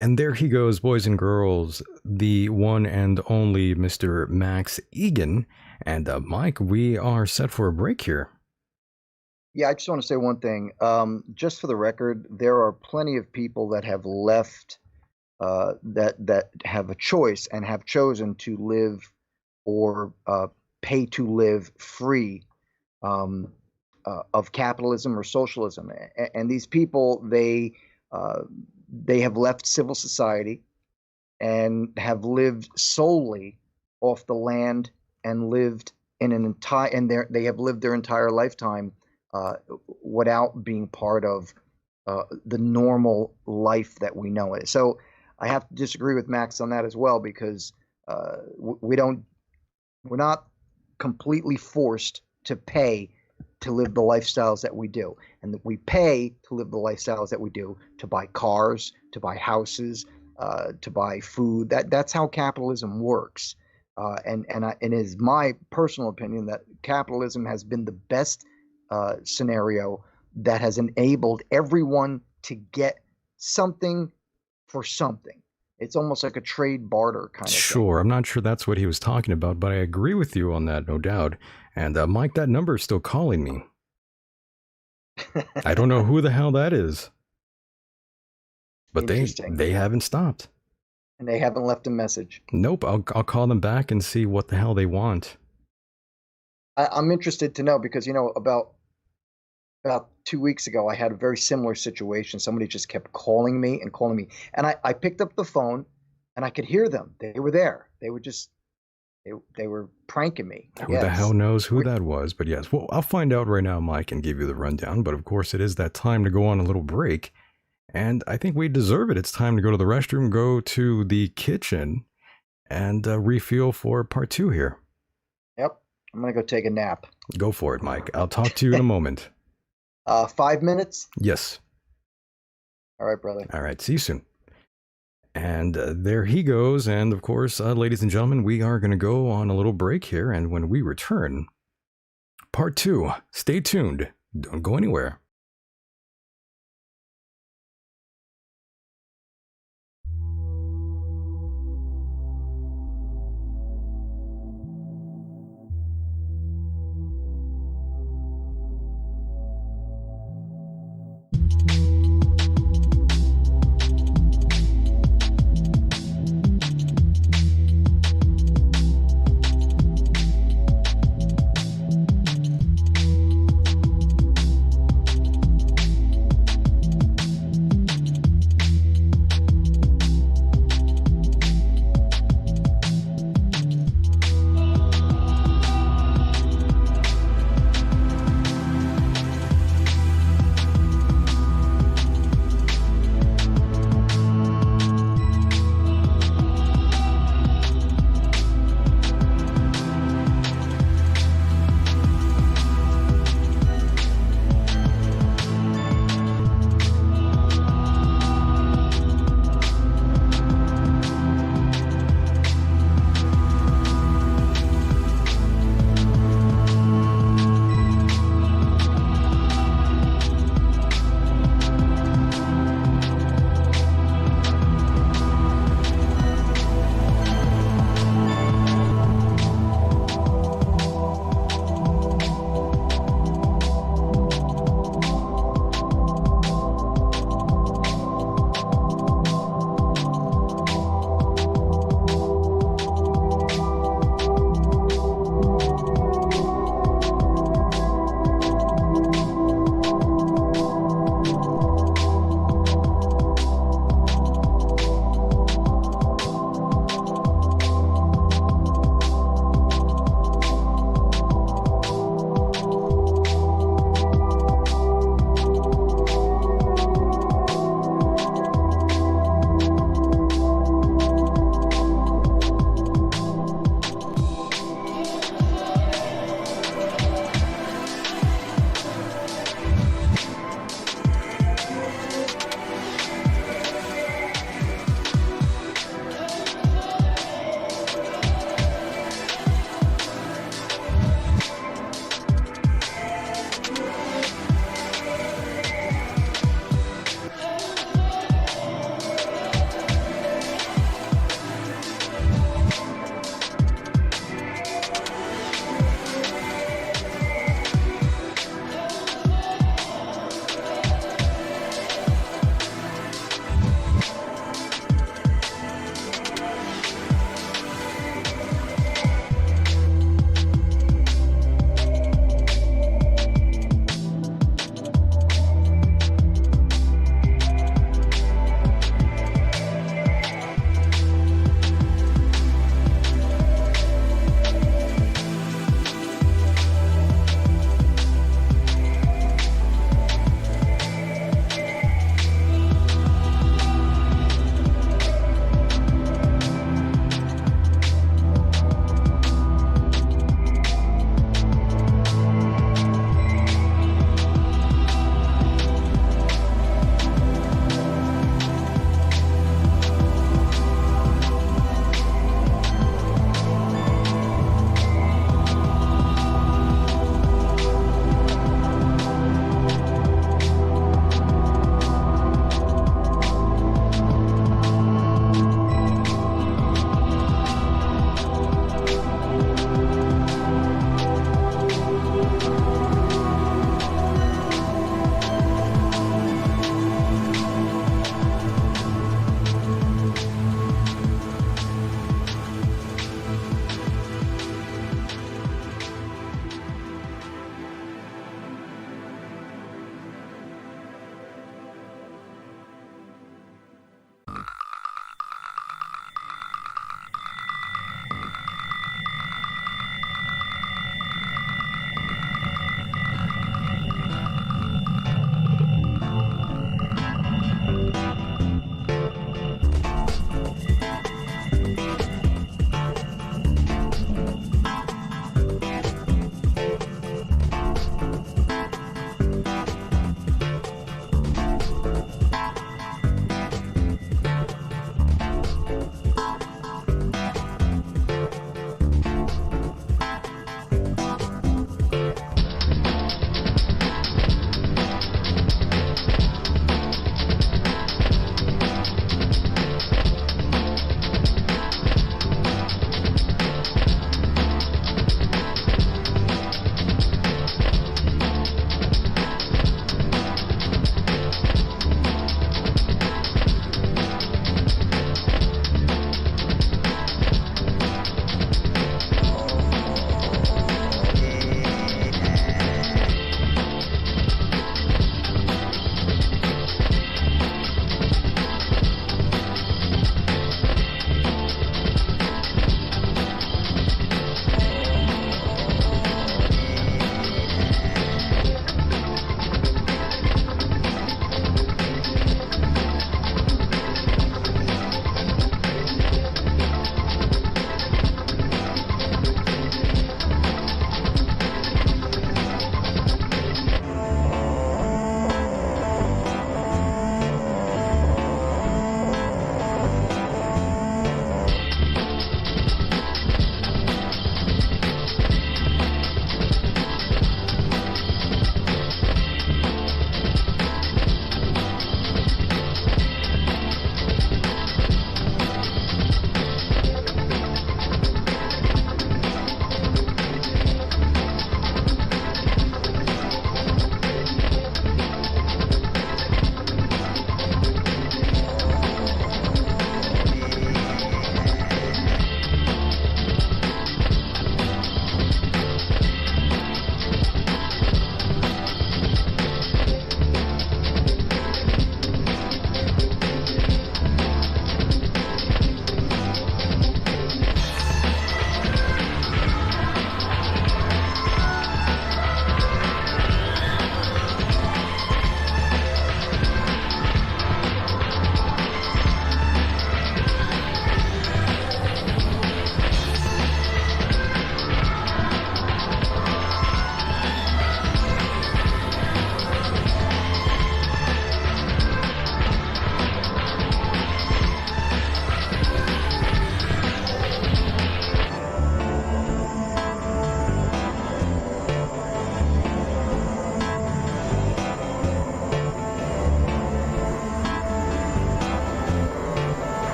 And there he goes, boys and girls, the one and only Mr. Max Igan. And Mike, we are set for a break here. Yeah, I just want to say one thing. Just for the record, there are plenty of people that have left, that have a choice and have chosen to live or pay to live free of capitalism or socialism. And these people, they have left civil society and have lived solely off the land and lived in an entire, and they have lived their entire lifetime without being part of the normal life that we know it. So I have to disagree with Max on that as well, because we're not completely forced to pay to live the lifestyles that we do, and that we pay to live the lifestyles that we do, to buy cars, to buy houses, to buy food. That's how capitalism works. And it is my personal opinion that capitalism has been the best scenario that has enabled everyone to get something for something. It's almost like a trade barter kind of thing. Sure, I'm not sure that's what he was talking about, but I agree with you on that, no doubt. And Mike, that number is still calling me. I don't know who the hell that is. But they haven't stopped. And they haven't left a message. Nope, I'll call them back and see what the hell they want. I'm interested to know, because, about About 2 weeks ago, I had a very similar situation. Somebody just kept calling me and calling me. And I picked up the phone and I could hear them. They were there. They were just, they were pranking me. Who the hell knows who that was? But yes, well, I'll find out right now, Mike, and give you the rundown. But of course, it is that time to go on a little break. And I think we deserve it. It's time to go to the restroom, go to the kitchen, and refuel for part 2 here. Yep. I'm going to go take a nap. Go for it, Mike. I'll talk to you in a moment. 5 minutes? Yes. All right, brother. All right. See you soon. And there he goes. And of course, ladies and gentlemen, we are going to go on a little break here. And when we return, part 2. Stay tuned. Don't go anywhere.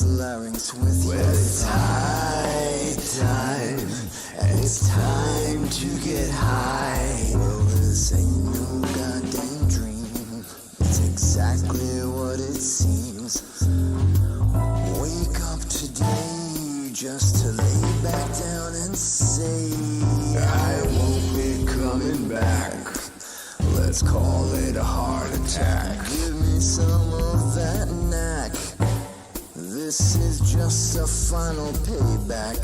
larynx with your it's high time, and it's time to get high. Well, this ain't no goddamn dream. It's exactly what it seems. Wake up today just to lay back down and say, I won't be coming back. Let's call it a heart attack. Give me some of that knack. This is just a final payback.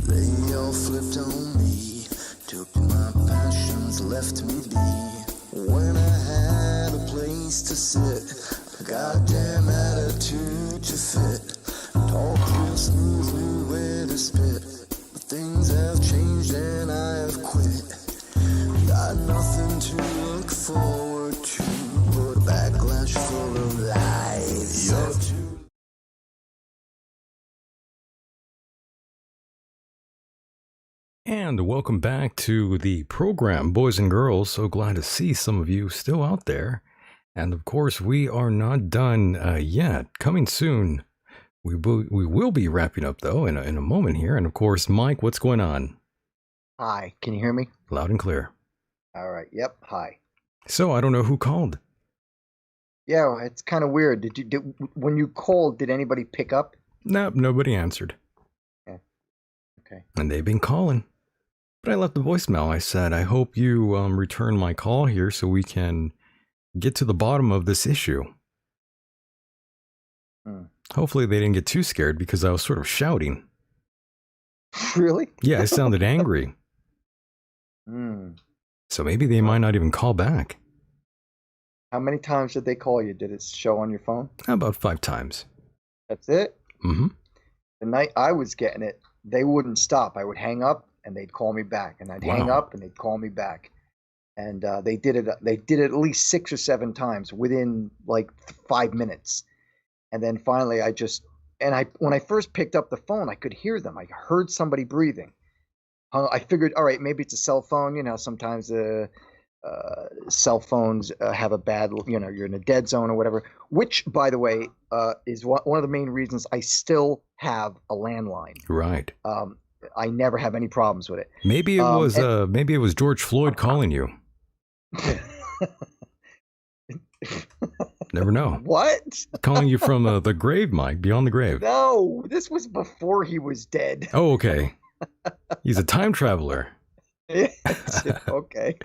They all flipped on me, took my passions, left me be. When I had a place to sit, a goddamn attitude to fit. Talk real smooth, knew where to spit. But things have changed and I have quit. Got nothing to look forward to, but a backlash full of lies. You're too. And welcome back to the program, boys and girls. So glad to see some of you still out there. And of course, we are not done yet. Coming soon. We will be wrapping up, though, in a moment here. And of course, Mike, what's going on? Hi, can you hear me? Loud and clear. All right. Yep. Hi. So I don't know who called. Yeah, well, it's kind of weird. When you called, did anybody pick up? Nope, nobody answered. Yeah. Okay. And they've been calling. But I left the voicemail. I said, I hope you return my call here so we can get to the bottom of this issue. Hopefully they didn't get too scared because I was sort of shouting. Really? Yeah, I sounded angry. So maybe they might not even call back. How many times did they call you? Did it show on your phone? About 5 times. That's it? Mm-hmm. The night I was getting it, they wouldn't stop. I would hang up and they'd call me back, and I'd hang up and they'd call me back. And they did it at least 6 or 7 times within like 5 minutes. And then finally when I first picked up the phone, I could hear them. I heard somebody breathing. I figured, all right, maybe it's a cell phone. You know, sometimes cell phones have a bad, you're in a dead zone or whatever, which, by the way, is one of the main reasons I still have a landline. Right. I never have any problems with it. Maybe it was George Floyd calling you. Never know. What? Calling you from the grave, Mike, beyond the grave. No, this was before he was dead. Oh, okay. He's a time traveler. Okay.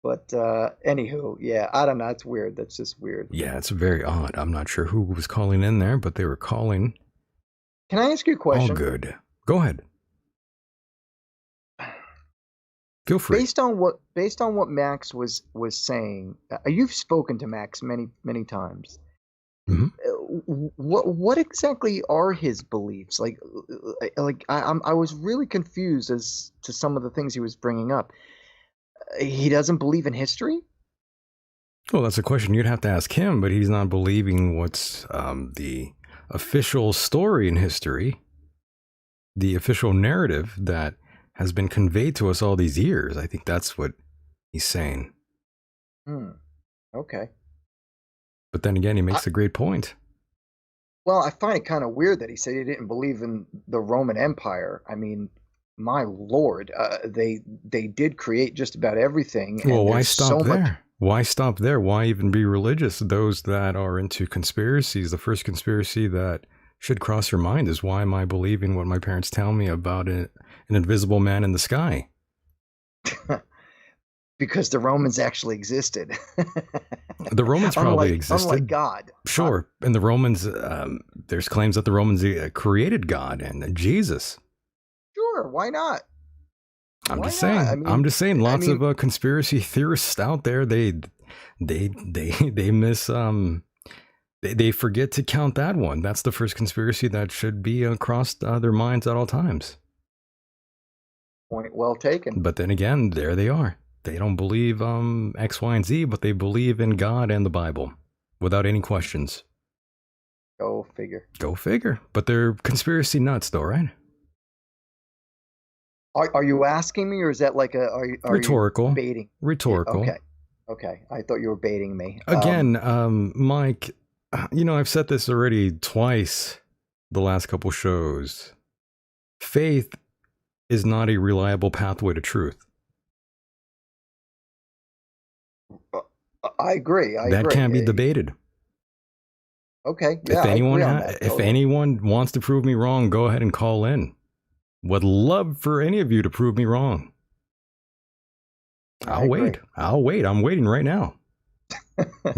But anywho, yeah, I don't know. It's weird. That's just weird. Yeah, it's very odd. I'm not sure who was calling in there, but they were calling. Can I ask you a question? All good. Go ahead. Feel free. Based on what Max was saying, you've spoken to Max many times. Mm-hmm. What exactly are his beliefs? Like I was really confused as to some of the things he was bringing up. He doesn't believe in history? Well, that's a question you'd have to ask him, but he's not believing what's the official story in history, the official narrative that has been conveyed to us all these years. I think that's what he's saying. Okay. But then again, he makes a great point. Well, I find it kind of weird that he said he didn't believe in the Roman Empire. I mean, my Lord, they did create just about everything. Well, why stop there? Why stop there? Why even be religious? Those that are into conspiracies, the first conspiracy that should cross your mind is, why am I believing what my parents tell me about an invisible man in the sky? Because the Romans actually existed. The Romans probably existed. Unlike God. Sure. And the Romans, there's claims that the Romans created God and Jesus. Sure. Why not? I'm just saying. Lots of conspiracy theorists out there. They miss. They forget to count that one. That's the first conspiracy that should be across their minds at all times. Point well taken. But then again, there they are. They don't believe X, Y, and Z, but they believe in God and the Bible without any questions. Go figure. Go figure. But they're conspiracy nuts, though, right? Are you asking me, or is that like are rhetorical? You baiting? Rhetorical. Okay. I thought you were baiting me. Again, Mike, I've said this already twice the last couple shows. Faith is not a reliable pathway to truth. I agree. That can't be debated. Okay. Yeah, I agree on that, if totally. anyone wants to prove me wrong, go ahead and call in. Would love for any of you to prove me wrong. I'll wait. I'm waiting right now.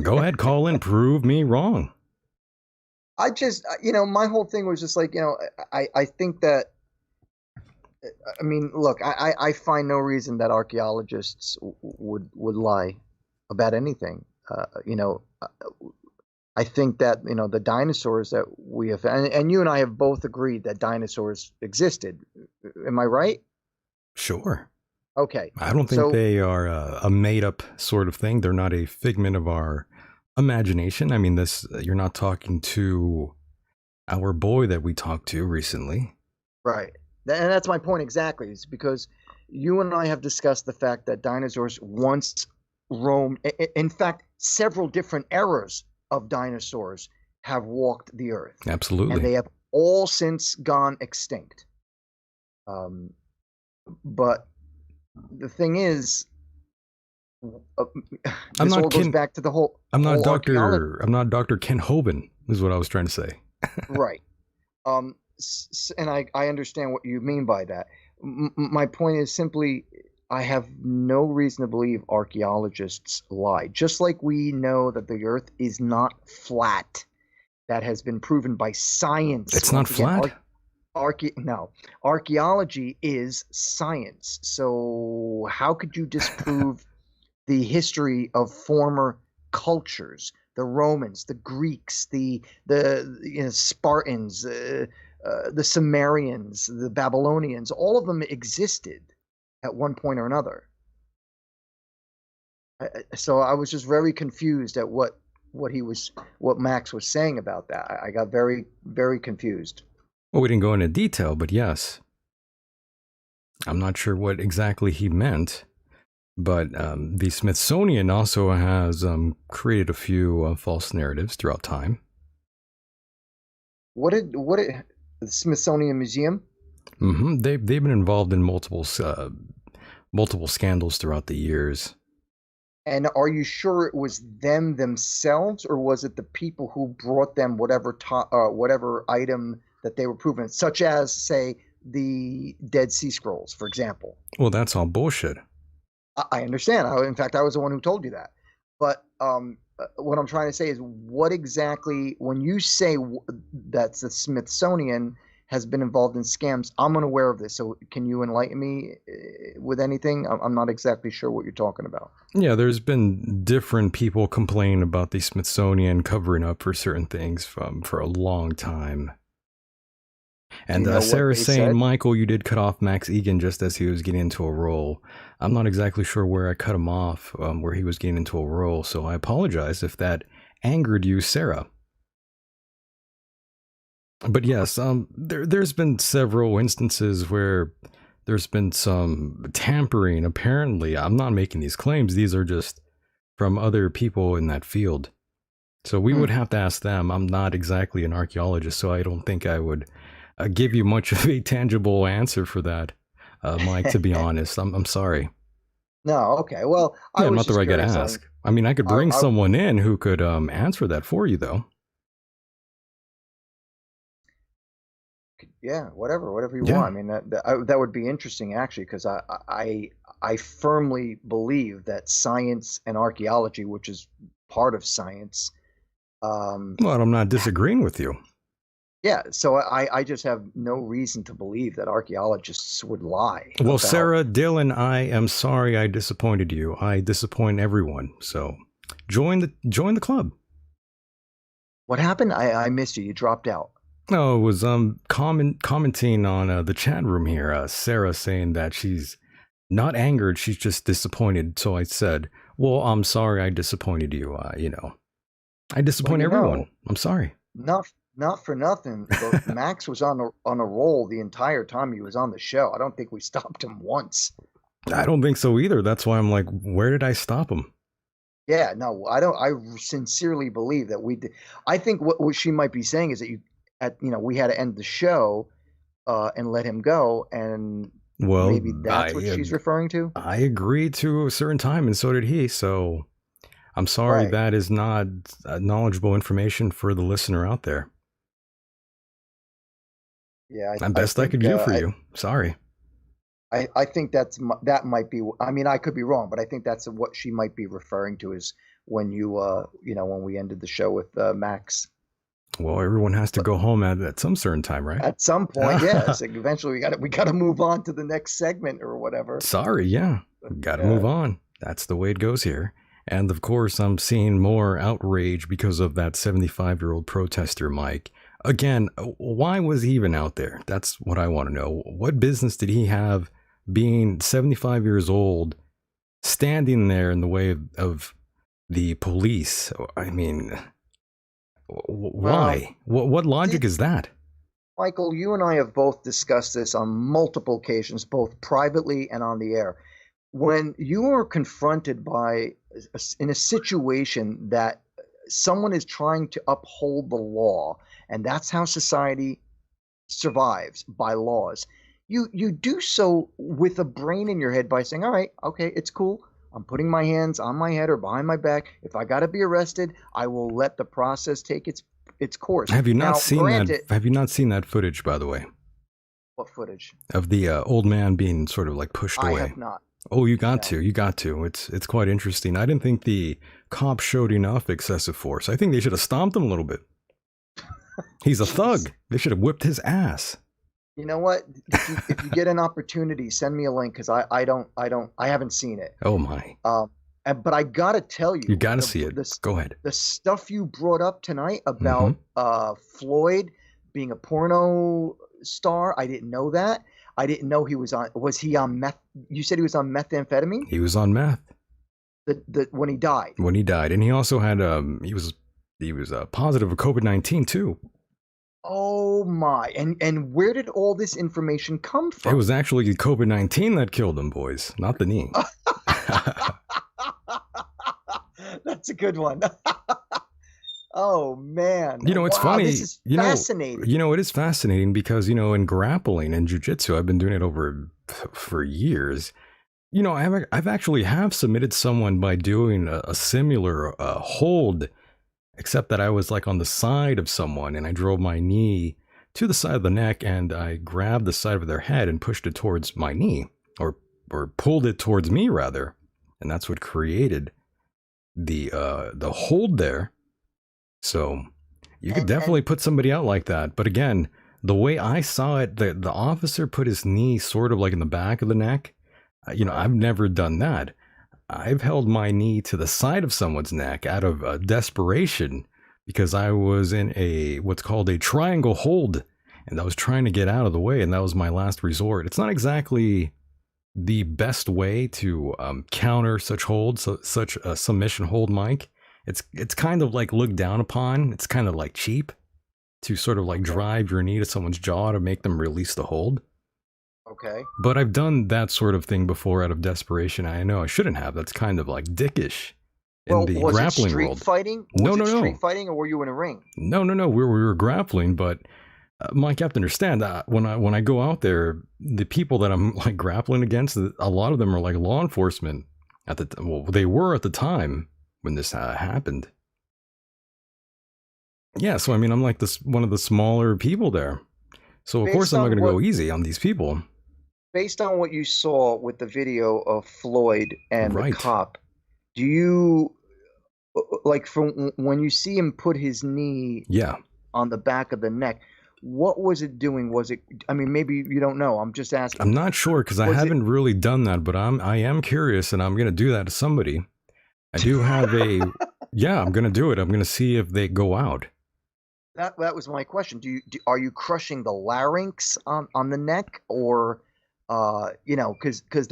Go ahead, call in, prove me wrong. I just, my whole thing was just like, I think that, I mean, look, I find no reason that archaeologists would lie about anything. I think that, the dinosaurs that we have, and you and I have both agreed that dinosaurs existed. Am I right? Sure. Okay. I don't think they are a made-up sort of thing. They're not a figment of our imagination. I mean, you're not talking to our boy that we talked to recently. Right. And that's my point exactly. Is because you and I have discussed the fact that dinosaurs once roamed. In fact, several different eras of dinosaurs have walked the earth. Absolutely. And they have all since gone extinct. But the thing is, this all goes back to the whole. I'm not Dr. Ken Hoban, is what I was trying to say. Right. And I understand what you mean by that. My point is simply, I have no reason to believe archaeologists lie. Just like we know that the Earth is not flat, that has been proven by science. It's not flat. No, archaeology is science. So how could you disprove the history of former cultures? The Romans, the Greeks, the Spartans, the Sumerians, the Babylonians, all of them existed at one point or another. So I was just very confused at what Max was saying about that. I got very, very confused. Well, we didn't go into detail, but yes. I'm not sure what exactly he meant, but the Smithsonian also has created a few false narratives throughout time. What did the Smithsonian Museum? Mm-hmm. They've been involved in multiple scandals throughout the years. And are you sure it was them themselves, or was it the people who brought them whatever item that they were proving, such as, say, the Dead Sea Scrolls, for example? Well, that's all bullshit. I understand. In fact, I was the one who told you that. But what I'm trying to say is, what exactly, when you say that the Smithsonian has been involved in scams, I'm unaware of this. So can you enlighten me with anything? I'm not exactly sure what you're talking about. Yeah, there's been different people complaining about the Smithsonian covering up for certain things for a long time. And Sarah's saying, Michael, you did cut off Max Igan just as he was getting into a role. I'm not exactly sure where I cut him off, where he was getting into a role. So I apologize if that angered you, Sarah. But yes, there's been several instances where there's been some tampering. Apparently, I'm not making these claims. These are just from other people in that field. So we would have to ask them. I'm not exactly an archaeologist, so I don't think I would give you much of a tangible answer for that, Mike, to be honest. I'm sorry. No, okay. Well, I'm not the right guy to ask. I mean, I could bring someone in who could answer that for you, though. Yeah, whatever you want. I mean, that would be interesting, actually, because I firmly believe that science and archaeology, which is part of science. Well, I'm not disagreeing with you. Yeah, so I just have no reason to believe that archaeologists would lie. Well, Sarah, Dylan, I am sorry I disappointed you. I disappoint everyone. So join the club. What happened? I missed you. You dropped out. No, it was commenting on the chat room here. Sarah saying that she's not angered, she's just disappointed. So I said, "Well, I'm sorry I disappointed you. I disappoint everyone. I'm sorry." Not for nothing, but Max was on a roll the entire time he was on the show. I don't think we stopped him once. I don't think so either. That's why I'm like, where did I stop him? Yeah, no, I don't. I sincerely believe that we did. I think what she might be saying is that we had to end the show and let him go, and Well, maybe that's what she's referring to. I agreed to a certain time, and so did he. So I'm sorry Right. that is not knowledgeable information for the listener out there. Yeah, The best I could do for you. Sorry. I think that might be. I mean, I could be wrong, but I think that's what she might be referring to is when when we ended the show with Max. Well, everyone has to go home at some certain time, right? At some point, yes. Eventually, we got to move on to the next segment or whatever. Sorry, yeah. Got to move on. That's the way it goes here. And of course, I'm seeing more outrage because of that 75-year-old protester, Mike. Again, why was he even out there? That's what I want to know. What business did he have being 75 years old, standing there in the way of the police? I mean, why? What logic is that? Michael, you and I have both discussed this on multiple occasions, both privately and on the air. When you are confronted in a situation that someone is trying to uphold the law, and that's how society survives, by laws, you do so with a brain in your head by saying, all right, okay, it's cool. I'm putting my hands on my head or behind my back. If I got to be arrested, I will let the process take its course. Have you not Now, seen granted, that? Have you not seen that footage, by the way, what footage? of the old man being sort of like pushed away? I have not. Oh, you got to. You got to. It's quite interesting. I didn't think the cops showed enough excessive force. I think they should have stomped him a little bit. He's a thug. They should have whipped his ass. You know what? If you get an opportunity, send me a link because I haven't seen it. Oh my. But I gotta tell you, You got to see it. Go ahead. The stuff you brought up tonight about Floyd being a porno star, I didn't know that. I didn't know he was on. Was he on meth? You said he was on methamphetamine. He was on meth When he died. when he died, and he also had he was positive of COVID-19 too. Oh my! And where did all this information come from? It was actually COVID-19 that killed him, boys, not the knee. That's a good one. Oh man! You know, it's Wow, funny. This is fascinating. It is fascinating because in grappling and jiu-jitsu, I've been doing it for years. I've actually submitted someone by doing a similar hold, except that I was like on the side of someone and I drove my knee to the side of the neck and I grabbed the side of their head and pushed it towards my knee, or pulled it towards me rather, and that's what created the hold there. So you could definitely put somebody out like that. But again, the way I saw it, the officer put his knee sort of like in the back of the neck. I've never done that. I've held my knee to the side of someone's neck out of desperation because I was in what's called a triangle hold, and I was trying to get out of the way, and that was my last resort. It's not exactly the best way to counter such holds, such a submission hold, Mike. It's kind of like looked down upon. It's kind of like cheap to sort of like drive your knee to someone's jaw to make them release the hold. Okay. But I've done that sort of thing before out of desperation. I know I shouldn't have. That's kind of like dickish in the was grappling it street world. Fighting? No. Street fighting, or were you in a ring? No. We were grappling, but Mike, you have to understand that when I go out there, the people that I'm like grappling against, a lot of them are like law enforcement they were at the time when this happened. Yeah, so I mean, I'm like one of the smaller people there. So of course I'm not going to go easy on these people. Based on what you saw with the video of Floyd and the Right. cop, do you like from when you see him put his knee Yeah. on the back of the neck? What was it doing? Was it? I mean, maybe you don't know. I'm just asking. I'm not sure because I Was it- haven't really done that, but I am curious, and I'm going to do that to somebody. I do have yeah, I'm going to do it. I'm going to see if they go out. That was my question. Are you crushing the larynx on the neck, or because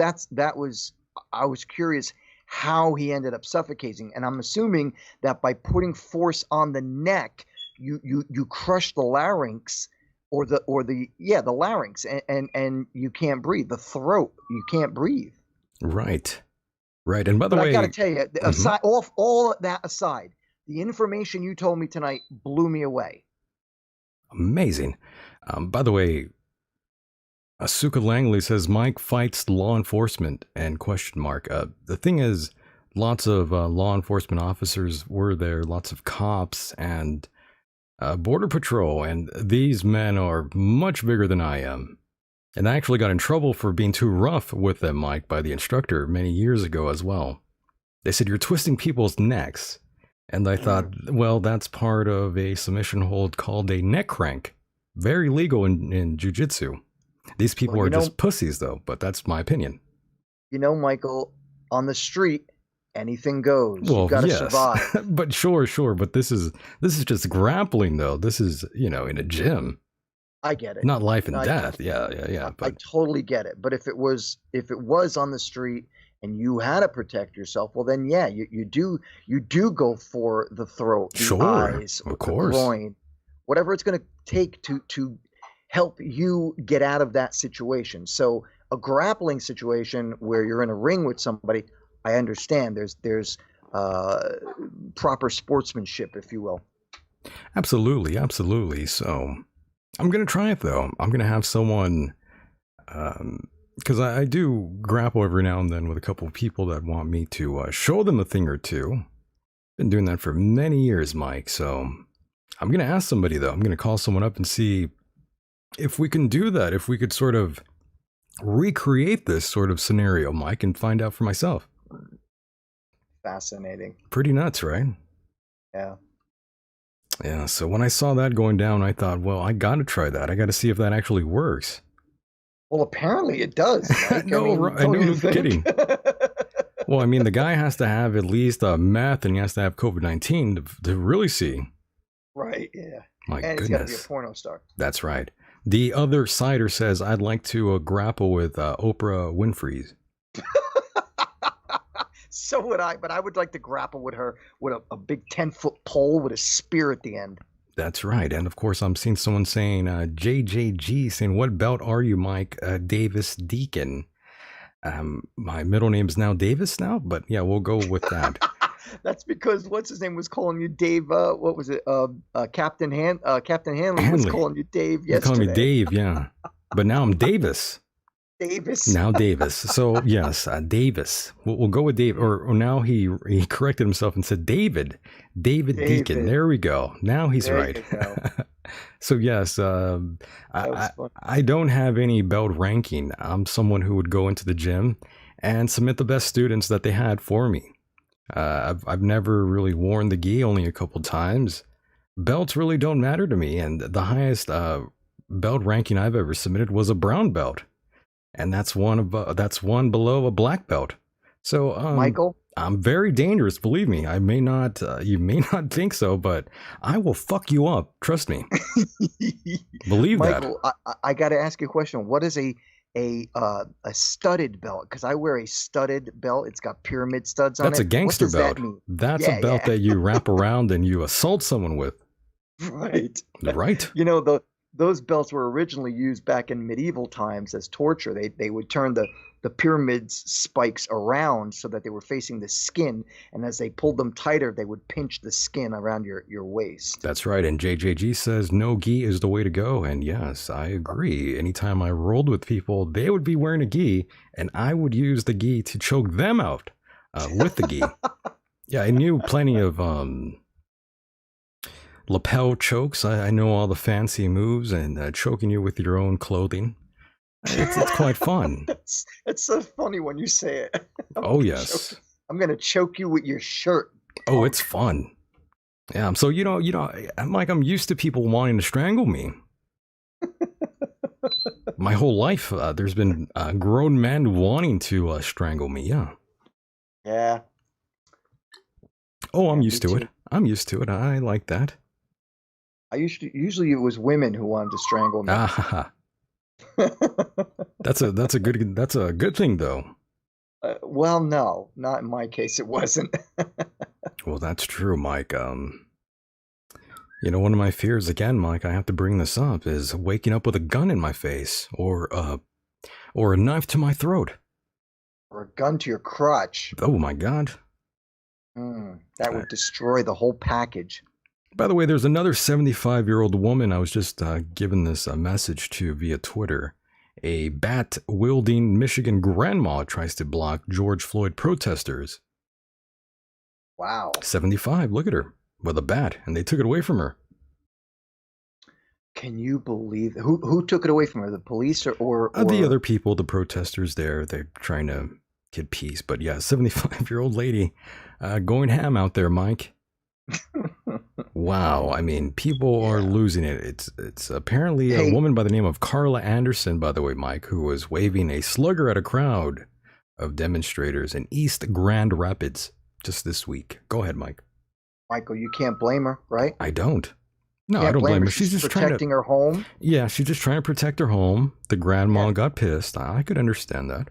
I was curious how he ended up suffocating, and I'm assuming that by putting force on the neck, you crush the larynx or the larynx, and you can't breathe. The throat, you can't breathe. Right. Right. And by the But way, I got to tell you, aside, all that aside, the information you told me tonight blew me away. amazing. By the way, Asuka Langley says Mike fights law enforcement and question mark. The thing is, lots of law enforcement officers were there, lots of cops and border patrol, and these men are much bigger than I am. And I actually got in trouble for being too rough with them, Mike, by the instructor many years ago as well. They said, you're twisting people's necks. And I thought, well, that's part of a submission hold called a neck crank. Very legal in jiu-jitsu. These people are just pussies, though, but that's my opinion. You know, Michael, on the street, anything goes. Well, You've got to yes. survive. But sure. But this is just grappling, though. This is, in a gym. I get it. Not life and death. Yeah. I But totally get it. But if it was on the street and you had to protect yourself, well, then yeah, you do go for the throat, the eyes, of the course, groin, whatever it's going to take to help you get out of that situation. So a grappling situation where you're in a ring with somebody, I understand. There's proper sportsmanship, if you will. Absolutely. So I'm gonna try it though. I'm gonna have someone, because I do grapple every now and then with a couple of people that want me to show them a thing or two. Been doing that for many years, Mike. So I'm gonna ask somebody though. I'm gonna call someone up and see if we can do that. If we could sort of recreate this sort of scenario, Mike, and find out for myself. Fascinating. Pretty nuts, right? Yeah. Yeah, so when I saw that going down, I thought, well, I gotta try that. I gotta see if that actually works. Well, apparently it does. Mike. No kidding. Well, I mean, the guy has to have at least meth, and he has to have COVID-19 to really see. Right, yeah. My and goodness. he's got to be a porno star. That's right. The other sider says, I'd like to grapple with Oprah Winfrey. So would I, but I would like to grapple with her with a big 10-foot pole with a spear at the end. That's right. And of course, I'm seeing someone saying, JJG, saying, what belt are you, Mike? Davis Decon. My middle name is now Davis now, but yeah, we'll go with that. That's because what's his name was calling you Dave. What was it? Captain Hanley was calling you Dave yesterday. You're calling me Dave, yeah. But now I'm Davis. Davis. Now Davis. So yes, Davis. We'll go with Dave. Or now he corrected himself and said David Decon. There we go. Now he's right. So yes, I don't have any belt ranking. I'm someone who would go into the gym and submit the best students that they had for me. I've never really worn the gi, only a couple times. Belts really don't matter to me, and the highest belt ranking I've ever submitted was a brown belt, and that's one below a black belt. So, Michael, I'm very dangerous. Believe me. I may not. You may not think so, but I will fuck you up. Trust me. Believe Michael, that. I got to ask you a question. What is a studded belt? Because I wear a studded belt. It's got pyramid studs on it. That's a gangster what does belt. That mean? That's a belt that you wrap around and you assault someone with. Right. Right. You know, those belts were originally used back in medieval times as torture. They would turn the pyramid spikes around so that they were facing the skin, and as they pulled them tighter, they would pinch the skin around your waist. That's right. And JJG says no gi is the way to go. And yes, I agree. Anytime I rolled with people, they would be wearing a gi, and I would use the gi to choke them out with the gi. Yeah, I knew plenty of lapel chokes. I know all the fancy moves and choking you with your own clothing. It's quite fun. It's so funny when you say it. Oh, yes. I'm going to choke you with your shirt. Oh, it's fun. Yeah. So, Mike, I'm used to people wanting to strangle me. My whole life, there's been grown men wanting to strangle me. Yeah. Yeah. Oh, I'm used to it. I'm used to it. I like that. Usually it was women who wanted to strangle me. That's a good thing though. Well, no, not in my case. It wasn't. Well, that's true, Mike. One of my fears, again, Mike, I have to bring this up, is waking up with a gun in my face or a knife to my throat. Or a gun to your crotch. Oh my God. That would destroy the whole package. By the way, there's another 75-year-old woman I was just given this message to via Twitter. A bat-wielding Michigan grandma tries to block George Floyd protesters. Wow. 75, look at her, with a bat, and they took it away from her. Can you believe who took it away from her? The police or the other people, the protesters there, they're trying to get peace. But yeah, 75-year-old lady going ham out there, Mike. Wow, I mean, people are losing it. It's apparently a woman by the name of Carla Anderson, by the way, Mike, who was waving a slugger at a crowd of demonstrators in East Grand Rapids just this week. Go ahead, Mike. Michael, you can't blame her, right? I don't. No, I don't blame her. She's just protecting her home. Yeah, she's just trying to protect her home. The grandma got pissed. I could understand that.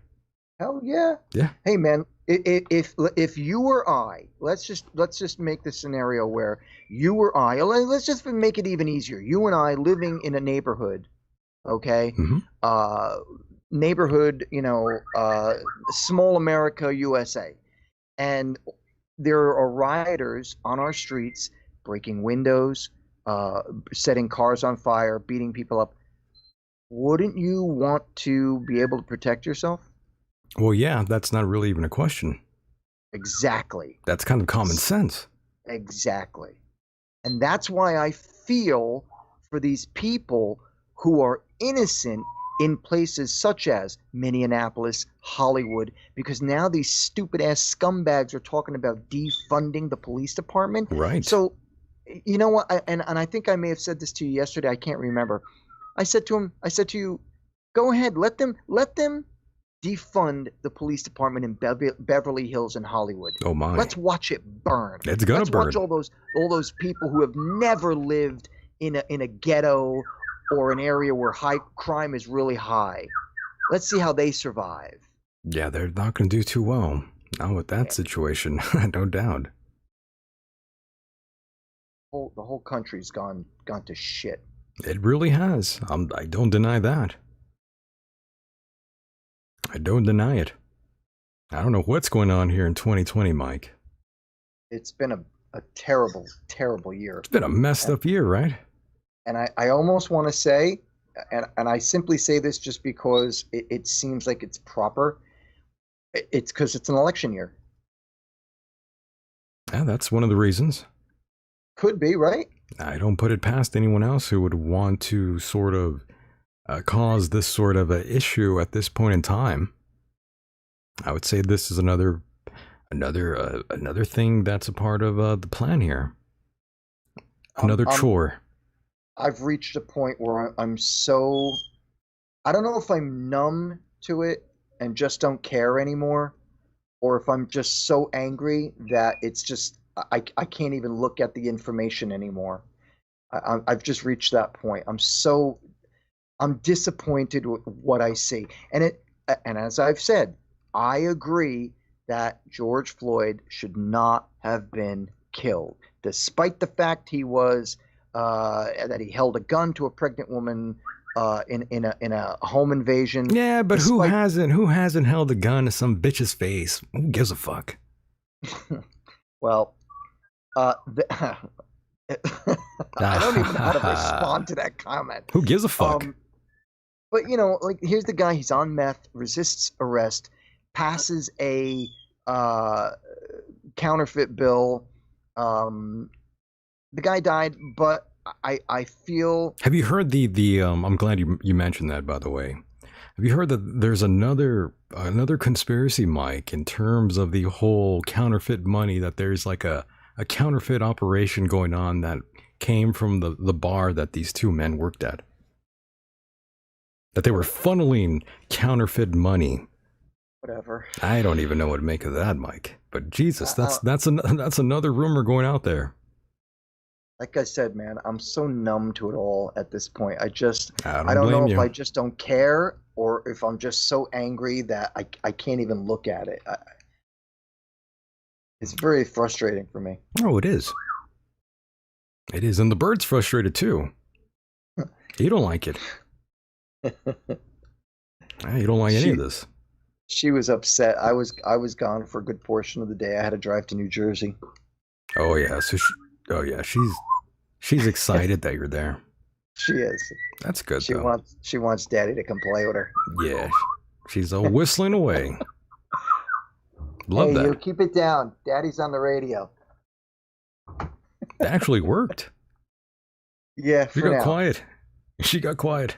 Hell yeah. Yeah. Hey man, if you or I, let's just make the scenario where you or I, let's just make it even easier. You and I living in a neighborhood, okay? Neighborhood, small America, USA. And there are rioters on our streets breaking windows, setting cars on fire, beating people up. Wouldn't you want to be able to protect yourself? Well, yeah, that's not really even a question. Exactly. That's kind of common sense. Exactly. And that's why I feel for these people who are innocent in places such as Minneapolis, Hollywood, because now these stupid ass scumbags are talking about defunding the police department. Right. So, you know what? And I think I may have said this to you yesterday. I can't remember. I said to you, go ahead, let them defund the police department in Beverly Hills and Hollywood. Oh my! Let's watch it burn. It's gonna burn. Let's watch all those people who have never lived in a ghetto or an area where high crime is really high. Let's see how they survive. Yeah, they're not going to do too well. Not with that situation, no doubt. The whole country's gone to shit. It really has. I don't deny that. I don't deny it. I don't know what's going on here in 2020, Mike. It's been a terrible, terrible year. It's been a messed up year, right? And I almost want to say, and I simply say this just because it seems like it's proper, it's because it's an election year. Yeah, that's one of the reasons. Could be, right? I don't put it past anyone else who would want to sort of cause this sort of an issue at this point in time. I would say this is another thing that's a part of the plan here. Another chore. I've reached a point where I'm so, I don't know if I'm numb to it and just don't care anymore, or if I'm just so angry that it's just, I can't even look at the information anymore. I've just reached that point. I'm disappointed with what I see. And as I've said, I agree that George Floyd should not have been killed, despite the fact he was that he held a gun to a pregnant woman in a home invasion. Yeah, but who hasn't held a gun to some bitch's face? Who gives a fuck? Well, I don't even know how to respond to that comment. Who gives a fuck? But like, here's the guy. He's on meth, resists arrest, passes a counterfeit bill. The guy died, but I feel. Have you heard the? I'm glad you mentioned that, by the way. Have you heard that there's another conspiracy, Mike, in terms of the whole counterfeit money? That there's like a counterfeit operation going on that came from the bar that these two men worked at. That they were funneling counterfeit money. Whatever. I don't even know what to make of that, Mike. But Jesus, that's another rumor going out there. Like I said, man, I'm so numb to it all at this point. I don't blame know you. if I just don't care or if I'm just so angry that I can't even look at it. It's very frustrating for me. Oh, it is. It is. And the bird's frustrated too. You don't like it. You don't like any of this. She was upset. I was gone for a good portion of the day. I had to drive to New Jersey. Oh yeah, she's excited that you're there. She is. That's good She though. wants Daddy to come play with her. Yeah, she's all whistling away. Love Hey, that. you keep it down. Daddy's on the radio. That actually worked. Yeah, She for got now. quiet. She got quiet.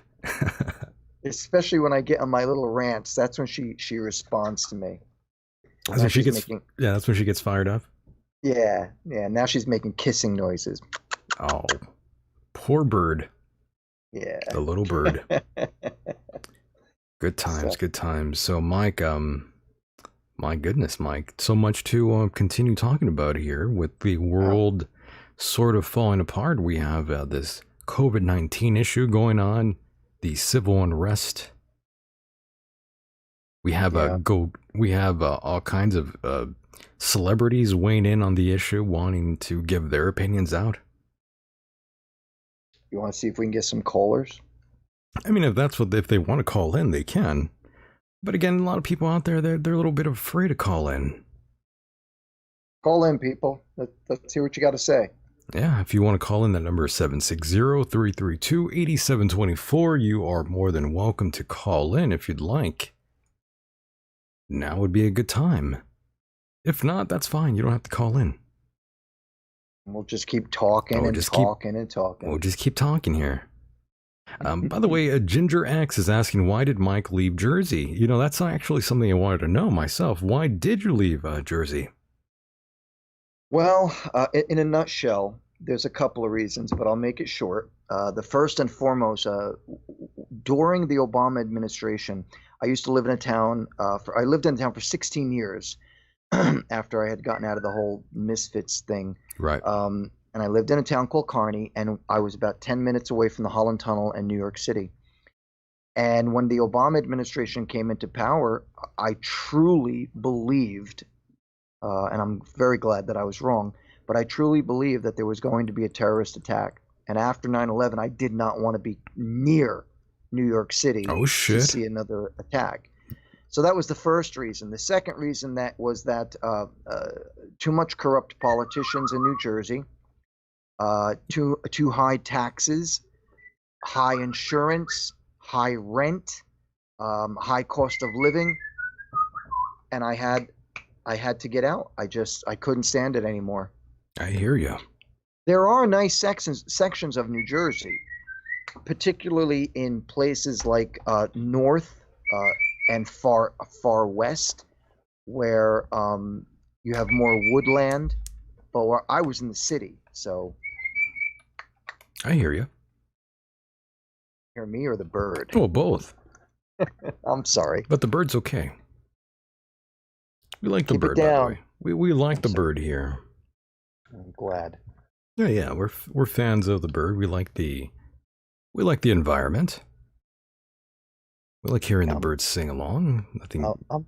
Especially when I get on my little rants, that's when she responds to me. That's Now when she she's gets. making, Yeah, that's when she gets fired up. yeah. Now she's making kissing noises. Oh, poor bird. Yeah. The little bird. Good times, So- good times. So, Mike, my goodness, Mike, so much to continue talking about here with the world sort of falling apart. We have this COVID-19 issue going on, the civil unrest. We have all kinds of celebrities weighing in on the issue, wanting to give their opinions out. You want to see if we can get some callers? I mean, if they want to call in, they can. But again, a lot of people out there, they're a little bit afraid to call in. Call in, people. Let's hear what you got to say. Yeah, if you want to call in, that number is 760-332-8724. You are more than welcome to call in if you'd like. Now would be a good time. If not, that's fine. You don't have to call in. We'll just keep talking and talking and talking. We'll just keep talking here. By the way, Ginger X is asking, why did Mike leave Jersey? You know, that's actually something I wanted to know myself. Why did you leave Jersey? Well, in a nutshell, there's a couple of reasons, but I'll make it short. The first and foremost, during the Obama administration, I used to live in a town. I lived in a town for 16 years after I had gotten out of the whole misfits thing. Right. And I lived in a town called Kearney, and I was about 10 minutes away from the Holland Tunnel and New York City. And when the Obama administration came into power, I truly believed, and I'm very glad that I was wrong, but I truly believed that there was going to be a terrorist attack. And after 9/11, I did not want to be near New York City Oh, shit. to see another attack. So that was the first reason. The second reason was that too much corrupt politicians in New Jersey, too high taxes, high insurance, high rent, high cost of living, and I had to get out. I couldn't stand it anymore. I hear you. There are nice sections of New Jersey, particularly in places like north and far west, where you have more woodland. But where I was in the city, so. I hear you. Hear me or the bird? Oh, both. I'm sorry. But the bird's okay. We like the Keep it bird, by the down. way. We like the bird here. I'm glad. Yeah, we're fans of the bird. We like the environment. We like hearing the birds sing along. Nothing I'm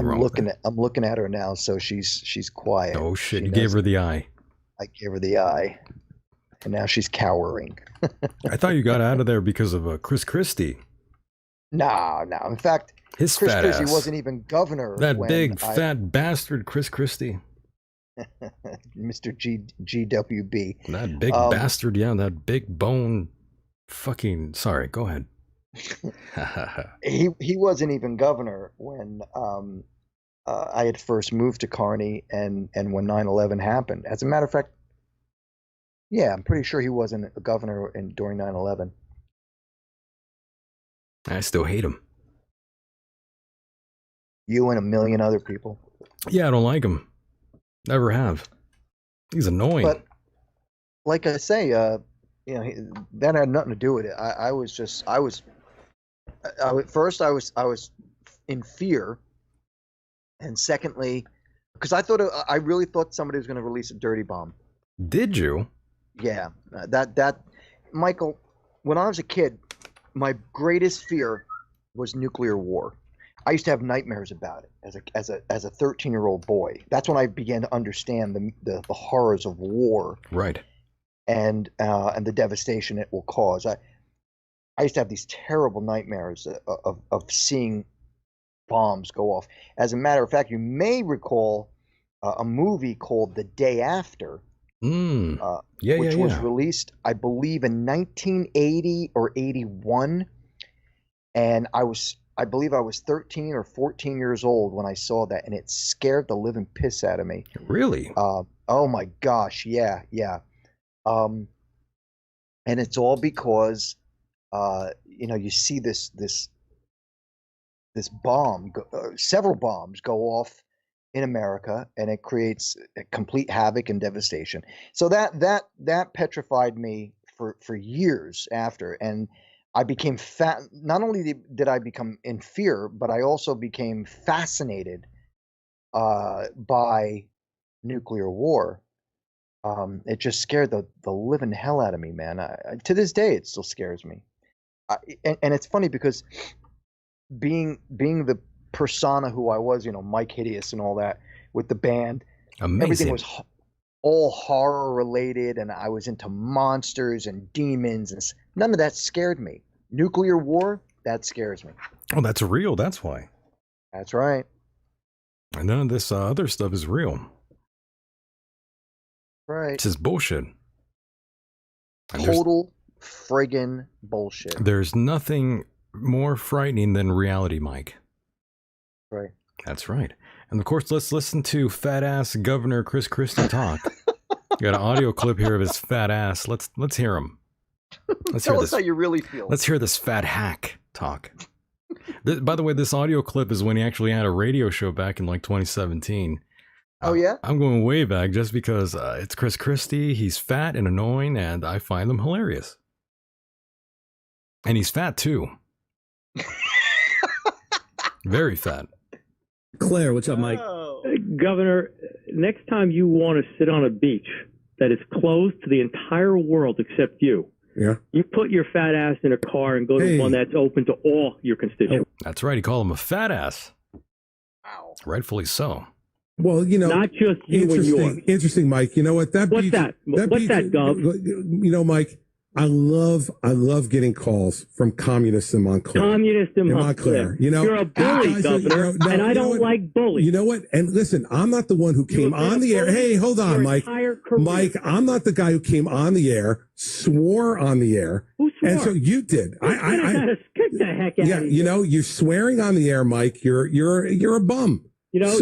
wrong with that. I'm looking at her now, so she's quiet. Oh shit! She You gave her knows- the eye. I gave her the eye, and now she's cowering. I thought you got out of there because of Chris Christie. No. In fact, His Chris fat Christie ass. wasn't even governor. That when big fat bastard, Chris Christie. Mr. GWB. That big bastard. Yeah, that big bone. Fucking. Sorry. Go ahead. He wasn't even governor when I had first moved to Kearney and when 9/11 happened. As a matter of fact, yeah, I'm pretty sure he wasn't a governor during 9/11. I still hate him. You and a million other people. Yeah, I don't like him. Never have. He's annoying. But like I say, that had nothing to do with it. I was first I was in fear, and secondly, because I really thought somebody was going to release a dirty bomb. Did you? Yeah, that Michael, when I was a kid, my greatest fear was nuclear war. I used to have nightmares about it as a 13-year-old boy. That's when I began to understand the horrors of war. Right. And the devastation it will cause. I used to have these terrible nightmares of seeing bombs go off. As a matter of fact, you may recall a movie called The Day After, which was released, I believe, in 1980 or 81. And I believe I was 13 or 14 years old when I saw that, and it scared the living piss out of me. Really? Oh my gosh, yeah. And it's all because, you see this bomb, several bombs go off in America, and it creates a complete havoc and devastation. So that petrified me for years after, and I became not only did I become in fear, but I also became fascinated by nuclear war. It just scared the living hell out of me, man. To this day, it still scares me. And it's funny because being the persona who I was, Mike Hideous and all that with the band, everything was all horror related, and I was into monsters and demons, and none of that scared me. Nuclear war, that scares me. Oh, that's real. That's why. That's right. And none of this other stuff is real. Right. It's just bullshit. Total friggin' bullshit. There's nothing more frightening than reality, Mike. Right. That's right. And of course, let's listen to fat ass Governor Chris Christie talk. Got an audio clip here of his fat ass. Let's hear him. Tell us how you really feel. Let's hear this fat hack talk. By the way, this audio clip is when he actually had a radio show back in like 2017. Oh, yeah? I'm going way back just because it's Chris Christie. He's fat and annoying, and I find him hilarious. And he's fat, too. Very fat. Claire, what's up, Mike? Governor, next time you want to sit on a beach that is closed to the entire world except you, you put your fat ass in a car and go to one that's open to all your constituents. That's right. He called him a fat ass. Wow. Rightfully so. Well, not just you and yours. Interesting, Mike. You know what? What's that? What's that, Gov? Mike, I love getting calls from communists in Montclair. Communists in Montclair. You're a bully, Governor, and I don't like bullies. You know what? And listen, I'm not the one who came on the air. Hey, hold on, Mike. Mike, I'm not the guy who came on the air, swore on the air. Who swore? And so you did. Get the heck out of here. You're swearing on the air, Mike. You're a bum. Let's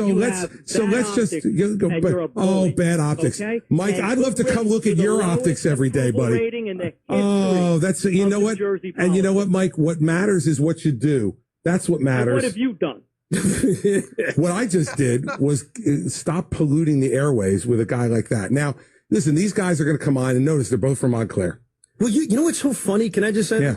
just go. Bad optics, okay? Mike. I'd love to come look at your optics every day, buddy. That's you know what, and you know what, Mike. What matters is what you do. That's what matters. And what have you done? What I just did was stop polluting the airways with a guy like that. Now, listen, these guys are going to come on and notice they're both from Montclair. Well, you know what's so funny? Can I just say? Yeah.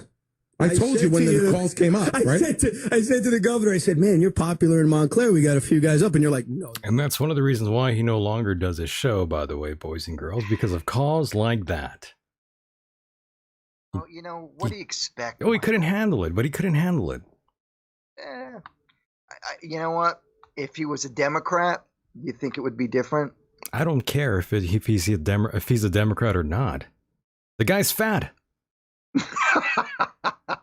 I told you when the calls came up, right? I said to the governor, I said, man, you're popular in Montclair. We got a few guys up. And you're like, no. And that's one of the reasons why he no longer does his show, by the way, boys and girls, because of calls like that. Well, what do you expect? Oh, he couldn't handle it, but he couldn't handle it. You know what? If he was a Democrat, you think it would be different? I don't care if he's a Democrat or not. The guy's fat.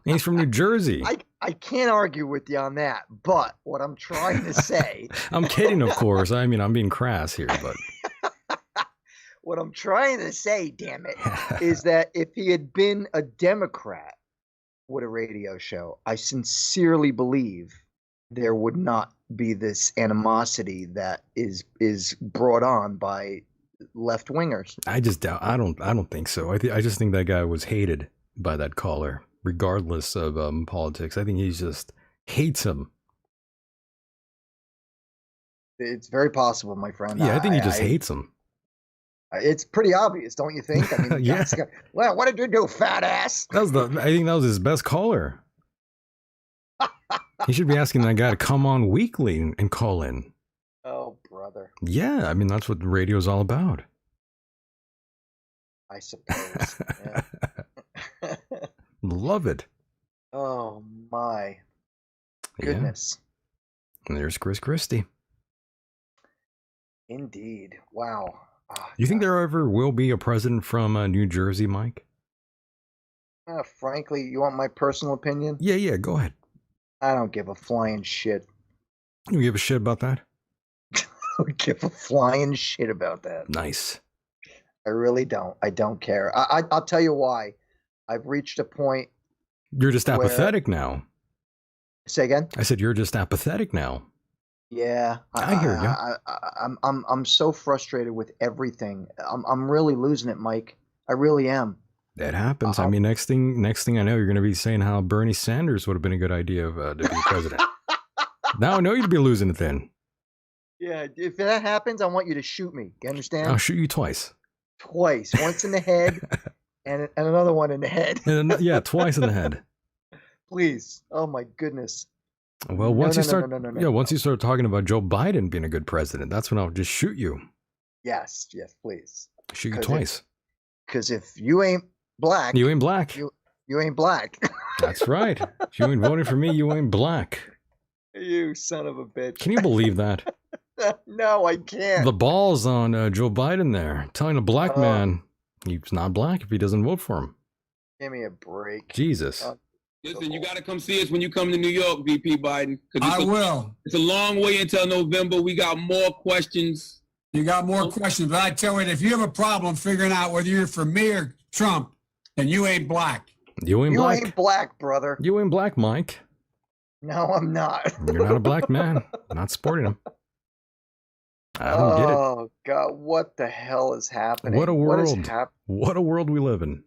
He's from New Jersey. I can't argue with you on that, but what I'm trying to say... I'm kidding, of course. I mean, I'm being crass here, but... What I'm trying to say, damn it, is that if he had been a Democrat with a radio show, I sincerely believe there would not be this animosity that is brought on by left-wingers. I just doubt. I don't think so. I just think that guy was hated by that caller, regardless of politics. I think he just hates him. It's very possible, my friend. Yeah, I think he just hates him. It's pretty obvious, don't you think? I mean, yeah. Well, what did you do, fat ass? I think that was his best caller. He should be asking that guy to come on weekly and call in. Oh, brother. Yeah, I mean, that's what radio's all about. I suppose. Yeah. Love it. Oh, my goodness. Yeah. And there's Chris Christie. Indeed. Wow. Oh, you think there ever will be a president from New Jersey, Mike? Frankly, you want my personal opinion? Yeah, go ahead. I don't give a flying shit. You give a shit about that? I don't give a flying shit about that. Nice. I really don't. I don't care. I'll tell you why. I've reached a point. You're just apathetic now. Say again? I said you're just apathetic now. Yeah, I hear you. I'm so frustrated with everything. I'm really losing it, Mike. I really am. That happens. I mean, next thing I know, you're going to be saying how Bernie Sanders would have been a good idea to be president. Now I know you'd be losing it then. Yeah, if that happens, I want you to shoot me. You understand? I'll shoot you twice. Twice. Once in the head and another one in the head. Yeah, twice in the head. Please. Oh my goodness. Well, once you start talking about Joe Biden being a good president, that's when I'll just shoot you. Yes, please. Shoot you twice. Because if you ain't black, you ain't black. You ain't black. That's right. If you ain't voting for me, you ain't black. You son of a bitch. Can you believe that? No, I can't. The balls on Joe Biden there, telling a black man he's not black if he doesn't vote for him. Give me a break. Jesus. Listen, you got to come see us when you come to New York, VP Biden. I will. It's a long way until November. We got more questions. You got more questions, but I tell you, if you have a problem figuring out whether you're for me or Trump, then you ain't black. You ain't black. You ain't black, brother. You ain't black, Mike. No, I'm not. You're not a black man. Not supporting him. I don't get it. Oh, God. What the hell is happening? What a world. What a world we live in.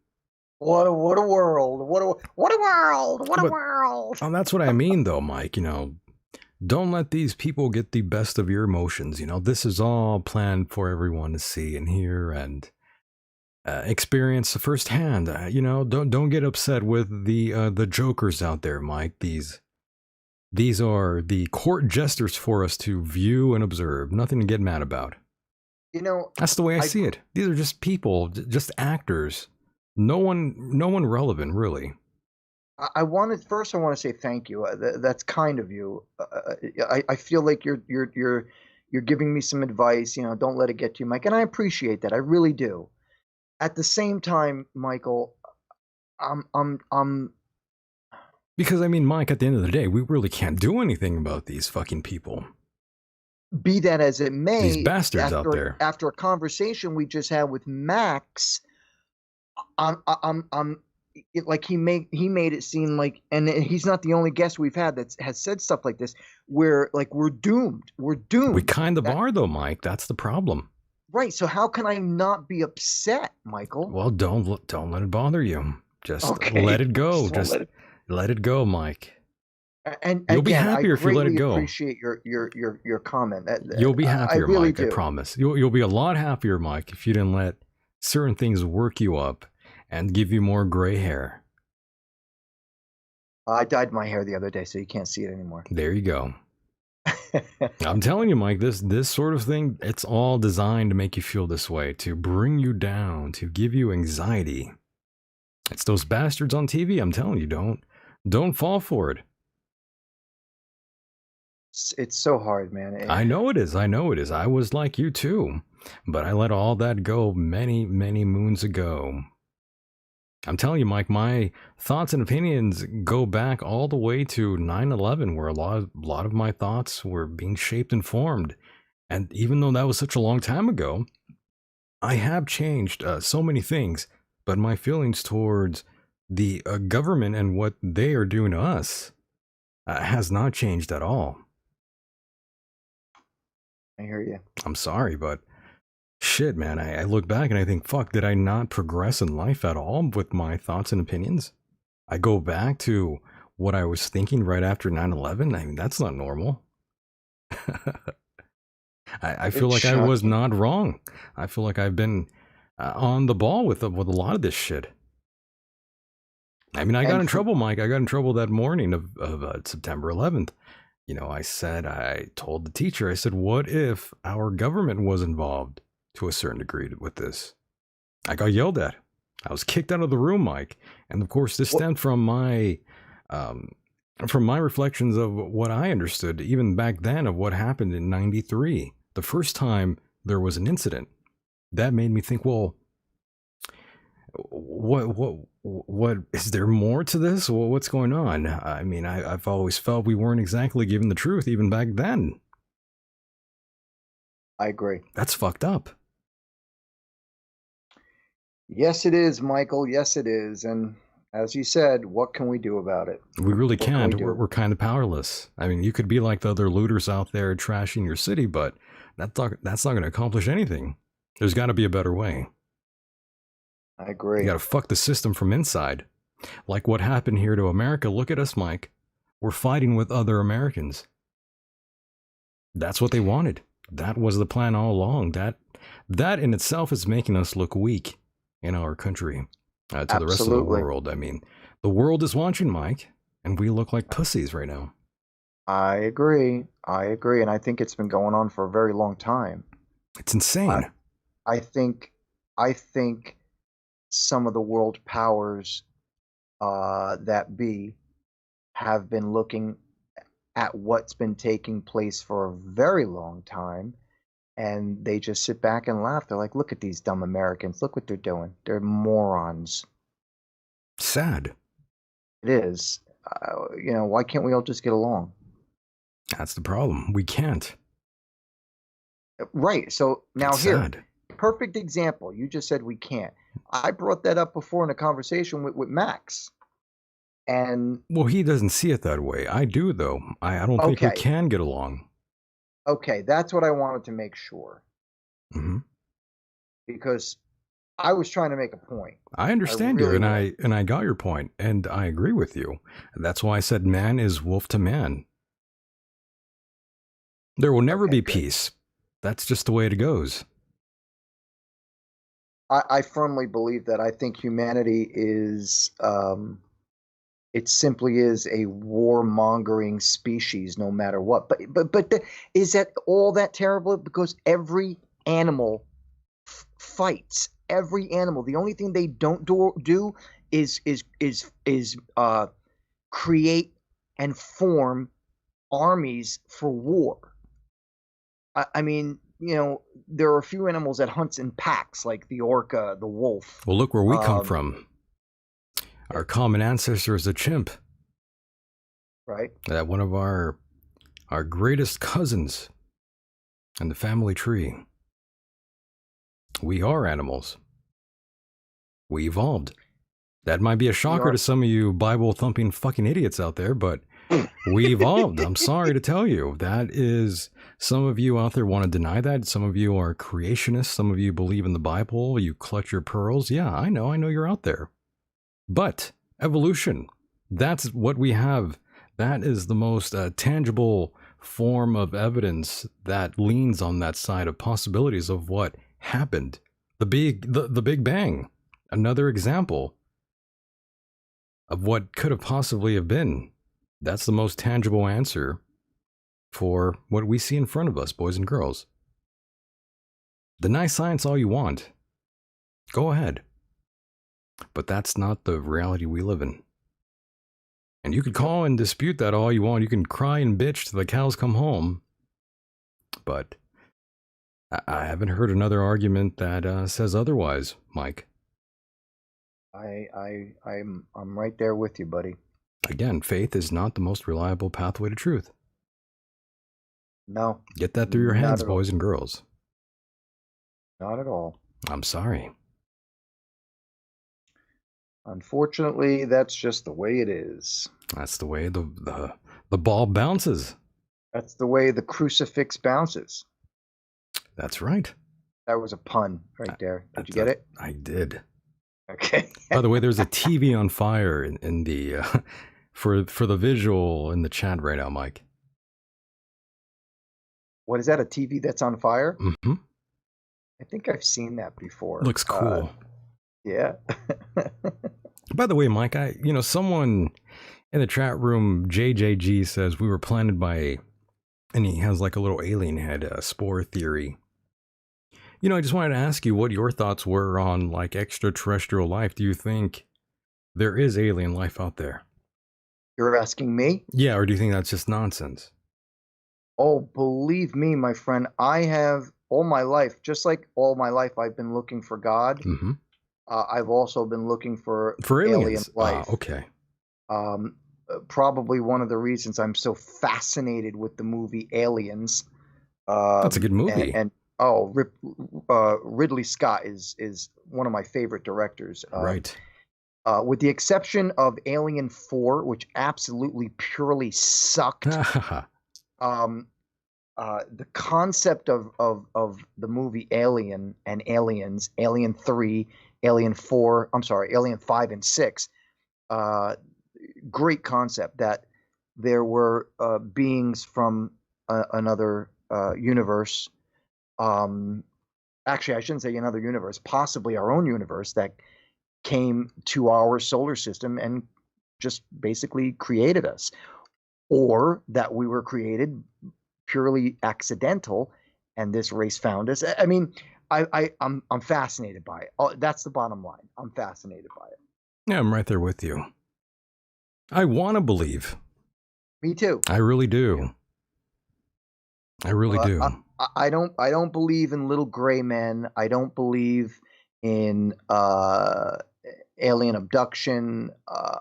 What a world. What a world. What a world. Oh, that's what I mean, though, Mike. You know, don't let these people get the best of your emotions. You know, this is all planned for everyone to see and hear and experience firsthand. You know, don't get upset with the jokers out there, Mike. These are the court jesters for us to view and observe. Nothing to get mad about. You know, that's the way I see it. These are just people, just actors. No one relevant, really. I want to say thank you. That's kind of you. I feel like you're giving me some advice. You know, don't let it get to you, Mike, and I appreciate that. I really do. At the same time, Michael, I'm. Because I mean, Mike, at the end of the day, we really can't do anything about these fucking people. Be that as it may, these bastards out there. After a conversation we just had with Max, like he made it seem like, and he's not the only guest we've had that has said stuff like this, where like we're doomed. We're doomed. We kind of are, though, Mike. That's the problem. Right. So how can I not be upset, Michael? Well, don't let it bother you. Just let it go. Just let it go, Mike. And you'll again, be happier if you let it go. I appreciate your comment. You'll be happier, really Mike. I promise. You'll be a lot happier, Mike, if you didn't let certain things work you up and give you more gray hair. I dyed my hair the other day, so you can't see it anymore. There you go. I'm telling you, Mike, this sort of thing, it's all designed to make you feel this way, to bring you down, to give you anxiety. It's those bastards on TV. I'm telling you, don't fall for it. It's so hard, man. I know it is. I was like you too, but I let all that go many, many moons ago. I'm telling you, Mike, my thoughts and opinions go back all the way to 9/11, where a lot of my thoughts were being shaped and formed. And even though that was such a long time ago, I have changed so many things, but my feelings towards the government and what they are doing to us has not changed at all. I hear you. I'm sorry, but shit, man, I look back and I think, fuck, did I not progress in life at all with my thoughts and opinions? I go back to what I was thinking right after 9/11. I mean, that's not normal. I feel like I was not wrong. I feel like I've been on the ball with a lot of this shit. I mean, I got in trouble, Mike. I got in trouble that morning of September 11th. You know, I told the teacher, I said, what if our government was involved to a certain degree with this? I got yelled at. I was kicked out of the room, Mike. And of course, this stemmed from my reflections of what I understood, even back then, of what happened in 93. The first time there was an incident. That made me think, well, what is there more to this? What's going on? I mean, I've always felt we weren't exactly given the truth even back then. I agree. That's fucked up. Yes, it is, Michael. Yes, it is. And as you said, what can we do about it? We really What can can't. we do? We're kind of powerless. I mean, you could be like the other looters out there trashing your city, but that's not going to accomplish anything. There's got to be a better way. I agree. You got to fuck the system from inside. Like what happened here to America. Look at us, Mike. We're fighting with other Americans. That's what they wanted. That was the plan all along. That in itself is making us look weak in our country to the rest of the world. I mean, the world is watching, Mike, and we look like pussies right now. I agree. And I think it's been going on for a very long time. It's insane. I think some of the world powers that be have been looking at what's been taking place for a very long time, and they just sit back and laugh. They're like, look at these dumb Americans. Look what they're doing. They're morons. Sad. It is. Why can't we all just get along? That's the problem. We can't. Right. So now That's here, sad. perfect example. You just said we can't. I brought that up before in a conversation with Max. And well, he doesn't see it that way. I do, though. I don't think we can get along. Okay, that's what I wanted to make sure. Mm-hmm. Because I was trying to make a point. I understand you, and I got your point, and I agree with you. That's why I said man is wolf to man. There will never be peace. That's just the way it goes. I firmly believe that. I think humanity is, it simply is a warmongering species, no matter what. But is that all that terrible? Because every animal fights. Every animal. The only thing they don't do is create and form armies for war. I mean, there are a few animals that hunts in packs, like the orca, the wolf. Well, look where we come from. Our common ancestor is a chimp. Right. That one of our greatest cousins in the family tree. We are animals. We evolved. That might be a shocker to some of you Bible-thumping fucking idiots out there, but we evolved. I'm sorry to tell you. That is, some of you out there want to deny that. Some of you are creationists. Some of you believe in the Bible. You clutch your pearls. Yeah, I know you're out there. But evolution, that's what we have. That is the most tangible form of evidence that leans on that side of possibilities of what happened. The Big Bang, another example of what could have possibly have been. That's the most tangible answer for what we see in front of us, boys and girls. Deny science all you want. Go ahead. But that's not the reality we live in. And you could call and dispute that all you want. You can cry and bitch till the cows come home. But I haven't heard another argument that says otherwise, Mike. I'm right there with you, buddy. Again, faith is not the most reliable pathway to truth. No. Get that through your heads, boys and girls. Not at all. I'm sorry. Unfortunately, that's just the way it is. That's the way the ball bounces. That's the way the crucifix bounces. That's right. That was a pun right there. Did you get it? I did. Okay. By the way, there's a TV on fire in the for the visual in the chat right now, Mike. What is that? A TV that's on fire? Mm-hmm. I think I've seen that before. Looks cool. Yeah. By the way, Mike, someone in the chat room, JJG, says we were planted by, and he has like a little alien head, spore theory. I just wanted to ask you what your thoughts were on like extraterrestrial life. Do you think there is alien life out there? You're asking me? Yeah, or do you think that's just nonsense? Oh, believe me, my friend, I have all my life, just like all my life, I've been looking for God. Mm-hmm. I've also been looking for aliens. alien life. Okay. Probably one of the reasons I'm so fascinated with the movie Aliens. That's a good movie. Ridley Scott is one of my favorite directors. Right. With the exception of Alien 4, which absolutely purely sucked. The concept of the movie Alien and Aliens, Alien 3, Alien 4, I'm sorry, Alien 5 and 6, great concept that there were beings from another universe. Actually, I shouldn't say another universe, possibly our own universe that came to our solar system and just basically created us, or that we were created purely accidental and this race found us. I mean, I'm fascinated by it. That's the bottom line. I'm fascinated by it. Yeah, I'm right there with you. I want to believe. Me too. I really do. I really do. I don't believe in little gray men. I don't believe in alien abduction.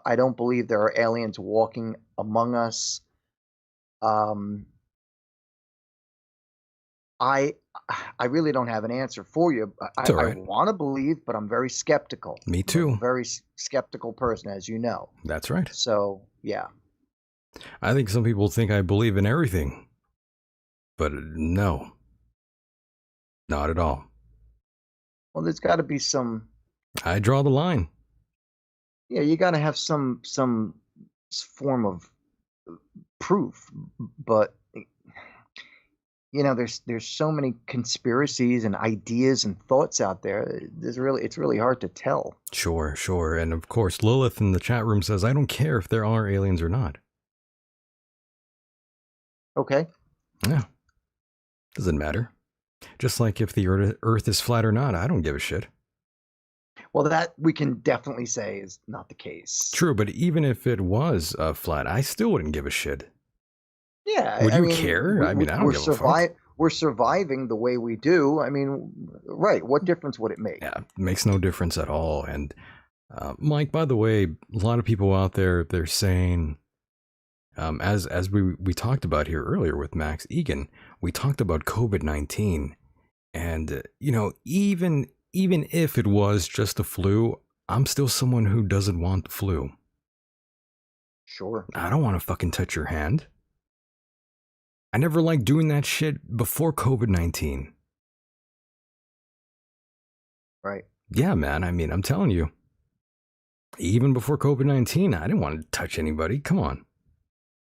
I don't believe there are aliens walking among us. I really don't have an answer for you. I want to believe, but I'm very skeptical. Me too. I'm a very skeptical person, as you know. That's right. So, yeah. I think some people think I believe in everything. But no. Not at all. Well, there's got to be some... I draw the line. Yeah, you got to have some form of proof, but you know, there's so many conspiracies and ideas and thoughts out there. It's really hard to tell. Sure. And of course, Lilith in the chat room says, I don't care if there are aliens or not. Okay. Yeah. Doesn't matter. Just like if the Earth is flat or not, I don't give a shit. Well, that we can definitely say is not the case. True, but even if it was flat, I still wouldn't give a shit. Yeah. Would you care? I mean, I don't give a fuck. We're surviving the way we do. I mean, right. What difference would it make? Yeah, it makes no difference at all. And Mike, by the way, a lot of people out there, they're saying, as we talked about here earlier with Max Igan, we talked about COVID-19. And, you know, even if it was just a flu, I'm still someone who doesn't want the flu. Sure. I don't want to fucking touch your hand. I never liked doing that shit before COVID-19. Right. Yeah, man. I mean, I'm telling you. Even before COVID-19, I didn't want to touch anybody. Come on.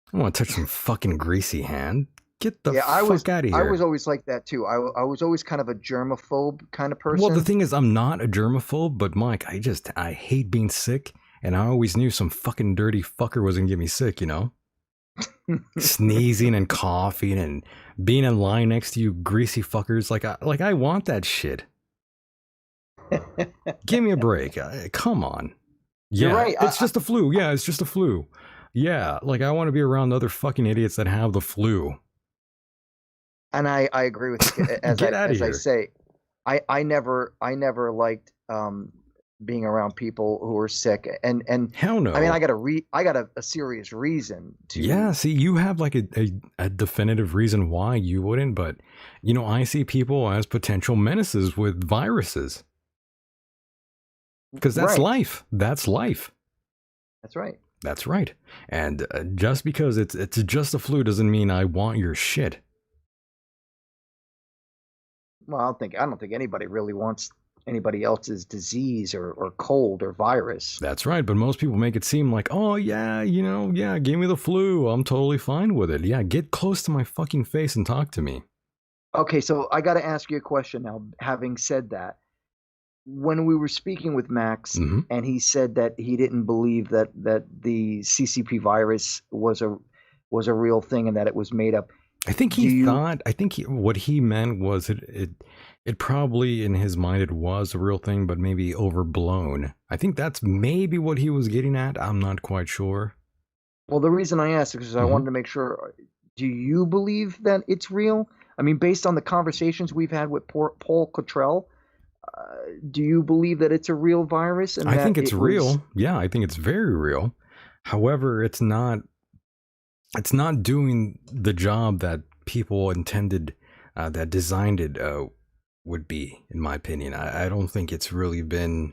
I don't want to touch some fucking greasy hand. Get the fuck out of here. I was always like that too. I was always kind of a germaphobe kind of person. Well, the thing is, I'm not a germaphobe, but Mike, I hate being sick, and I always knew some fucking dirty fucker was gonna get me sick, you know? Sneezing and coughing and being in line next to you greasy fuckers. Like I want that shit. Give me a break. Come on. Yeah, you're right. It's just a flu. Yeah, it's just a flu. Yeah, like I want to be around other fucking idiots that have the flu. And I agree with you. As I say, I never liked being around people who were sick. And hell no. I mean, I got a serious reason to. Yeah, see, you have like a definitive reason why you wouldn't, but you know, I see people as potential menaces with viruses. Because that's life. That's life. That's right. That's right. And just because it's just a flu doesn't mean I want your shit. Well, I don't think anybody really wants anybody else's disease or cold or virus. That's right, but most people make it seem like, oh yeah, you know, yeah, give me the flu. I'm totally fine with it. Yeah, get close to my fucking face and talk to me. Okay, so I got to ask you a question now. Having said that, when we were speaking with Max, and he said that he didn't believe that the CCP virus was a real thing and that it was made up. I think what he meant was it probably in his mind it was a real thing, but maybe overblown. I think that's maybe what he was getting at. I'm not quite sure. Well, the reason I asked is because I wanted to make sure. Do you believe that it's real? I mean, based on the conversations we've had with Paul Cottrell, Do you believe that it's a real virus? And I that think it's it real. was- Yeah, I think it's very real. However, it's not doing the job that people intended, that designed it, would be, in my opinion. I don't think it's really been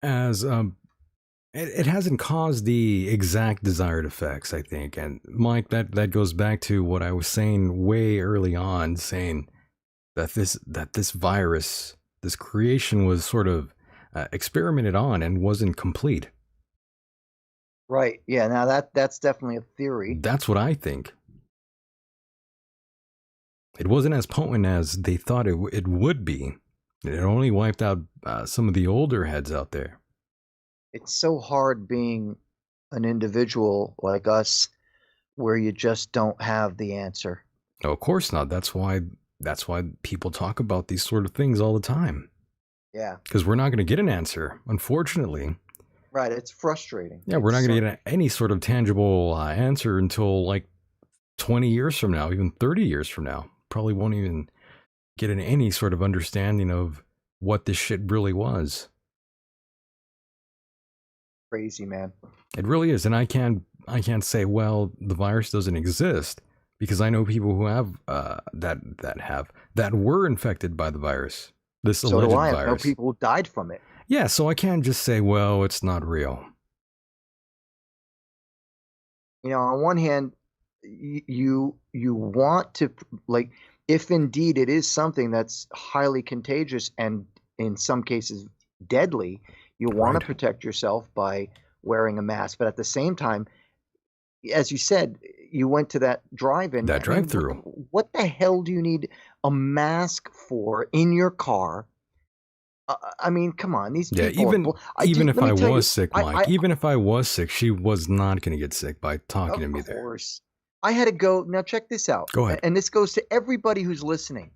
as it hasn't caused the exact desired effects, I think. And Mike, that goes back to what I was saying way early on, saying that this virus, this creation was sort of experimented on and wasn't complete. Right. Yeah. Now that's definitely a theory. That's what I think. It wasn't as potent as they thought it would be. It only wiped out some of the older heads out there. It's so hard being an individual like us where you just don't have the answer. No, of course not. That's why people talk about these sort of things all the time. Yeah. Because we're not going to get an answer, unfortunately. Right. It's frustrating. Yeah, we're not going to get any sort of tangible answer until like 20 years from now, even 30 years from now. Probably won't even get any sort of understanding of what this shit really was. Crazy, man. It really is. And I can't say, well, the virus doesn't exist, because I know people who have that were infected by the virus. This So alleged do I. I virus. know people who died from it. Yeah, so I can't just say, well, it's not real. You know, on one hand, you want to, like, if indeed it is something that's highly contagious and in some cases deadly, you want to protect yourself by wearing a mask. But at the same time, as you said, you went to that drive-in. That drive-through. What the hell do you need a mask for in your car? I mean, come on, these Yeah, people. even if I let me tell you, was sick, Mike, even if I was sick, she was not going to get sick by talking to me there. Of course. I had to go. Now, check this out. Go ahead. And this goes to everybody who's listening.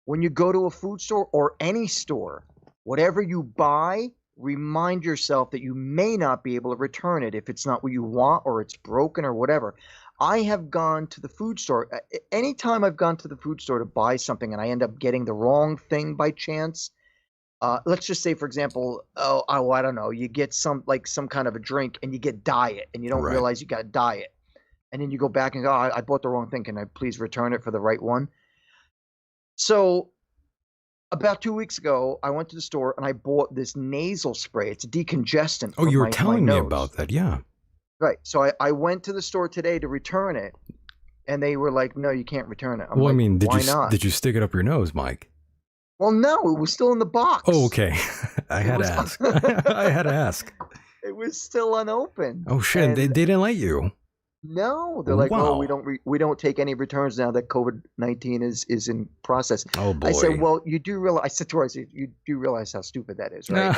When you go to a food store or any store, whatever you buy, remind yourself that you may not be able to return it if it's not what you want or it's broken or whatever. I have gone to the food store. Anytime I've gone to the food store to buy something and I end up getting the wrong thing by chance, let's just say, for example, I don't know, you get some kind of a drink and you get diet and you don't realize you got diet. And then you go back and go, I bought the wrong thing. Can I please return it for the right one? So about 2 weeks ago, I went to the store and I bought this nasal spray. It's a decongestant. Oh, for you were my telling me nose. about that, yeah. Right. So I went to the store today to return it, and they were like, no, you can't return it. I'm Well, like, I mean, why not? did you stick it up your nose, Mike? Well, no, it was still in the box. Oh, okay. I had to ask. I had to ask. It was still unopened. Oh shit! And They didn't let you. No, they're like, Wow. oh, we don't take any returns now that COVID-19 is in process. Oh boy. I said, well, you do realize. I said to her, I said, you do realize how stupid that is, right?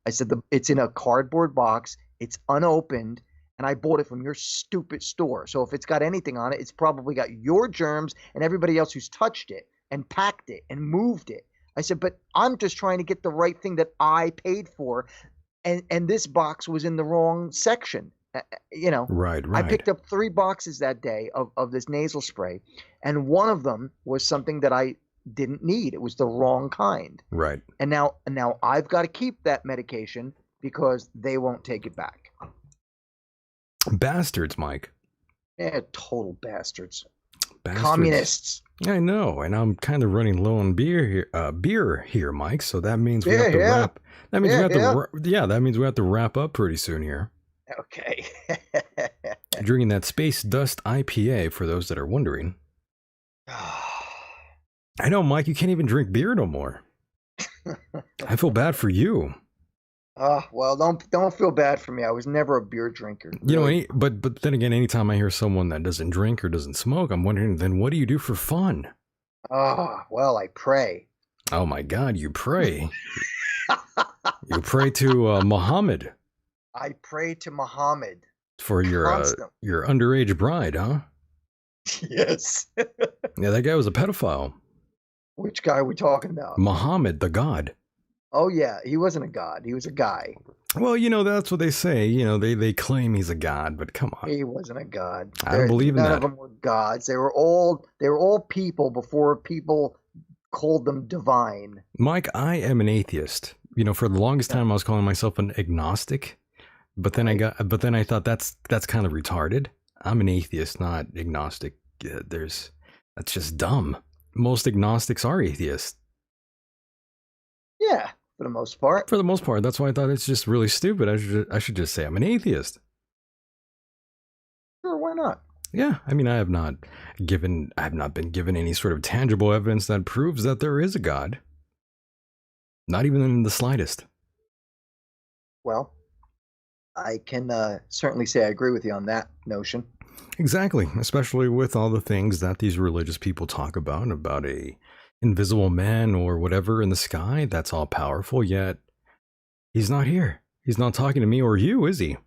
I said, it's in a cardboard box. It's unopened, and I bought it from your stupid store. So if it's got anything on it, it's probably got your germs and everybody else who's touched it and packed it and moved it. I said, but I'm just trying to get the right thing that I paid for, and this box was in the wrong section. You know, Right. I picked up 3 boxes that day of this nasal spray, and one of them was something that I didn't need. It was the wrong kind. Right. And now I've got to keep that medication because they won't take it back. Bastards, Mike. Yeah, total bastards. Bastards. Communists. I know, and I'm kind of running low on beer here, Mike. So that means we Yeah, have to yeah. wrap. That means Yeah, we have yeah. to. Yeah, that means we have to wrap up pretty soon here. Okay. Drinking that Space Dust IPA for those that are wondering. I know, Mike. You can't even drink beer no more. I feel bad for you. Well, don't feel bad for me. I was never a beer drinker. You know, but then again, anytime I hear someone that doesn't drink or doesn't smoke, I'm wondering, then what do you do for fun? Well, I pray. Oh my God, you pray. You pray to Muhammad I pray to Muhammad. for your Constantly. underage bride, huh? Yes. Yeah, that guy was a pedophile. Which guy are we talking about? Muhammad, the god. Oh, yeah. He wasn't a god. He was a guy. Well, you know, that's what they say. You know, they claim he's a god, but come on. He wasn't a god. I don't believe in None that. of them were gods. They were all people before people called them divine. Mike, I am an atheist. You know, for the longest time I was calling myself an agnostic, but then I thought that's kind of retarded. I'm an atheist, not agnostic. That's just dumb. Most agnostics are atheists. Yeah, for the most part. For the most part, that's why I thought it's just really stupid. I should just say I'm an atheist. Sure, why not? Yeah, I mean, I have not been given any sort of tangible evidence that proves that there is a God. Not even in the slightest. Well, I can certainly say I agree with you on that notion. Exactly, especially with all the things that these religious people talk about a invisible man or whatever in the sky that's all powerful, yet he's not here. He's not talking to me or you, is he?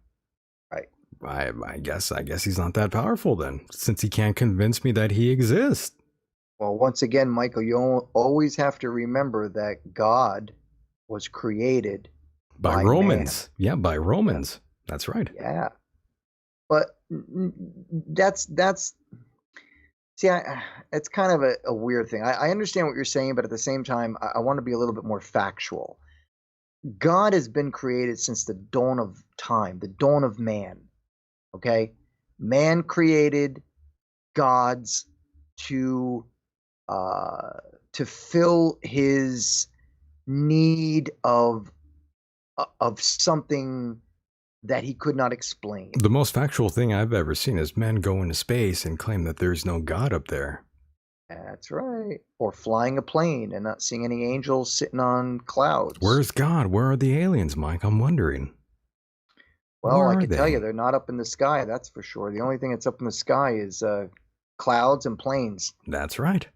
Right. I guess he's not that powerful then, since he can't convince me that he exists. Well, once again, Michael, you always have to remember that God was created by Romans. Man. Yeah, by Romans. That's right. Yeah. But that's see, it's kind of a weird thing. I understand what you're saying, but at the same time, I want to be a little bit more factual. God has been created since the dawn of time, the dawn of man. Okay? Man created gods to fill his need of something that he could not explain. The most factual thing I've ever seen is men go into space and claim that there's no God up there. That's right. Or flying a plane and not seeing any angels sitting on clouds. Where's God? Where are the aliens, Mike? I'm wondering. Well, I can tell you they're not up in the sky, that's for sure. The only thing that's up in the sky is clouds and planes. That's right.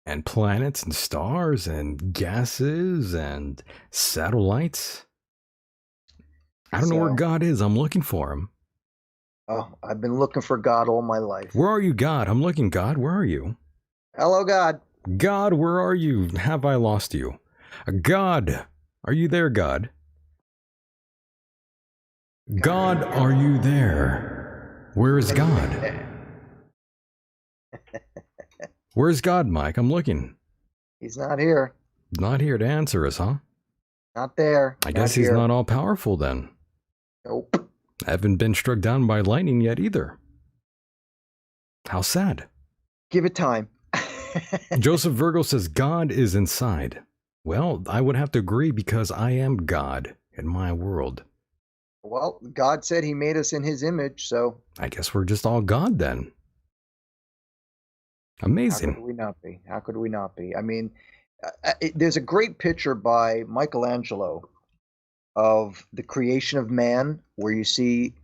And planets and stars and gases and satellites. I don't know where God is. I'm looking for him. Oh, I've been looking for God all my life. Where are you, God? I'm looking, God. Where are you? Hello, God. God, where are you? Have I lost you? God, are you there, God? God, are you there? Where is God? Where's God, Mike? I'm looking. He's not here. Not here to answer us, huh? Not there. I guess he's not all powerful then. Nope. I haven't been struck down by lightning yet either. How sad. Give it time. Joseph Virgo says God is inside. Well, I would have to agree because I am God in my world. Well, God said he made us in his image, so... I guess we're just all God then. Amazing. How could we not be? How could we not be? I mean, there's a great picture by Michelangelo of the creation of man, where you see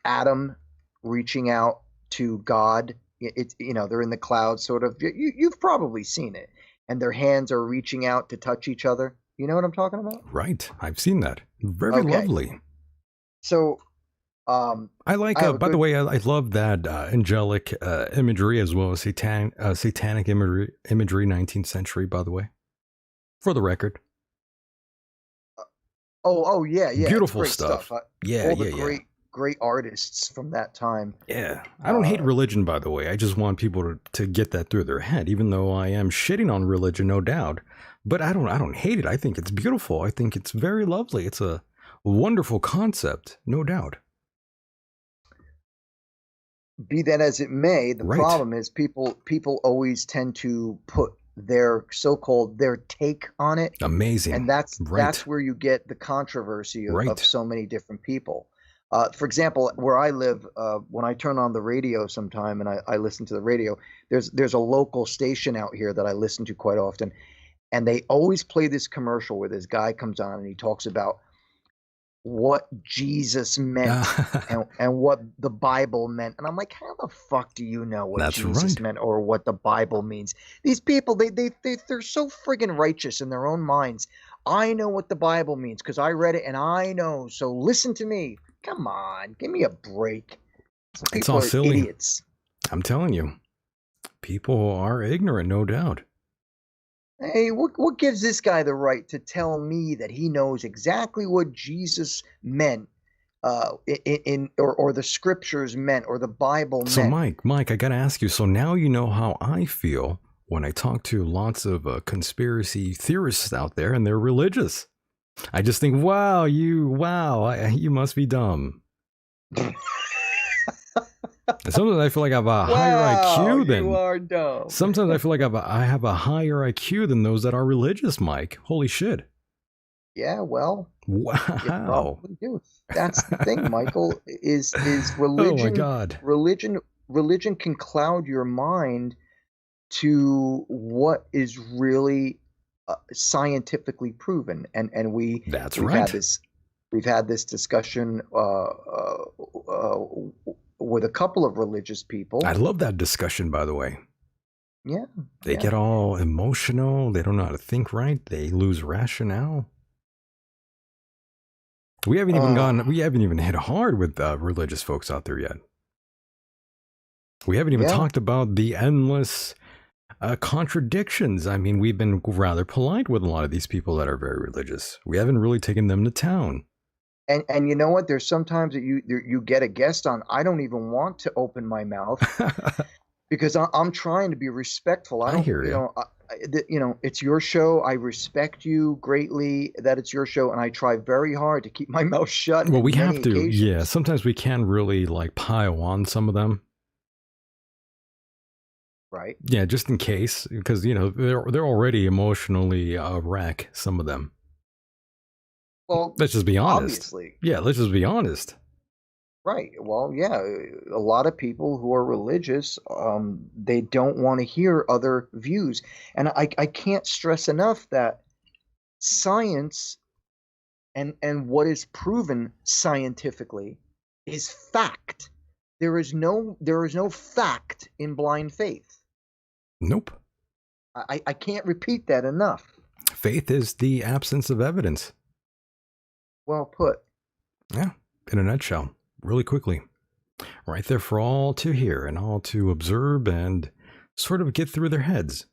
Adam reaching out to God. It's, you know, they're in the clouds, sort of. You've probably seen it, and their hands are reaching out to touch each other. You know what I'm talking about? Right, I've seen that. Very lovely. So, I like. By the way, I love that angelic imagery as well as satanic imagery, 19th century. By the way, for the record. Oh yeah. Beautiful stuff. Yeah, all the great artists from that time. Yeah, I don't hate religion, by the way. I just want people to get that through their head. Even though I am shitting on religion, no doubt, but I don't hate it. I think it's beautiful. I think it's very lovely. It's a wonderful concept, no doubt. Be that as it may, the problem is people always tend to put their so-called their take on it. Amazing. And that's where you get the controversy of so many different people. For example, where I live, when I turn on the radio sometime and I listen to the radio, there's a local station out here that I listen to quite often, and they always play this commercial where this guy comes on and he talks about what Jesus meant and what the Bible meant. And I'm like, how the fuck do you know what Jesus meant or what the Bible means? These people, they're so friggin' righteous in their own minds. I know what the Bible means because I read it and I know. So listen to me. Come on, give me a break. It's all silly. Idiots. I'm telling you, people are ignorant, no doubt. Hey, what gives this guy the right to tell me that he knows exactly what Jesus meant, or the scriptures meant, or the Bible meant? So, Mike, I gotta ask you. So now you know how I feel when I talk to lots of conspiracy theorists out there and they're religious. I just think, wow, you must be dumb. Sometimes I feel like I have a higher IQ than you are dumb. Sometimes I feel like I have a higher IQ than those that are religious, Mike. Holy shit. Yeah, well, wow. You probably do. That's the thing, Michael. Is religion? Oh my God. Religion can cloud your mind to what is really scientifically proven, and we've had this discussion with a couple of religious people. I love that discussion, by the way. Yeah. They get all emotional. They don't know how to think right. They lose rationale. We haven't even hit hard with religious folks out there yet. We haven't even talked about the endless contradictions. I mean, we've been rather polite with a lot of these people that are very religious. We haven't really taken them to town. And you know what? There's sometimes that you get a guest on. I don't even want to open my mouth because I'm trying to be respectful. I hear you. It's your show. I respect you greatly that it's your show, and I try very hard to keep my mouth shut. Well, we have to. Yeah, sometimes we can really like pile on some of them. Right. Yeah, just in case, because they're already emotionally a wreck. Some of them. Well, let's just be honest. Obviously. Yeah, let's just be honest. Right. Well, yeah, a lot of people who are religious, they don't want to hear other views. And I can't stress enough that science and what is proven scientifically is fact. There is no fact in blind faith. Nope. I can't repeat that enough. Faith is the absence of evidence. Well put. Yeah, in a nutshell, really quickly. Right there for all to hear and all to observe and sort of get through their heads.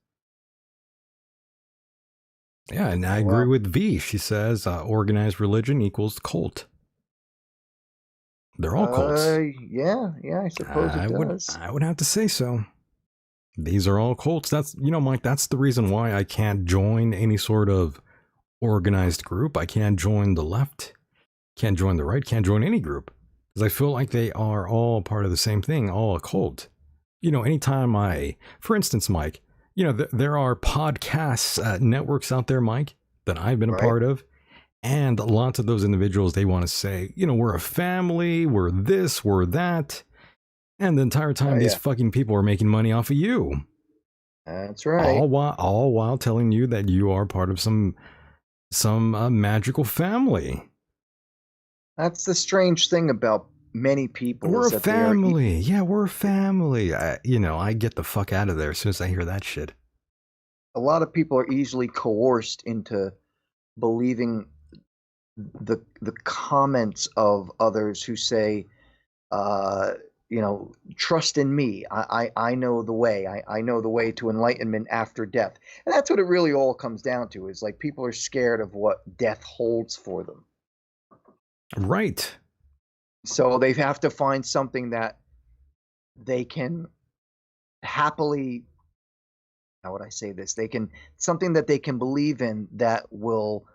Yeah, and I agree with V. She says organized religion equals cult. They're all cults. Yeah, I suppose it does. I would have to say so. These are all cults. That's, Mike, that's the reason why I can't join any sort of organized group. I can't join the left, can't join the right, can't join any group. Because I feel like they are all part of the same thing, all a cult. Anytime for instance, Mike, there are podcasts, networks out there, Mike, that I've been a part of. And lots of those individuals, they want to say, we're a family, we're this, we're that. And the entire time, these fucking people are making money off of you. That's right. All while telling you that you are part of some magical family. That's the strange thing about many people. We're a family. Yeah, we're a family. I get the fuck out of there as soon as I hear that shit. A lot of people are easily coerced into believing the comments of others who say, trust in me. I know the way. I know the way to enlightenment after death. And that's what it really all comes down to, is like people are scared of what death holds for them. Right. So they have to find something that they can happily, how would I say this? Something that they can believe in that will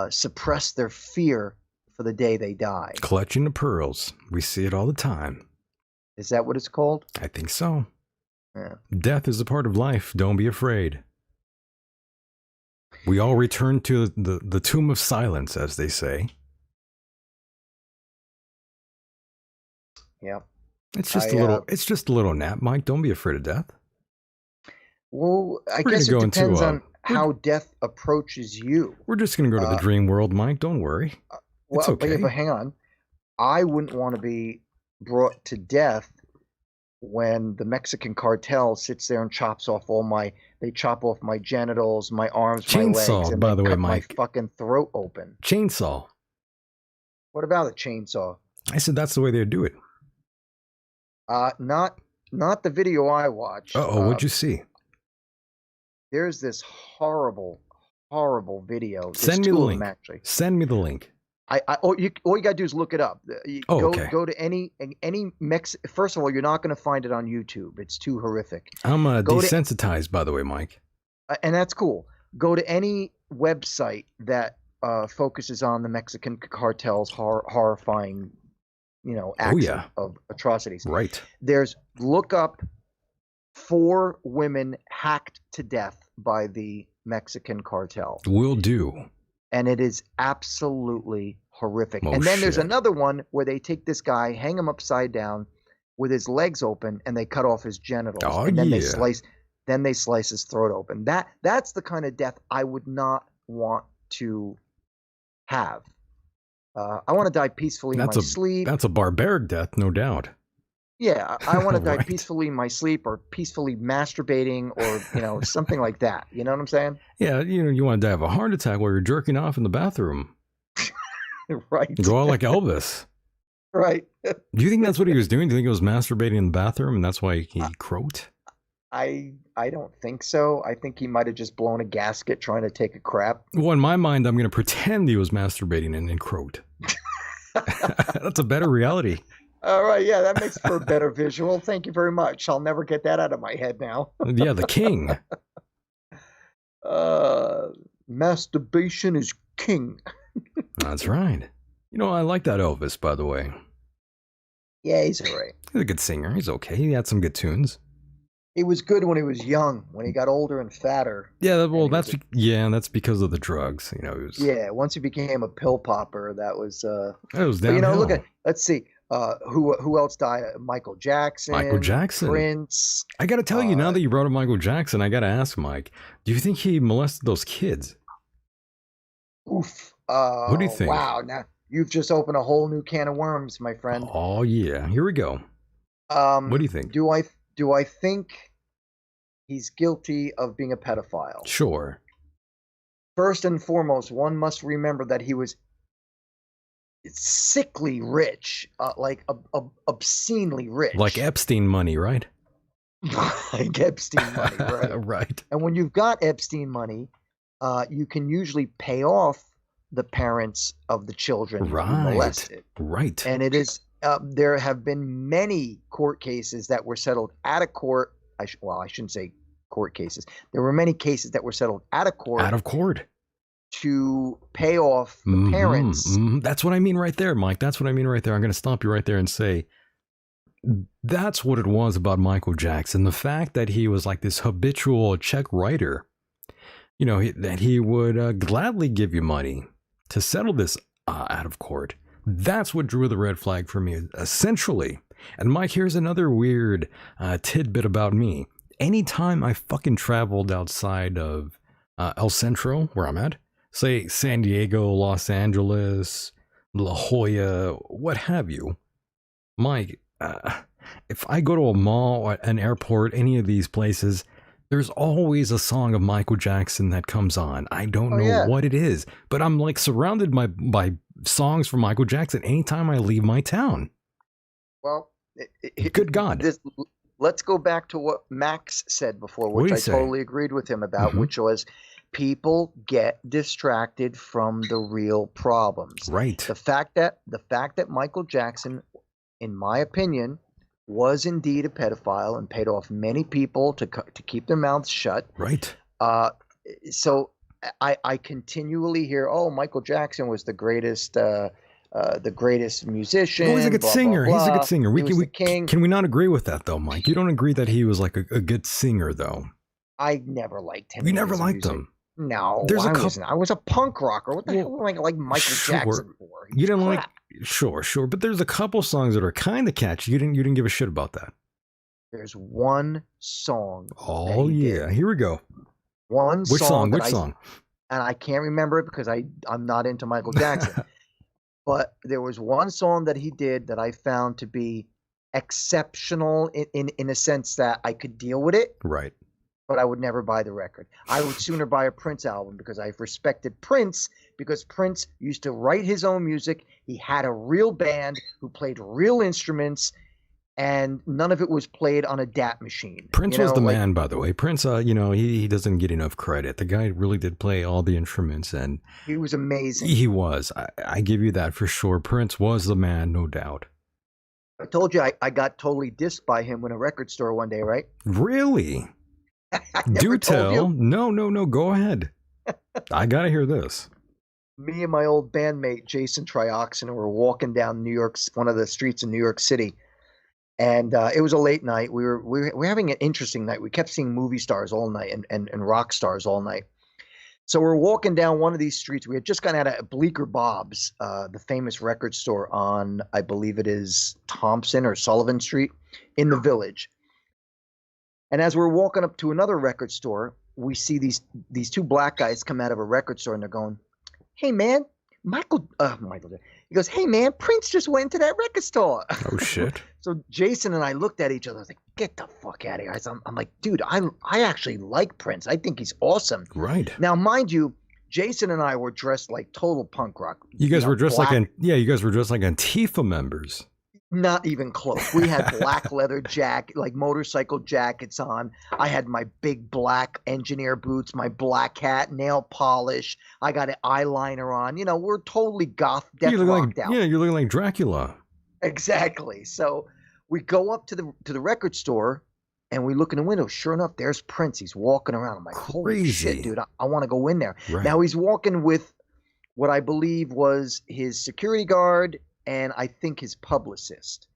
suppress their fear for the day they die. Clutching the pearls. We see it all the time. Is that what it's called? I think so. Yeah. Death is a part of life. Don't be afraid. We all return to the tomb of silence, as they say. Yeah. It's just a little nap, Mike. Don't be afraid of death. Well, I guess it depends on how death approaches you. We're just going to go to the dream world, Mike. Don't worry. It's okay. But hang on. I wouldn't want to be brought to death when the Mexican cartel sits there and chops off they chop off my genitals, my arms, my legs, and by the way, cut Mike. my fucking throat open. Chainsaw. What about a chainsaw? I said that's the way they do it. Not the video I watched. What'd you see? There's this horrible video. Send me the link. Send me the link. All you gotta do is look it up. Go to any First of all, you're not gonna find it on YouTube. It's too horrific. I'm desensitized, by the way, Mike. And that's cool. Go to any website that focuses on the Mexican cartel's horrifying, acts of atrocities. Right. Look up 4 women hacked to death by the Mexican cartel. Will do. And it is absolutely horrific. And then there's another one where they take this guy, hang him upside down with his legs open, and they cut off his genitals. And then they slice his throat open. That's the kind of death I would not want to have. I want to die peacefully in my sleep. That's a barbaric death, no doubt. Yeah, I want to die peacefully in my sleep, or peacefully masturbating, or something like that. You know what I'm saying? Yeah, you want to die of a heart attack while you're jerking off in the bathroom. Right. Go out like Elvis. Right. Do you think that's what he was doing? Do you think he was masturbating in the bathroom, and that's why he croaked? I don't think so. I think he might have just blown a gasket trying to take a crap. Well, in my mind, I'm going to pretend he was masturbating and croaked. That's a better reality. All right, yeah, that makes for a better visual. Thank you very much. I'll never get that out of my head now. Yeah, the king. Masturbation is king. That's right. I like that Elvis, by the way. Yeah, he's all right. He's a good singer. He's okay. He had some good tunes. He was good when he was young. When he got older and fatter. Yeah, well, that's because of the drugs. Yeah, once he became a pill popper, that was. It was downhill. Let's see. Who else died? Michael Jackson. Prince. I got to tell you, now that you brought up Michael Jackson, I got to ask Mike, do you think he molested those kids? Oof. What do you think? Wow, now you've just opened a whole new can of worms, my friend. Oh yeah, here we go. What do you think? Do I think he's guilty of being a pedophile? Sure. First and foremost, one must remember that he was sickly rich, like obscenely rich. Like Epstein money, right? Like Epstein money, right? Right. And when you've got Epstein money, you can usually pay off the parents of the children who molested. Right. And it is there have been many court cases that were settled out of court. I shouldn't say court cases. There were many cases that were settled out of court. Out of court. To pay off the parents. That's what I mean right there, Mike. That's what I mean right there. I'm going to stop you right there and say that's what it was about Michael Jackson. The fact that he was like this habitual check writer, that he would gladly give you money to settle this out of court. That's what drew the red flag for me, essentially. And Mike, here's another weird tidbit about me. Anytime I fucking traveled outside of El Centro, where I'm at, say San Diego, Los Angeles, La Jolla, what have you, Mike, if I go to a mall, or an airport, any of these places, there's always a song of Michael Jackson that comes on. I don't know what it is, but I'm like surrounded by songs from Michael Jackson anytime I leave my town. Well, good God. Let's go back to what Max said before, which I totally agreed with him about, which was people get distracted from the real problems. Right. The fact that Michael Jackson, in my opinion, was indeed a pedophile and paid off many people to keep their mouths shut. Right. So I continually hear, Michael Jackson was the greatest musician. Well, he's a good singer. Blah, blah, blah. He's a good singer. He was the king. Can we not agree with that though, Mike? You don't agree that he was like a good singer though? I never liked him. You never liked him? No, I was a punk rocker. What the hell am I like Michael Jackson for? You didn't like? Sure, but there's a couple songs that are kind of catchy. You didn't give a shit about that. There's one song. Oh yeah, here we go. Which song? And I can't remember it because I'm not into Michael Jackson. But there was one song that he did that I found to be exceptional in a sense that I could deal with it. Right. But I would never buy the record. I would sooner buy a Prince album because I've respected Prince because Prince used to write his own music. He had a real band who played real instruments. and none of it was played on a DAT machine. Prince was the man, by the way. Prince, he doesn't get enough credit. The guy really did play all the instruments, and he was amazing. He was. I give you that for sure. Prince was the man, no doubt. I told you I got totally dissed by him in a record store one day, right? Really? Do tell. No. Go ahead. I gotta hear this. Me and my old bandmate Jason Trioxin were walking down one of the streets in New York City, and it was a late night. We were having an interesting night. We kept seeing movie stars all night and rock stars all night. So we're walking down one of these streets. We had just gotten out of Bleecker Bob's, the famous record store on, I believe it is Thompson or Sullivan Street in the Village. And as we're walking up to another record store, we see these two black guys come out of a record store, and they're going, "Hey man, Michael." He goes, "Hey man, Prince just went to that record store." Oh shit! So Jason and I looked at each other. I was like, "Get the fuck out of here!" I'm like, "Dude, I actually like Prince. I think he's awesome." Right. Now, mind you, Jason and I were dressed like total punk rock. You guys were dressed you guys were dressed like Antifa members. Not even close. We had black leather like motorcycle jackets on. I had my big black engineer boots, my black hat, nail polish. I got an eyeliner on. We're totally goth, death rocked out. Yeah, you're looking like Dracula. Exactly. So we go up to the record store and we look in the window. Sure enough, there's Prince. He's walking around. I'm like, holy shit, dude, I want to go in there. Right. Now he's walking with what I believe was his security guard and I think his publicist.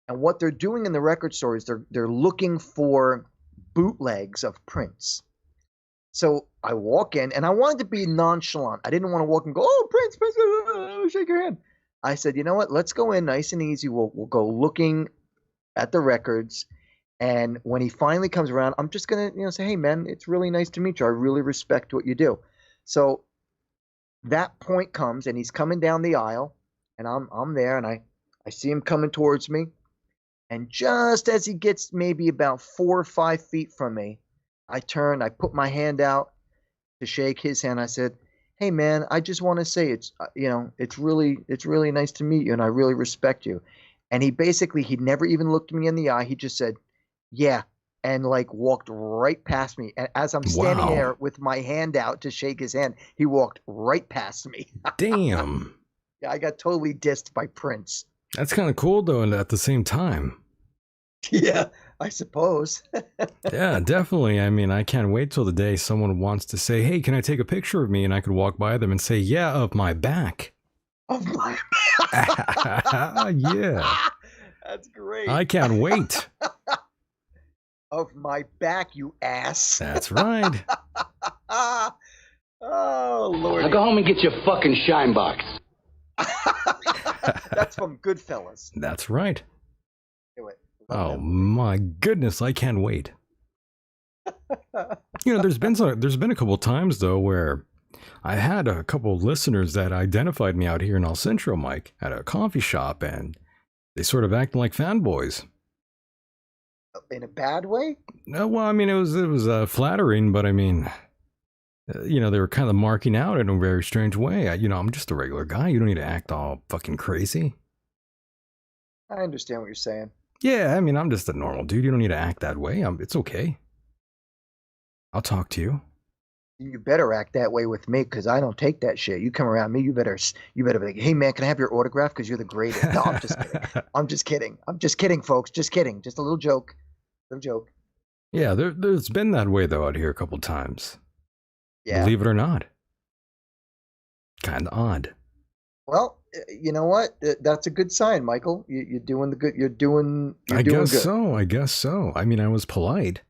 And what they're doing in the record store is they're looking for bootlegs of Prince. So I walk in, and I wanted to be nonchalant. I didn't want to walk and go, "Oh, Prince, shake your hand." I said, "You know what? Let's go in nice and easy. We'll go looking at the records, and when he finally comes around, I'm just gonna say, 'Hey, man, it's really nice to meet you. I really respect what you do.'" So that point comes, and he's coming down the aisle. And I'm there, and I see him coming towards me. And just as he gets maybe about 4 or 5 feet from me, I turn, I put my hand out to shake his hand. I said, "Hey man, I just want to say it's really nice to meet you, and I really respect you." And he never even looked me in the eye. He just said, "Yeah," and walked right past me. And as I'm standing there with my hand out to shake his hand, he walked right past me. Damn. Yeah, I got totally dissed by Prince. That's kind of cool, though, and at the same time. Yeah, I suppose. Yeah, definitely. I mean, I can't wait till the day someone wants to say, "Hey, can I take a picture of me?" And I could walk by them and say, "Yeah, of my back." Of my back. Yeah. That's great. I can't wait. Of my back, you ass. That's right. Oh, Lord. Now go home and get your fucking shine box. That's from Goodfellas. That's right. Do it. Oh my goodness, I can't wait. There's been a couple times though where I had a couple of listeners that identified me out here in El Centro, Mike, at a coffee shop, and they sort of acted like fanboys. In a bad way? No, well, I mean, it was flattering, but I mean, they were kind of marking out in a very strange way. I'm just a regular guy. You don't need to act all fucking crazy. I understand what you're saying. Yeah, I mean, I'm just a normal dude. You don't need to act that way. It's okay. I'll talk to you. You better act that way with me, because I don't take that shit. You come around me, you better be like, "Hey man, can I have your autograph? Because you're the greatest." No, I'm just kidding. I'm just kidding, folks. Just kidding. Just a little joke. Yeah, there's been that way though out here a couple times. Yeah. Believe it or not. Kind of odd. Well, you know what? That's a good sign, Michael. You're doing the good. You're doing I guess good. So. I guess so. I mean, I was polite.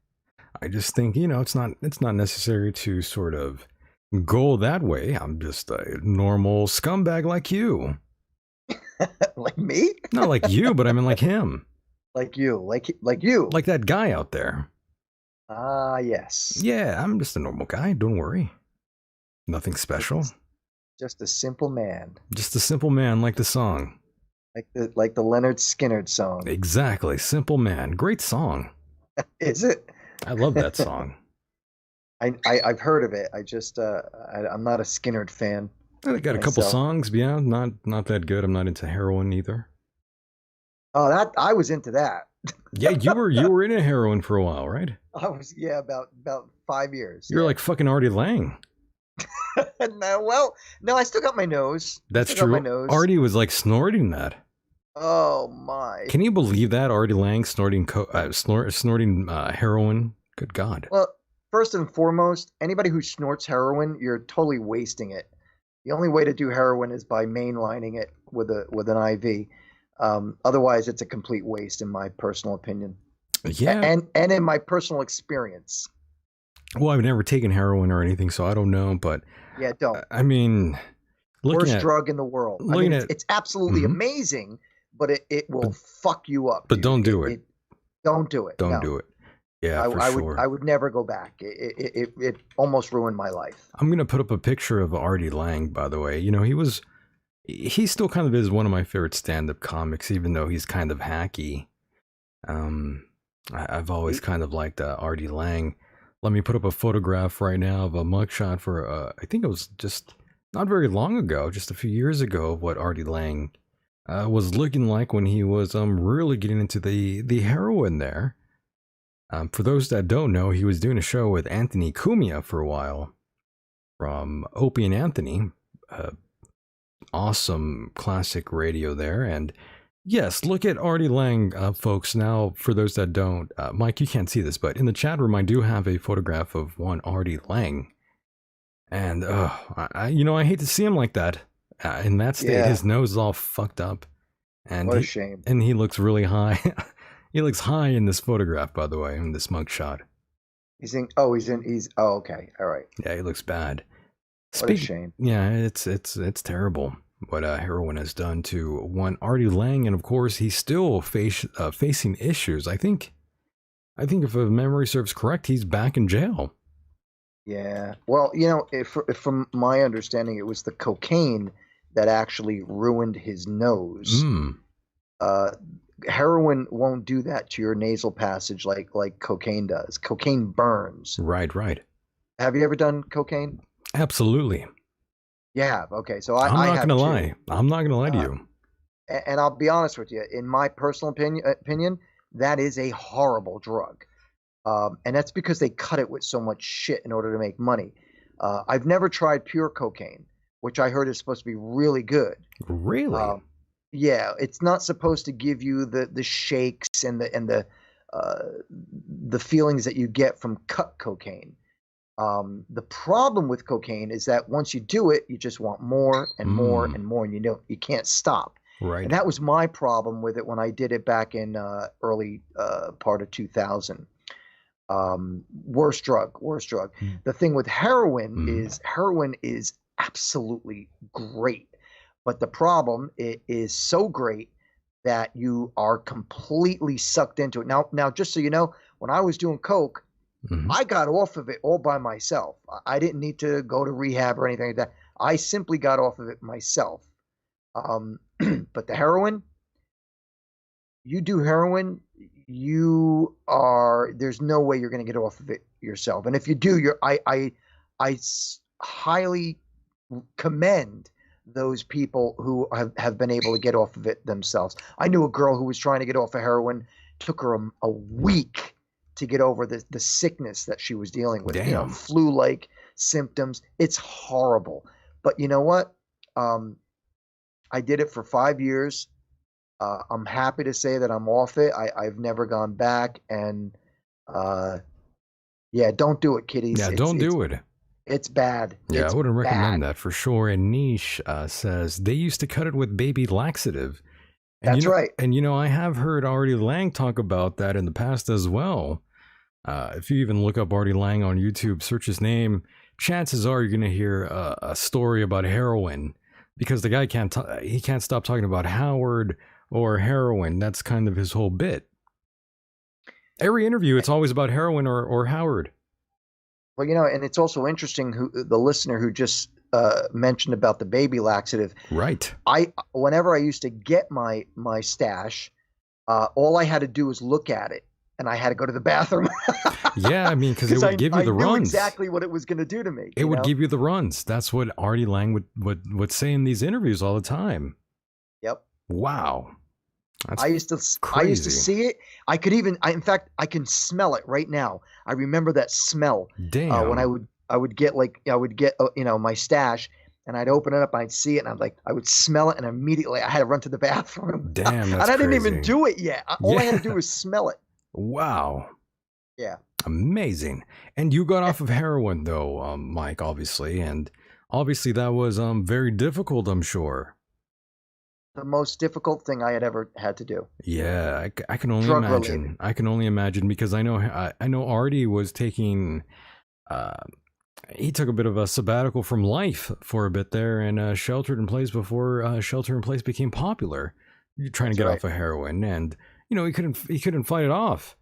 I just think, it's not necessary to sort of go that way. I'm just a normal scumbag like you. Like me? Not like you, but I mean like him. Like you. Like that guy out there. Ah, yes. Yeah, I'm just a normal guy. Don't worry. Nothing special. Just a simple man. Just a simple man, like the song. Like the Leonard Skinner song. Exactly. Simple Man. Great song. Is it? I love that song. I've heard of it. I just I'm not a Skinner fan. They got a couple songs, but yeah, not that good. I'm not into heroin either. Oh, that I was into that. Yeah, you were into heroin for a while, right? I was, yeah, about 5 years. You're like fucking Artie Lang. No, I still got my nose. That's still true. Got my nose. Artie was like snorting that. Oh my! Can you believe that Artie Lang snorting snorting heroin? Good God! Well, first and foremost, anybody who snorts heroin, you're totally wasting it. The only way to do heroin is by mainlining it with an IV. Otherwise, it's a complete waste, in my personal opinion. Yeah, and in my personal experience. Well, I've never taken heroin or anything, so I don't know. But yeah, don't. I mean, worst drug in the world. I mean, it's absolutely mm-hmm. amazing, but it will fuck you up. But don't do it. Don't do it. Don't do it. Yeah, for sure. I would never go back. It almost ruined my life. I'm gonna put up a picture of Artie Lang, by the way. You know, he still kind of is one of my favorite stand-up comics, even though he's kind of hacky. I've always kind of liked Artie Lang. Let me put up a photograph right now of a mugshot for I think it was just not very long ago, just a few years ago, of what Artie Lang was looking like when he was really getting into the heroin there. For those that don't know, he was doing a show with Anthony Cumia for a while from Opie and Anthony. Awesome classic radio there. And yes, look at Artie Lang, folks. Now, for those that don't, Mike, you can't see this, but in the chat room, I do have a photograph of one Artie Lang. And, I hate to see him like that. In that state, his nose is all fucked up. And what a shame. And he looks really high. He looks high in this photograph, by the way, in this mugshot. Okay. All right. Yeah, he looks bad. What a shame. Yeah, it's terrible what heroin has done to one Artie Lang, and of course he's still facing issues. I think if memory serves correct, he's back in jail. Yeah. Well, if from my understanding, it was the cocaine that actually ruined his nose. Heroin won't do that to your nasal passage like cocaine does. Cocaine burns. Right. Have you ever done cocaine? Absolutely. Yeah. Okay. So I'm not gonna lie. I'm not gonna lie to you. And I'll be honest with you. In my personal opinion, that is a horrible drug. And that's because they cut it with so much shit in order to make money. I've never tried pure cocaine, which I heard is supposed to be really good. Really? Yeah, it's not supposed to give you the shakes and the feelings that you get from cut cocaine. The problem with cocaine is that once you do it, you just want more and more and more, and you can't stop. Right. And that was my problem with it when I did it back in early part of 2000. Worst drug. The thing with heroin is absolutely great. But the problem, it is so great that you are completely sucked into it. Now, just so you know, when I was doing coke, I got off of it all by myself. I didn't need to go to rehab or anything like that. I simply got off of it myself. But the heroin, you do heroin, there's no way you're going to get off of it yourself. And if you do, I highly commend those people who have been able to get off of it themselves. I knew a girl who was trying to get off of heroin. Took her a week to get over the sickness that she was dealing with. Damn. Flu-like symptoms. It's horrible. But you know what? I did it for 5 years. I'm happy to say that I'm off it. I've never gone back. And don't do it, kiddies. Yeah, don't do it. It's bad. Yeah, I wouldn't recommend that for sure. And Niche says they used to cut it with baby laxative. And That's right. And I have heard Artie Lang talk about that in the past as well. If you even look up Artie Lang on YouTube, search his name, chances are you're going to hear a story about heroin, because the guy can't stop talking about Howard or heroin. That's kind of his whole bit. Every interview, it's always about heroin or Howard. Well, and it's also interesting the listener who just mentioned about the baby laxative. Right. Whenever I used to get my stash, all I had to do was look at it, and I had to go to the bathroom. Yeah, I mean, because it would give you the runs. I knew exactly what it was going to do to me. It would give you the runs. That's what Artie Lang would say in these interviews all the time. Yep. Wow. That's I used to see it. I could even, in fact, I can smell it right now. I remember that smell. Damn. When I would get my stash, and I'd open it up, I'd see it, and I would smell it, and immediately I had to run to the bathroom. Damn, that's and I didn't crazy. even do it yet. All I had to do was smell it. Wow. Yeah. Amazing. And you got off of heroin though, Mike, obviously, and obviously that was very difficult, I'm sure. The most difficult thing I had ever had to do. Yeah, I can only Drug imagine. related. I can only imagine because I know Artie was taking he took a bit of a sabbatical from life for a bit there and sheltered in place before shelter in place became popular. You're trying to get off of heroin, and he couldn't fight it off.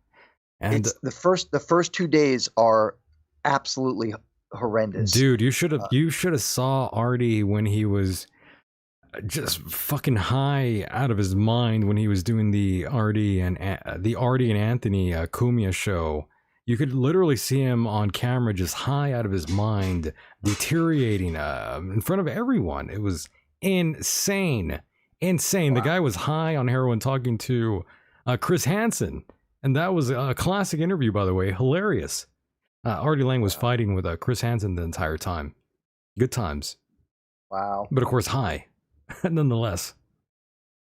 And It's the first 2 days are absolutely horrendous. dude, you should have saw Artie when he was just fucking high out of his mind when he was doing the Artie and Anthony Cumia show. You could literally see him on camera just high out of his mind, deteriorating in front of everyone. It was insane. The guy was high on heroin talking to Chris Hansen, and that was a classic interview, by the way. Hilarious. Artie Lang was fighting with Chris Hansen the entire time. Good times. Wow. But of course, high, nonetheless.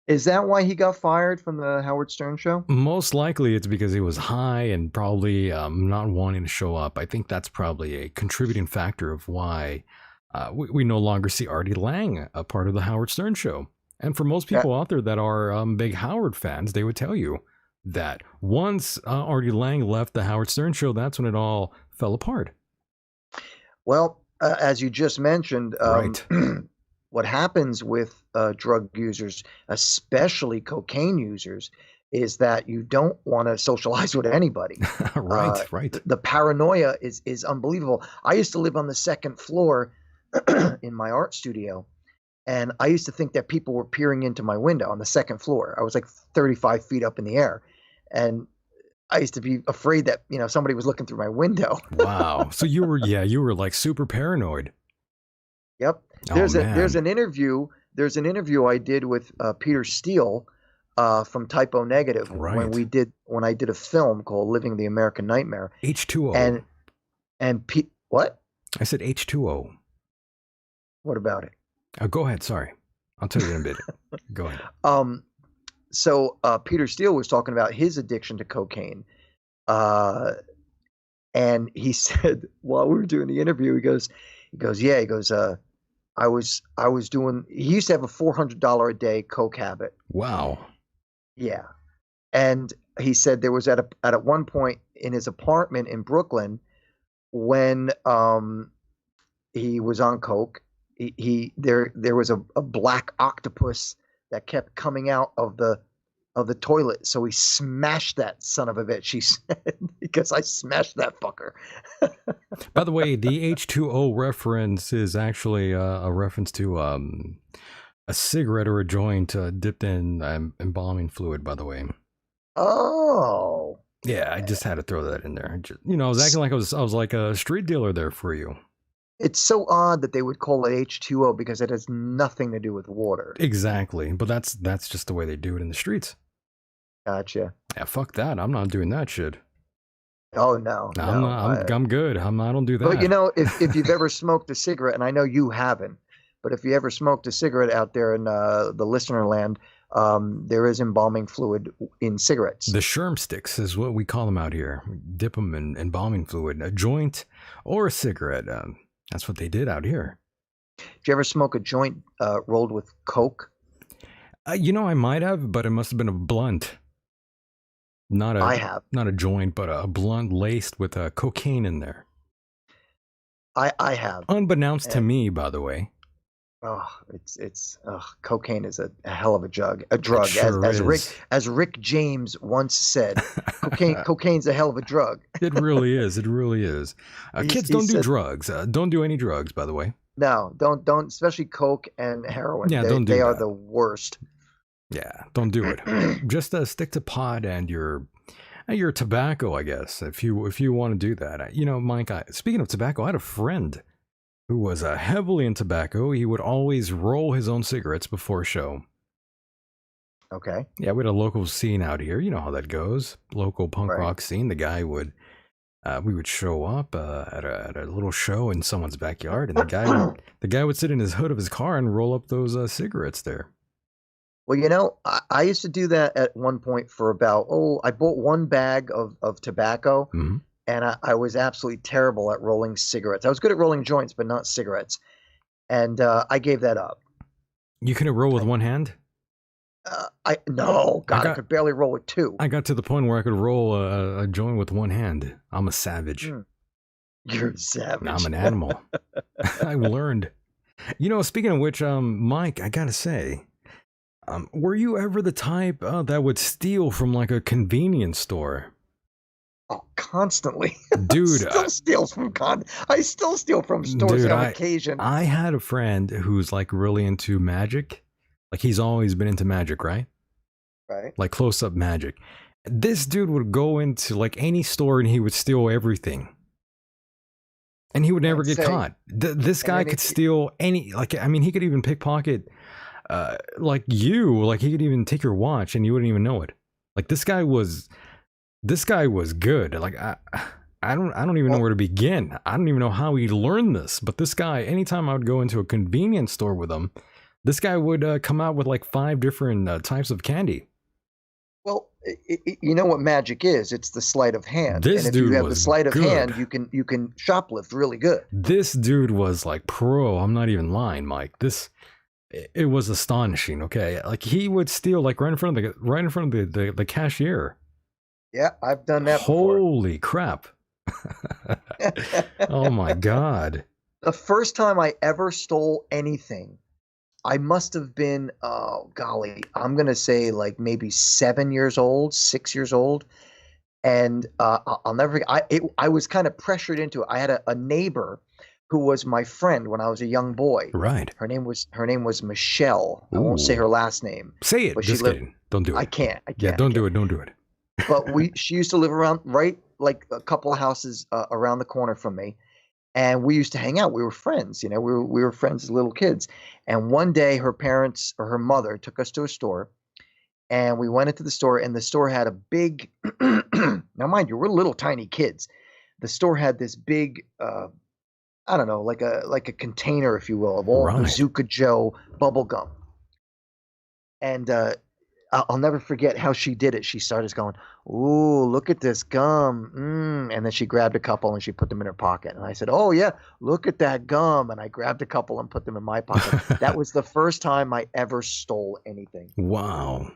Is that why he got fired from the Howard Stern show? Most likely it's because he was high and probably not wanting to show up. I think that's probably a contributing factor of why we no longer see Artie Lang a part of the Howard Stern show. And for most people out there that are big Howard fans, they would tell you that once Artie Lang left the Howard Stern show, that's when it all fell apart. Well, as you just mentioned, right. What happens with drug users, especially cocaine users, is that you don't want to socialize with anybody. Right. The paranoia is unbelievable. I used to live on the second floor in my art studio, and I used to think that people were peering into my window on the second floor. I was like 35 feet up in the air, and I used to be afraid that somebody was looking through my window. Wow. So you were like super paranoid. Yep. There's an interview I did with Peter Steele from Typo Negative when I did a film called Living the American Nightmare. H2O. What? I said H2O. What about it? Go ahead. Sorry. I'll tell you in a bit. Go ahead. So Peter Steele was talking about his addiction to cocaine. And he said, while we were doing the interview, he goes, I was doing, he used to have a $400 a day coke habit. Wow. Yeah. And he said there was at one point in his apartment in Brooklyn when he was on coke, there was a black octopus that kept coming out of the toilet. So he smashed that son of a bitch. He said, because I smashed that fucker. By the way, the H2O reference is actually a reference to a cigarette or a joint dipped in embalming fluid, by the way. Oh. Yeah, I just had to throw that in there. I was acting like I was like a street dealer there for you. It's so odd that they would call it H2O because it has nothing to do with water. Exactly, but that's just the way they do it in the streets. Gotcha. Yeah, fuck that. I'm not doing that shit. Oh no. I'm good. I don't do that. But if you've ever smoked a cigarette, and I know you haven't, but if you ever smoked a cigarette out there in the listener land, there is embalming fluid in cigarettes. The Sherm sticks is what we call them out here. Dip them in embalming fluid, a joint or a cigarette. That's what they did out here. Did you ever smoke a joint rolled with coke? I might have, but it must have been a blunt. I have. Not a joint, but a blunt laced with cocaine in there. I have. Unbeknownst to me, by the way. Oh, cocaine is a hell of a drug. Sure As Rick James once said, cocaine's a hell of a drug. It really is. It really is. Kids don't do drugs. Don't do any drugs, by the way. No, don't. Especially coke and heroin. Yeah, don't do They that. are the worst. Yeah, don't do it. Just stick to pot and your tobacco, I guess. If you want to do that, Mike. Speaking of tobacco, I had a friend who was heavily in tobacco. He would always roll his own cigarettes before a show. Okay. Yeah, we had a local scene out here. You know how that goes. Local punk rock scene. The guy would, we would show up at a little show in someone's backyard, and the guy would sit in his hood of his car and roll up those cigarettes there. Well, I used to do that at one point for about, I bought one bag of tobacco, Mm-hmm. and I was absolutely terrible at rolling cigarettes. I was good at rolling joints, but not cigarettes. And I gave that up. You couldn't roll with one hand? I could barely roll with two. I got to the point where I could roll a joint with one hand. I'm a savage. You're a savage. I'm an animal. I've learned. Speaking of which, Mike, I gotta say, were you ever the type that would steal from like a convenience store? Oh, constantly. Dude. I still steal from stores on occasion. I had a friend who's like really into magic. Like he's always been into magic, right? Right. Like close-up magic. This dude would go into like any store and he would steal everything. And he would never get caught. This guy could steal any, he could even pickpocket like he could even take your watch and you wouldn't even know it. Like this guy was good. Like I don't even know where to begin. I don't even know how he learned this. But this guy, anytime I would go into a convenience store with him, this guy would come out with like 5 different types of candy. Well, you know what magic is? It's the sleight of hand. This and if dude you have the was sleight of good. hand, you can shoplift really good. This dude was like pro. I'm not even lying, Mike. It was astonishing. Okay, like he would steal like right in front of the cashier. Yeah, I've done that before. Holy crap! Oh my god! The first time I ever stole anything, I must have been, I'm going to say like maybe 7 years old, 6 years old. And I'll never forget, I was kind of pressured into it. I had a neighbor who was my friend when I was a young boy. Right. Her name was Michelle. I won't say her last name. Say it. But Just kidding. Don't do it. I can't. Yeah, don't do it. Don't do it. But she used to live right like a couple of houses around the corner from me. And we used to hang out. We were friends, we were friends as little kids. And one day her parents or her mother took us to a store, and we went into the store, and the store had a big, now mind you, we're little tiny kids. The store had this big, I don't know, like a container, if you will, of all Bazooka Joe bubble gum. And I'll never forget how she did it. She started going, "Ooh, look at this gum." And then she grabbed a couple and she put them in her pocket. And I said, "Oh, yeah, look at that gum." And I grabbed a couple and put them in my pocket. That was the first time I ever stole anything. Wow.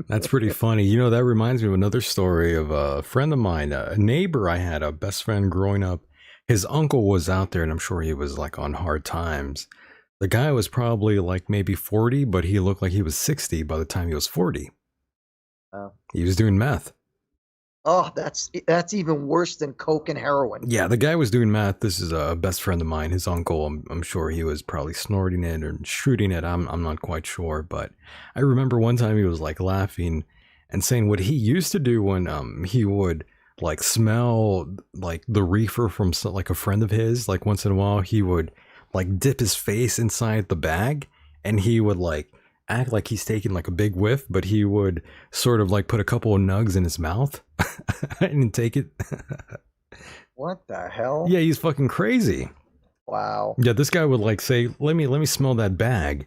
That's pretty funny. That reminds me of another story of a friend of mine, a neighbor I had, a best friend growing up. His uncle was out there, and I'm sure he was like on hard times. The guy was probably like maybe 40, but he looked like he was 60 by the time he was 40. Oh. He was doing meth. Oh, that's even worse than coke and heroin. Yeah, the guy was doing meth. This is a best friend of mine. His uncle, I'm sure he was probably snorting it or shooting it. I'm not quite sure, but I remember one time he was like laughing and saying what he used to do when he would like smell like the reefer from like a friend of his. Like once in a while, he would like dip his face inside the bag, and he would like act like he's taking like a big whiff, but he would sort of like put a couple of nugs in his mouth and take it. What the hell? Yeah, he's fucking crazy. Wow. Yeah, this guy would like say, let me smell that bag.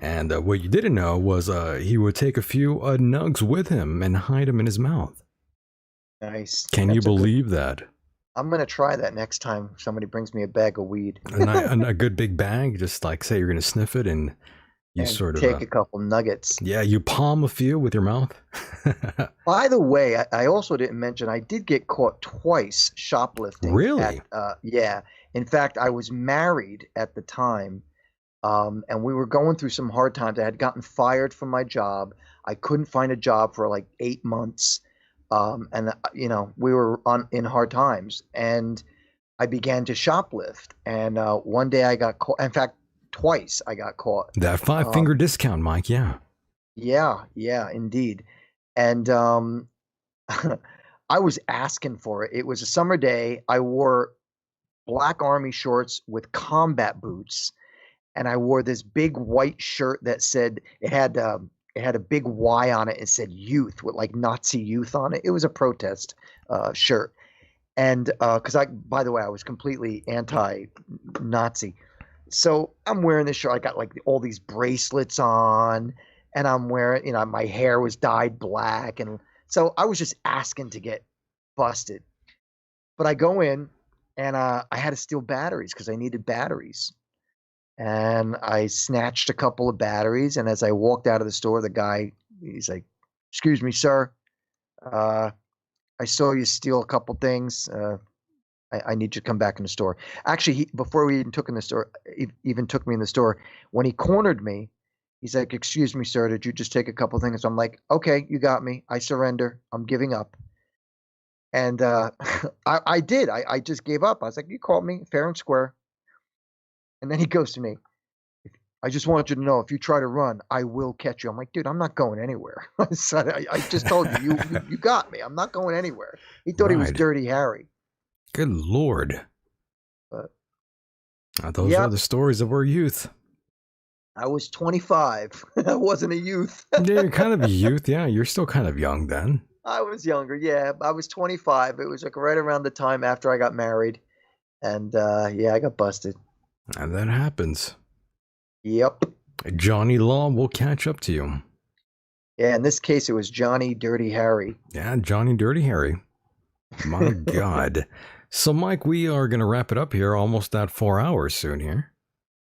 And what you didn't know was he would take a few nugs with him and hide them in his mouth. Nice. Can you believe that? I'm going to try that next time somebody brings me a bag of weed. A good big bag, just like say you're going to sniff it and you sort of take a couple nuggets. Yeah, you palm a few with your mouth. By the way, I also didn't mention I did get caught twice shoplifting. Really? Yeah. In fact, I was married at the time, and we were going through some hard times. I had gotten fired from my job. I couldn't find a job for like 8 months. And we were in hard times, and I began to shoplift. And one day I got caught. In fact, twice I got caught. That 5-finger discount, Mike. Yeah. Yeah, indeed. And I was asking for it. It was a summer day. I wore black army shorts with combat boots, and I wore this big white shirt that said it had it had a big Y on it. It said youth with like Nazi youth on it. It was a protest shirt. And because by the way, I was completely anti-Nazi. So I'm wearing this shirt. I got like all these bracelets on, and I'm wearing, my hair was dyed black. And so I was just asking to get busted. But I go in and I had to steal batteries because I needed batteries. And I snatched a couple of batteries. And as I walked out of the store, the guy, he's like, "Excuse me, sir. I saw you steal a couple things. I need you to come back in the store." Actually, before we even took me in the store, when he cornered me, he's like, "Excuse me, sir, did you just take a couple things?" So I'm like, "Okay, you got me. I surrender. I'm giving up." And I did. I just gave up. I was like, "You called me fair and square." And then he goes to me, "I just want you to know, if you try to run, I will catch you." I'm like, "Dude, I'm not going anywhere." I just told you, you got me. I'm not going anywhere. He thought he was Dirty Harry. Good Lord. But those are the stories of our youth. I was 25. I wasn't a youth. Yeah, you're kind of a youth. Yeah, you're still kind of young then. I was younger. Yeah, I was 25. It was like right around the time after I got married. And I got busted. And that happens. Yep. Johnny Law will catch up to you. Yeah, in this case, it was Johnny Dirty Harry. Yeah, Johnny Dirty Harry. My God. So, Mike, we are going to wrap it up here, almost at 4 hours soon here.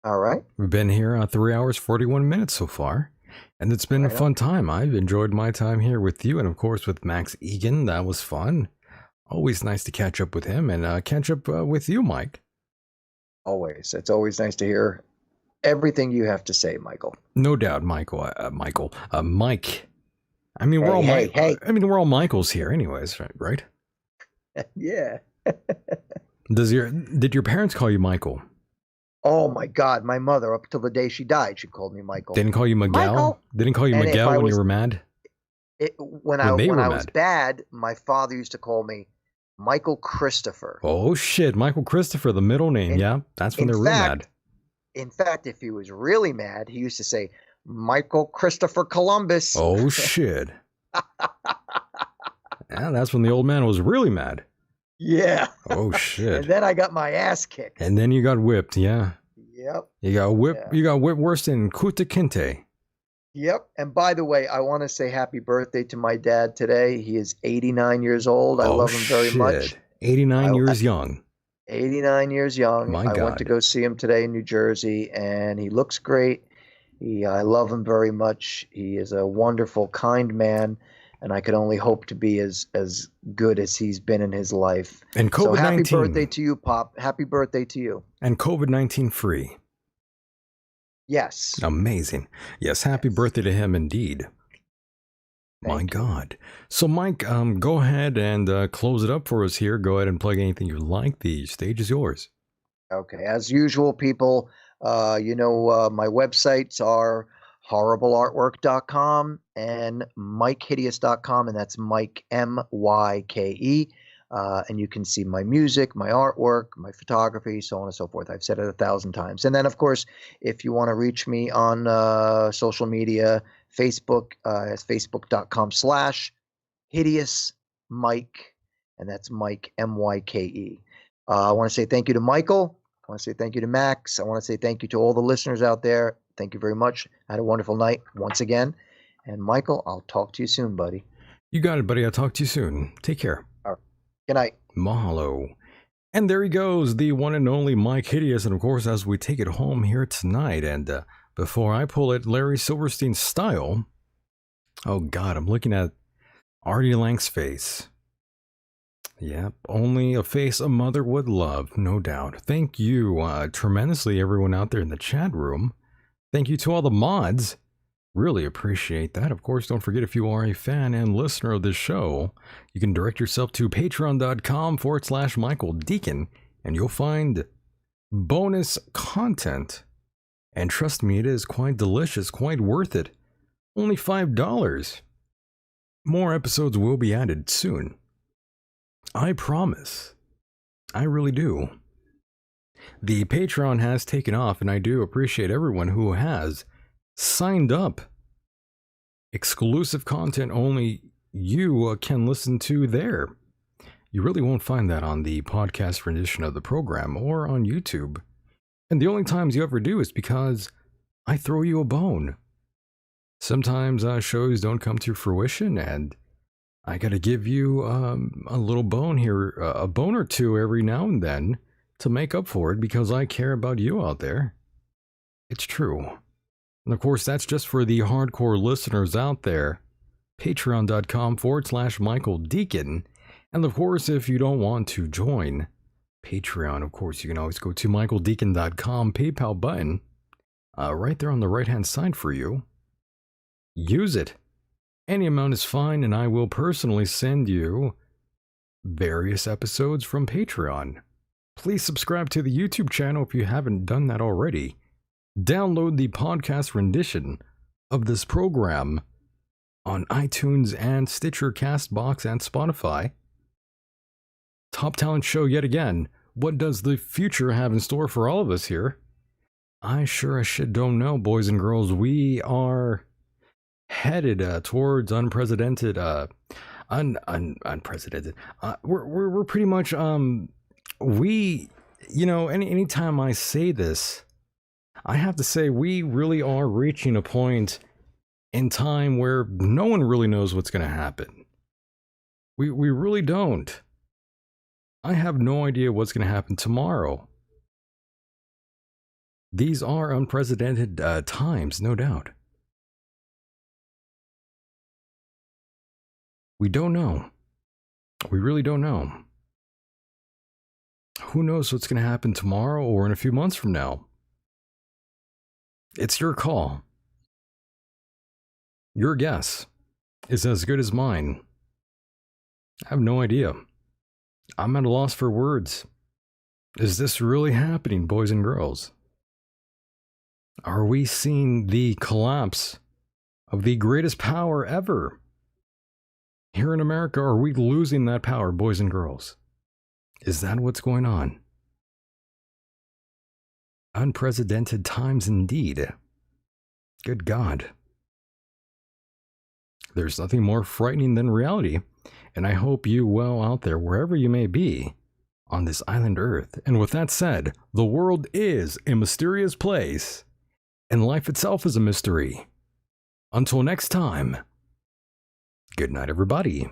All right. We've been here 3 hours, 41 minutes so far. And it's been a fun time. I've enjoyed my time here with you and, of course, with Max Igan. That was fun. Always nice to catch up with him and catch up with you, Mike. Always. It's always nice to hear everything you have to say, Michael. No doubt, Mike. I mean, we're all we're all Michaels here, anyways, right? Yeah. Did your parents call you Michael? Oh my God, my mother, up till the day she died, she called me Michael. Didn't call you Miguel? Michael. Didn't call you Miguel when you were mad? When I was bad, my father used to call me Michael Christopher. Oh shit, Michael Christopher, the middle name. Yeah, that's when they're real mad. In fact, if he was really mad, he used to say Michael Christopher Columbus. Oh shit. Yeah, that's when the old man was really mad. Yeah. Oh shit. And then I got my ass kicked. And then you got whipped, yeah. Yep. You got whipped. Yeah. You got whipped worse than Kuta Kinte. Yep. And by the way, I want to say happy birthday to my dad today. He is 89 years old. I love him very much. 89 years young. 89 years young. My God. I went to go see him today in New Jersey, and he looks great. I love him very much. He is a wonderful, kind man, and I could only hope to be as good as he's been in his life. And COVID-19. So happy birthday to you, Pop. Happy birthday to you. And COVID-19 free. Yes. Amazing. Yes, happy birthday to him indeed. My God. So, Mike, go ahead and close it up for us here. Go ahead and plug anything you like. The stage is yours. Okay. As usual, people, my websites are horribleartwork.com and MikeHideous.com, and that's Mike, MYKE. And you can see my music, my artwork, my photography, so on and so forth. I've said it 1,000 times. And then, of course, if you want to reach me on social media, Facebook, it's facebook.com/hideous Mike, and that's Mike, MYKE. I want to say thank you to Michael. I want to say thank you to Max. I want to say thank you to all the listeners out there. Thank you very much. I had a wonderful night once again. And Michael, I'll talk to you soon, buddy. You got it, buddy. I'll talk to you soon. Take care. All right. Good night. Mahalo. And there he goes, the one and only Mike Hideous. And of course, as we take it home here tonight, and before I pull it Larry Silverstein style, oh God, I'm looking at Artie Lang's face. Yep, only a face a mother would love, no doubt. Thank you tremendously, everyone out there in the chat room. Thank you to all the mods. Really appreciate that. Of course, don't forget, if you are a fan and listener of this show, you can direct yourself to patreon.com/Michael Decon, and you'll find bonus content. And trust me, it is quite delicious, quite worth it. Only $5. More episodes will be added soon. I promise. I really do. The Patreon has taken off, and I do appreciate everyone who has signed up exclusive content only you can listen to there. You really won't find that on the podcast rendition of the program or on YouTube. And the only times you ever do is because I throw you a bone. Sometimes shows don't come to fruition, and I gotta give you a little bone here, a bone or two every now and then to make up for it, because I care about you out there. It's true. And of course, that's just for the hardcore listeners out there. Patreon.com/Michael Decon. And of course, if you don't want to join Patreon, of course, you can always go to michaeldecon.com PayPal button, right there on the right-hand side for you. Use it. Any amount is fine, and I will personally send you various episodes from Patreon. Please subscribe to the YouTube channel if you haven't done that already. Download the podcast rendition of this program on iTunes and Stitcher, Castbox, and Spotify. Top Talent Show yet again. What does the future have in store for all of us here? I sure as shit don't know, boys and girls. We are headed towards unprecedented, unprecedented. We're pretty much, anytime I say this, I have to say we really are reaching a point in time where no one really knows what's going to happen. We really don't. I have no idea what's going to happen tomorrow. These are unprecedented times, no doubt. We don't know. We really don't know. Who knows what's going to happen tomorrow or in a few months from now? It's your call. Your guess is as good as mine. I have no idea. I'm at a loss for words. Is this really happening, boys and girls? Are we seeing the collapse of the greatest power ever? Here in America, are we losing that power, boys and girls? Is that what's going on? Unprecedented times indeed. Good God. There's nothing more frightening than reality, and I hope you well out there, wherever you may be, on this island Earth. And with that said, the world is a mysterious place, and life itself is a mystery. Until next time, good night, everybody.